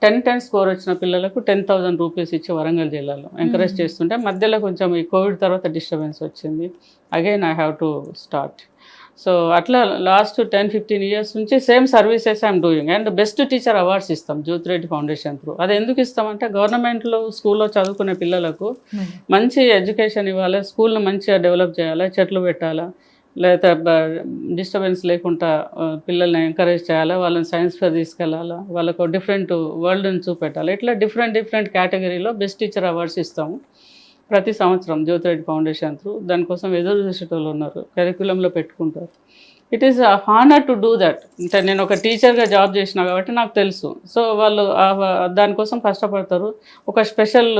10 score వచ్చిన పిల్లలకు 10,000 rupees ఇచ్చి వరంగల్ జిల్లాలో encourage చేస్తుంటే మధ్యలో కొంచెం ఈ Covid తర్వాత disturbance వచ్చింది. Again I have to start. So అట్లా లాస్ట్ 10-15 years నుంచి same services I'm doing. And best teacher awards ఇస్తాం జ్యోతి రెడ్డి ఫౌండేషన్ త్రూ. అది ఎందుకు ఇస్తామంటే గవర్నమెంట్లో స్కూల్లో చదువుకునే పిల్లలకు మంచి ఎడ్యుకేషన్ ఇవ్వాలి, స్కూల్ని మంచిగా డెవలప్ చేయాలి, చెట్లు పెట్టాలా, లేదా డిస్టర్బెన్స్ లేకుండా పిల్లల్ని ఎంకరేజ్ చేయాలా, వాళ్ళని సైన్స్ ఫేర్ తీసుకెళ్ళాలా, వాళ్ళకు డిఫరెంట్ వరల్డ్ని చూపెట్టాలి. ఇట్లా డిఫరెంట్ కేటగిరీలో బెస్ట్ టీచర్ అవార్డ్స్ ఇస్తాము ప్రతి సంవత్సరం జ్యోతి రెడ్డి ఫౌండేషన్ త్రూ. దానికోసం ఎదురు చూసేటోళ్ళు ఉన్నారు, కరికులంలో పెట్టుకుంటారు. It is honour to do that. అంటే నేను ఒక టీచర్గా జాబ్ చేసిన కాబట్టి నాకు తెలుసు. సో వాళ్ళు దానికోసం కష్టపడతారు, ఒక స్పెషల్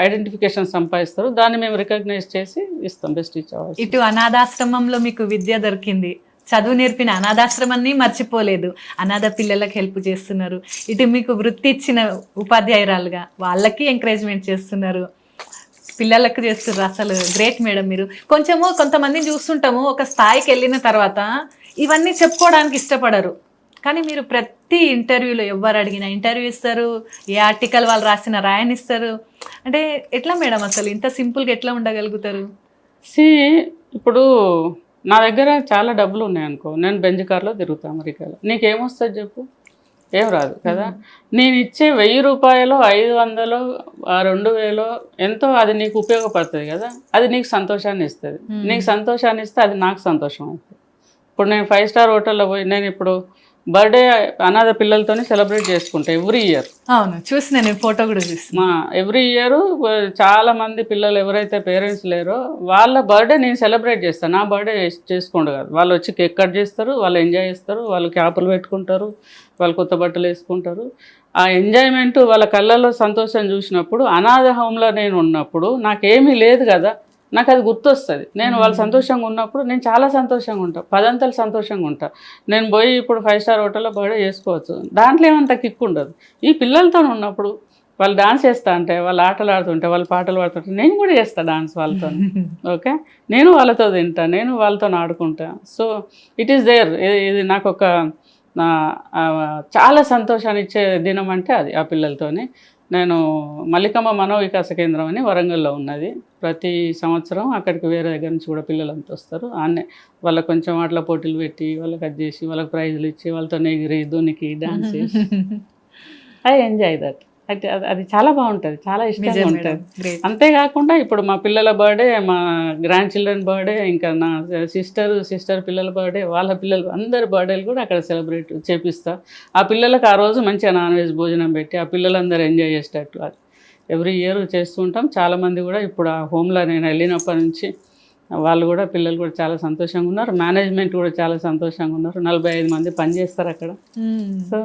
ఐడెంటిఫికేషన్ సంపాదిస్తారు, దాన్ని మేము రికగ్నైజ్ చేసి ఇస్తాం బెస్ట్ టీచర్ అవార్డ్స్. ఇటు అనాథాశ్రమంలో మీకు విద్య దొరికింది, చదువు నేర్పిన అనాథాశ్రమాన్ని మర్చిపోలేదు, అనాథ పిల్లలకు హెల్ప్ చేస్తున్నారు. ఇటు మీకు వృత్తి ఇచ్చిన ఉపాధ్యాయురాలుగా వాళ్ళకి ఎంకరేజ్మెంట్ చేస్తున్నారు, పిల్లలకు చేస్తున్నారు. అసలు గ్రేట్ మేడం మీరు. కొంతమందిని చూస్తుంటాము, ఒక స్థాయికి వెళ్ళిన తర్వాత ఇవన్నీ చెప్పుకోవడానికి ఇష్టపడరు, కానీ మీరు ప్రతి ఇంటర్వ్యూలో ఎవరు అడిగినా ఇంటర్వ్యూ ఇస్తారు, ఏ ఆర్టికల్ వాళ్ళు రాయనిస్తారు. అంటే ఎట్లా మేడం అసలు ఇంత సింపుల్గా ఎట్లా ఉండగలుగుతారు? ఇప్పుడు నా దగ్గర చాలా డబ్బులు ఉన్నాయనుకో, నేను బెంజ్ కార్లో తిరుగుతాను అమెరికాలో, నీకేమొస్తుంది చెప్పు? ఏం రాదు కదా. నేను ఇచ్చే 1000 రూపాయలు, 500, 2000 ఎంతో అది నీకు ఉపయోగపడుతుంది కదా, అది నీకు సంతోషాన్ని ఇస్తుంది. నీకు సంతోషాన్ని ఇస్తే అది నాకు సంతోషం అవుతుంది. ఇప్పుడు నేను 5 స్టార్ హోటల్లో పోయి నేను ఇప్పుడు బర్త్డే అనాథ పిల్లలతో సెలబ్రేట్ చేసుకుంటా ఎవ్రీ ఇయర్. అవును, చూసి నేను ఫోటో కూడా చూస్తున్నా. ఎవ్రీ ఇయర్ చాలా మంది పిల్లలు ఎవరైతే పేరెంట్స్ లేరో వాళ్ళ బర్త్డే నేను సెలబ్రేట్ చేస్తాను. నా బర్త్డే చేసుకోండి కాదు, వాళ్ళు వచ్చి కేక్ కట్ చేస్తారు, వాళ్ళు ఎంజాయ్ చేస్తారు, వాళ్ళు క్యాపులు పెట్టుకుంటారు, వాళ్ళు కొత్త బట్టలు వేసుకుంటారు. ఆ ఎంజాయ్మెంట్ వాళ్ళ కళ్ళల్లో సంతోషం చూసినప్పుడు, అనాథ హోమ్లో నేను ఉన్నప్పుడు నాకేమీ లేదు కదా, నాకు అది గుర్తొస్తుంది. నేను వాళ్ళు సంతోషంగా ఉన్నప్పుడు నేను చాలా సంతోషంగా ఉంటాను, 10 అంతలు సంతోషంగా ఉంటాను. నేను పోయి ఇప్పుడు 5 స్టార్ హోటల్లో బర్త్డే చేసుకోవచ్చు, దాంట్లో ఏమంత కిక్ ఉండదు. ఈ పిల్లలతో ఉన్నప్పుడు వాళ్ళు డాన్స్ చేస్తా అంటే, వాళ్ళు ఆటలు ఆడుతుంటే, వాళ్ళు పాటలు పాడుతుంటే నేను కూడా చేస్తాను డాన్స్ వాళ్ళతో. ఓకే, నేను వాళ్ళతో తింటా, నేను వాళ్ళతో ఆడుకుంటా. So it is there. ఇది నాకు ఒక చాలా సంతోషాన్ని ఇచ్చే దినం అంటే అది ఆ పిల్లలతోనే. నేను మల్లికమ్మ మనోవికాస కేంద్రం అని వరంగల్లో ఉన్నది, ప్రతి సంవత్సరం అక్కడికి వేరే దగ్గర నుంచి కూడా పిల్లలంతా వస్తారు. ఆన్నే వాళ్ళకి కొంచెం ఆటల పోటీలు పెట్టి, వాళ్ళకి అది చేసి, వాళ్ళకి ప్రైజులు ఇచ్చి, వాళ్ళతో ఎగిరి దునికి డాన్స్ చేసి ఐ ఎంజాయ్ దట్. అయితే అది చాలా బాగుంటుంది, చాలా ఇష్టంగా నిజం ఉంటుంది. Madam, great. అంతేకాకుండా ఇప్పుడు మా పిల్లల బర్త్డే, మా గ్రాండ్ చిల్డ్రన్ బర్త్డే, ఇంకా నా సిస్టర్ పిల్లల బర్త్డే, వాళ్ళ పిల్లలు అందరి బర్త్డేలు కూడా అక్కడ సెలబ్రేట్ చేపిస్తా. ఆ పిల్లలకు ఆ రోజు మంచిగా నాన్ వెజ్ భోజనం పెట్టి ఆ పిల్లలందరూ ఎంజాయ్ చేసేటట్టు అది ఎవ్రీ ఇయర్ చేస్తూ ఉంటాం. చాలామంది కూడా ఇప్పుడు ఆ హోమ్లో నేను వెళ్ళినప్పటి నుంచి వాళ్ళు కూడా పిల్లలు కూడా చాలా సంతోషంగా ఉన్నారు, మేనేజ్మెంట్ కూడా చాలా సంతోషంగా ఉన్నారు. 45 మంది పనిచేస్తారు అక్కడ. So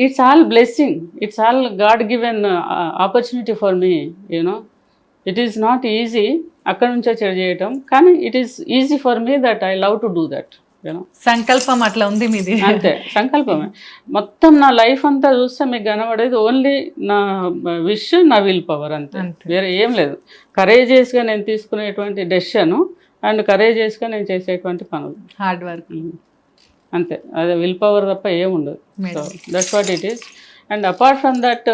it's all blessing, it's all God given opportunity for me, you know. It is not easy అక్కడ నుంచే చేయటం, కానీ it is easy for me that I love to do that, you know. సంకల్పం అట్లా ఉంది మీది. అంతే, సంకల్పమే. మొత్తం నా లైఫ్ అంతా చూస్తే మీకు కనబడేది ఓన్లీ నా విష్, నా విల్ పవర్, అంతే, వేరే ఏం లేదు. కరేజియస్గా నేను తీసుకునేటువంటి డెసిషన్ అండ్ కరేజియస్గా నేను చేసేటువంటి పనులు, హార్డ్ వర్క్, అంతే. అదే విల్ పవర్ తప్ప ఏముండదు. So that's what it is. And apart from that,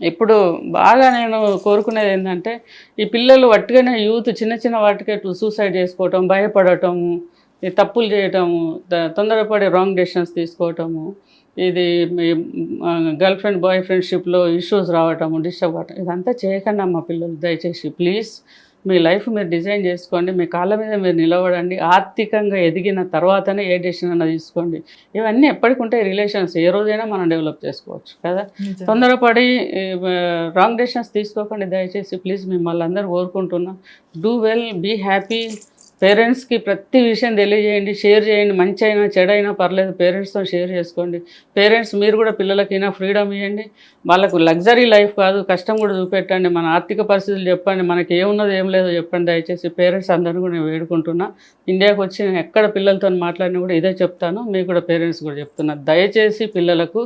ఇప్పుడు బాగా నేను కోరుకునేది ఏంటంటే, ఈ పిల్లలు వట్టిగానే యూత్ చిన్న చిన్న వాటికే సూసైడ్ చేసుకోవటం, భయపడటము, ఈ తప్పులు చేయటము, తొందరపడి రాంగ్ డెసిషన్స్ తీసుకోవటము, ఇది గర్ల్ ఫ్రెండ్ బాయ్ ఫ్రెండ్షిప్లో ఇష్యూస్ రావటము, డిస్టర్బ్ అవ్వటం, ఇదంతా చేయకండి అమ్మ పిల్లలు, దయచేసి ప్లీజ్. మీ లైఫ్ మీరు డిజైన్ చేసుకోండి, మీ కాళ్ళ మీద మీరు నిలబడండి, ఆర్థికంగా ఎదిగిన తర్వాతనే ఏ డెసిషన్ అన్నా తీసుకోండి. ఇవన్నీ ఎప్పటికి ఉంటాయి రిలేషన్స్, ఏ రోజైనా మనం డెవలప్ చేసుకోవచ్చు కదా. తొందరపడి రాంగ్ డెసిషన్స్ తీసుకోకండి దయచేసి ప్లీజ్, మిమ్మల్ని అందరూ కోరుకుంటున్నా. Do well, be happy. పేరెంట్స్కి ప్రతి విషయం తెలియజేయండి, షేర్ చేయండి, మంచి అయినా చెడైనా పర్లేదు, పేరెంట్స్తో షేర్ చేసుకోండి. పేరెంట్స్ మీరు కూడా పిల్లలకైనా ఫ్రీడమ్ ఇవ్వండి, వాళ్ళకు లగ్జరీ లైఫ్ కాదు, కష్టం కూడా చూపెట్టండి, మన ఆర్థిక పరిస్థితులు చెప్పండి, మనకి ఏమున్నదో ఏం లేదో చెప్పండి దయచేసి. పేరెంట్స్ అందరూ కూడా నేను వేడుకుంటున్నా. ఇండియాకి వచ్చి నేను ఎక్కడ పిల్లలతో మాట్లాడినా కూడా ఇదే చెప్తాను, మీకు కూడా పేరెంట్స్ కూడా చెప్తున్నా. దయచేసి పిల్లలకు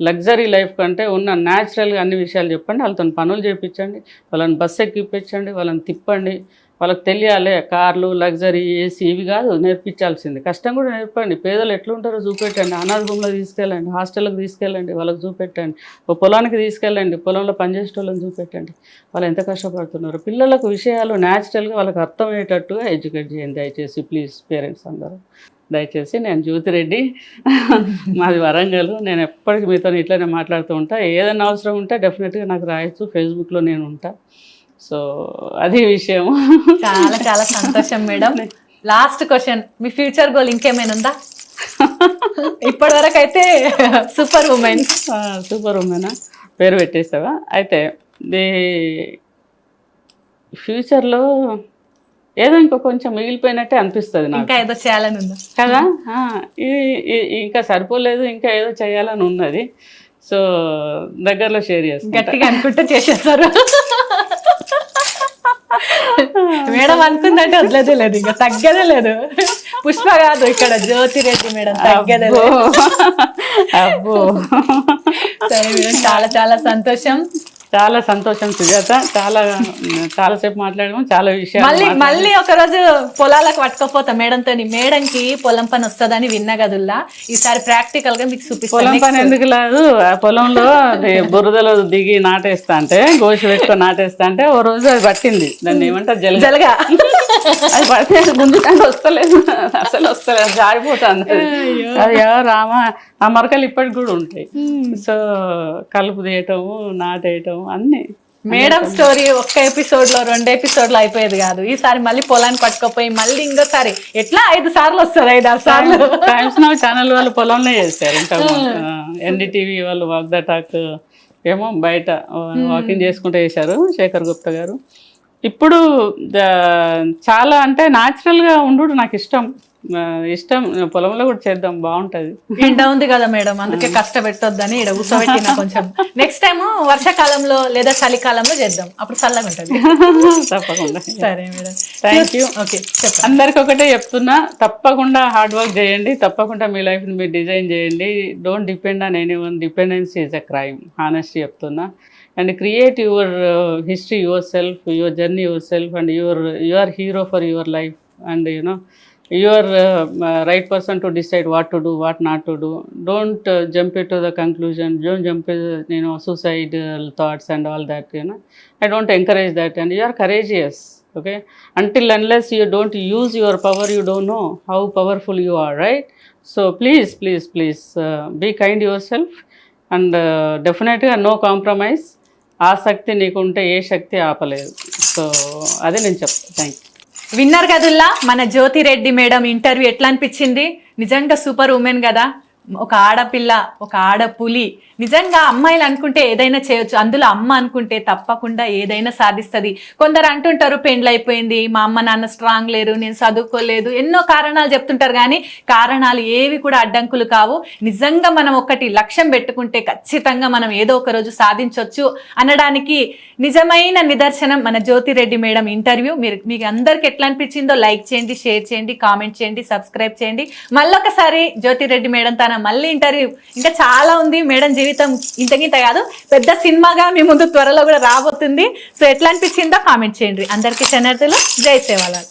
లగ్జరీ లైఫ్ కంటే ఉన్న న్యాచురల్గా అన్ని విషయాలు చెప్పండి, వాళ్ళతో పనులు చేయించండి, వాళ్ళని బస్సు ఎక్కిపించండి, వాళ్ళని తిప్పండి. వాళ్ళకి తెలియాలి కార్లు, లగ్జరీ, ఏసీ ఇవి కాదు నేర్పించాల్సింది, కష్టం కూడా నేర్పండి. పేదలు ఎట్లుంటారో చూపెట్టండి, అనాథ హోమ్లో తీసుకెళ్ళండి, హాస్టల్కి తీసుకెళ్ళండి, వాళ్ళకి చూపెట్టండి, ఓ పొలానికి తీసుకెళ్ళండి, పొలంలో పనిచేసేటోళ్ళని చూపెట్టండి, వాళ్ళు ఎంత కష్టపడుతున్నారు. పిల్లలకు విషయాలు న్యాచురల్గా వాళ్ళకి అర్థమయ్యేటట్టుగా ఎడ్యుకేట్ చేయండి దయచేసి ప్లీజ్ పేరెంట్స్ అందరూ. దయచేసి నేను జ్యోతిరెడ్డి, మాది వరంగల్. నేను ఎప్పటికీ మీతో ఇట్లనే మాట్లాడుతూ ఉంటా, ఏదైనా అవసరం ఉంటే డెఫినెట్గా నాకు రాయొచ్చు, ఫేస్బుక్లో నేను ఉంటా. సో అది విషయం. చాలా చాలా సంతోషం మేడం. లాస్ట్ క్వశ్చన్, మీ ఫ్యూచర్ గోల్ ఇంకేమైనా ఉందా? ఇప్పటి వరకు అయితే సూపర్ ఉమెన్. సూపర్ ఉమెనా పేరు పెట్టేసావా? అయితే ది ఫ్యూచర్లో ఏదో ఇంకో కొంచెం మిగిలిపోయినట్టే అనిపిస్తుంది నాకు, ఇంకా ఏదో చేయాలని ఉందా కదా. ఇంకా సరిపోలేదు, ఇంకా ఏదో చేయాలని ఉన్నది. సో దగ్గరలో షేర్ చేస్తాను, గట్టిగా అనుకుంటే చేసేస్తారు. మేడం అనుకుందంటే వదిలేదే లేదు, ఇంకా తగ్గదే లేదు. పుష్ప కాదు ఇక్కడ జ్యోతిరెడ్డి మేడం, తగ్గదే లేదు. అబ్బో, సరే మేడం, చాలా చాలా సంతోషం. చాలా సంతోషం సుజాత, చాలాసేపు మాట్లాడము, చాలా విషయాలు. మళ్ళీ ఒక రోజు పొలాలకు పట్టుకపోతా మేడంతో. మేడంకి పొలం పని వస్తుందని విన్నా కదుల్లా, ఈసారి ప్రాక్టికల్ గా మీకు చూపిస్తాను. పొలం పని ఎందుకు లేదు, ఆ పొలంలో బురదలో దిగి నాటేస్తా అంటే, గోషి పెట్టుకొని నాటేస్తా అంటే ఓ రోజు అది పట్టింది, దాన్ని ఏమంటారు జలగా, అది పడితే ముందుకంటే వస్తలేదు, అసలు వస్తలేదు, జారిపోతుంది అది. రామా, ఆ మరకలు ఇప్పటికి కూడా ఉంటాయి. సో కలుపు తీయటము, నాటేయటము అన్నీ. మేడం స్టోరీ ఒక్క ఎపిసోడ్ లో 2 ఎపిసోడ్లు అయిపోయేది కాదు. ఈసారి మళ్ళీ పొలాన్ని పట్టుకోపోయి మళ్ళీ ఇంకోసారి ఎట్లా 5 సార్లు వస్తారు, 5-6 సార్లు. టైమ్స్ నౌ ఛానల్ వాళ్ళు పొలంలో చేస్తారు, ఇంకా ఎన్డీటీవీ వాళ్ళు వాక్ ద టాక్ ఏమో బయట వాకింగ్ చేసుకుంటూ చేశారు శేఖర్ గుప్తా గారు. ఇప్పుడు చాలా అంటే న్యాచురల్గా ఉండు నాకు ఇష్టం, పొలంలో కూడా చేద్దాం, బాగుంటది. ఎండ ఉంది కదా మేడం, అందుకే కష్టపెట్టొద్దని ఇక్కడ కూర్చోబెట్టిన. కొంచెం నెక్స్ట్ టైం వర్షాకాలంలో లేదా చలికాలంలో చేద్దాం, అప్పుడు చల్లగా ఉంటది. తప్పకుండా. సరే మేడం, థ్యాంక్ యూ. ఓకే, అందరికి ఒకటే చెప్తున్నా, తప్పకుండా హార్డ్ వర్క్ చేయండి, తప్పకుండా మీ లైఫ్ని మీరు డిజైన్ చేయండి. Don't depend on anyone, dependency is a crime, honestly చెప్తున్నా. And create your history yourself, your journey yourself, and you are hero for your life. And you are right person to decide what to do, what not to do. Don't jump into the conclusion, don't jump into suicidal thoughts and all that. I don't encourage that. And you are courageous, okay? Until unless you don't use your power, you don't know how powerful you are, right? So please be kind yourself, and డెఫినెట్గా no compromise. ఆసక్తి నీకుంటే ఏ శక్తి ఆపలేదు. So అదే నేను చెప్తాను. Thank you. Winner కదుల్లా మన Jyothi Reddy madam interview ఎట్లా అనిపించింది? నిజంగా సూపర్ ఉమెన్ కదా, ఒక ఆడపిల్ల, ఒక ఆడపులి. నిజంగా అమ్మాయిలు అనుకుంటే ఏదైనా చేయొచ్చు, అందులో అమ్మ అనుకుంటే తప్పకుండా ఏదైనా సాధిస్తుంది. కొందరు అంటుంటారు పెండ్లైపోయింది, మా అమ్మ నాన్న స్ట్రాంగ్ లేరు, నేను చదువుకోలేదు, ఎన్నో కారణాలు చెప్తుంటారు. కానీ కారణాలు ఏవి కూడా అడ్డంకులు కావు. నిజంగా మనం ఒకటి లక్ష్యం పెట్టుకుంటే ఖచ్చితంగా మనం ఏదో ఒక రోజు సాధించవచ్చు అనడానికి నిజమైన నిదర్శనం మన జ్యోతిరెడ్డి మేడం ఇంటర్వ్యూ. మీకు అందరికి ఎట్లా అనిపించిందో లైక్ చేయండి, షేర్ చేయండి, కామెంట్ చేయండి, సబ్స్క్రైబ్ చేయండి. మళ్ళొకసారి జ్యోతిరెడ్డి మేడం తన మళ్ళీ ఇంటర్వ్యూ ఇంకా చాలా ఉంది. మేడం జీవితం ఇంతకింత కాదు, పెద్ద సినిమాగా మీ ముందు త్వరలో కూడా రాబోతుంది. సో ఎట్లా అనిపించిందో కామెంట్ చేయండి. అందరికీ శనార్థులు, జై సేవాలాల్.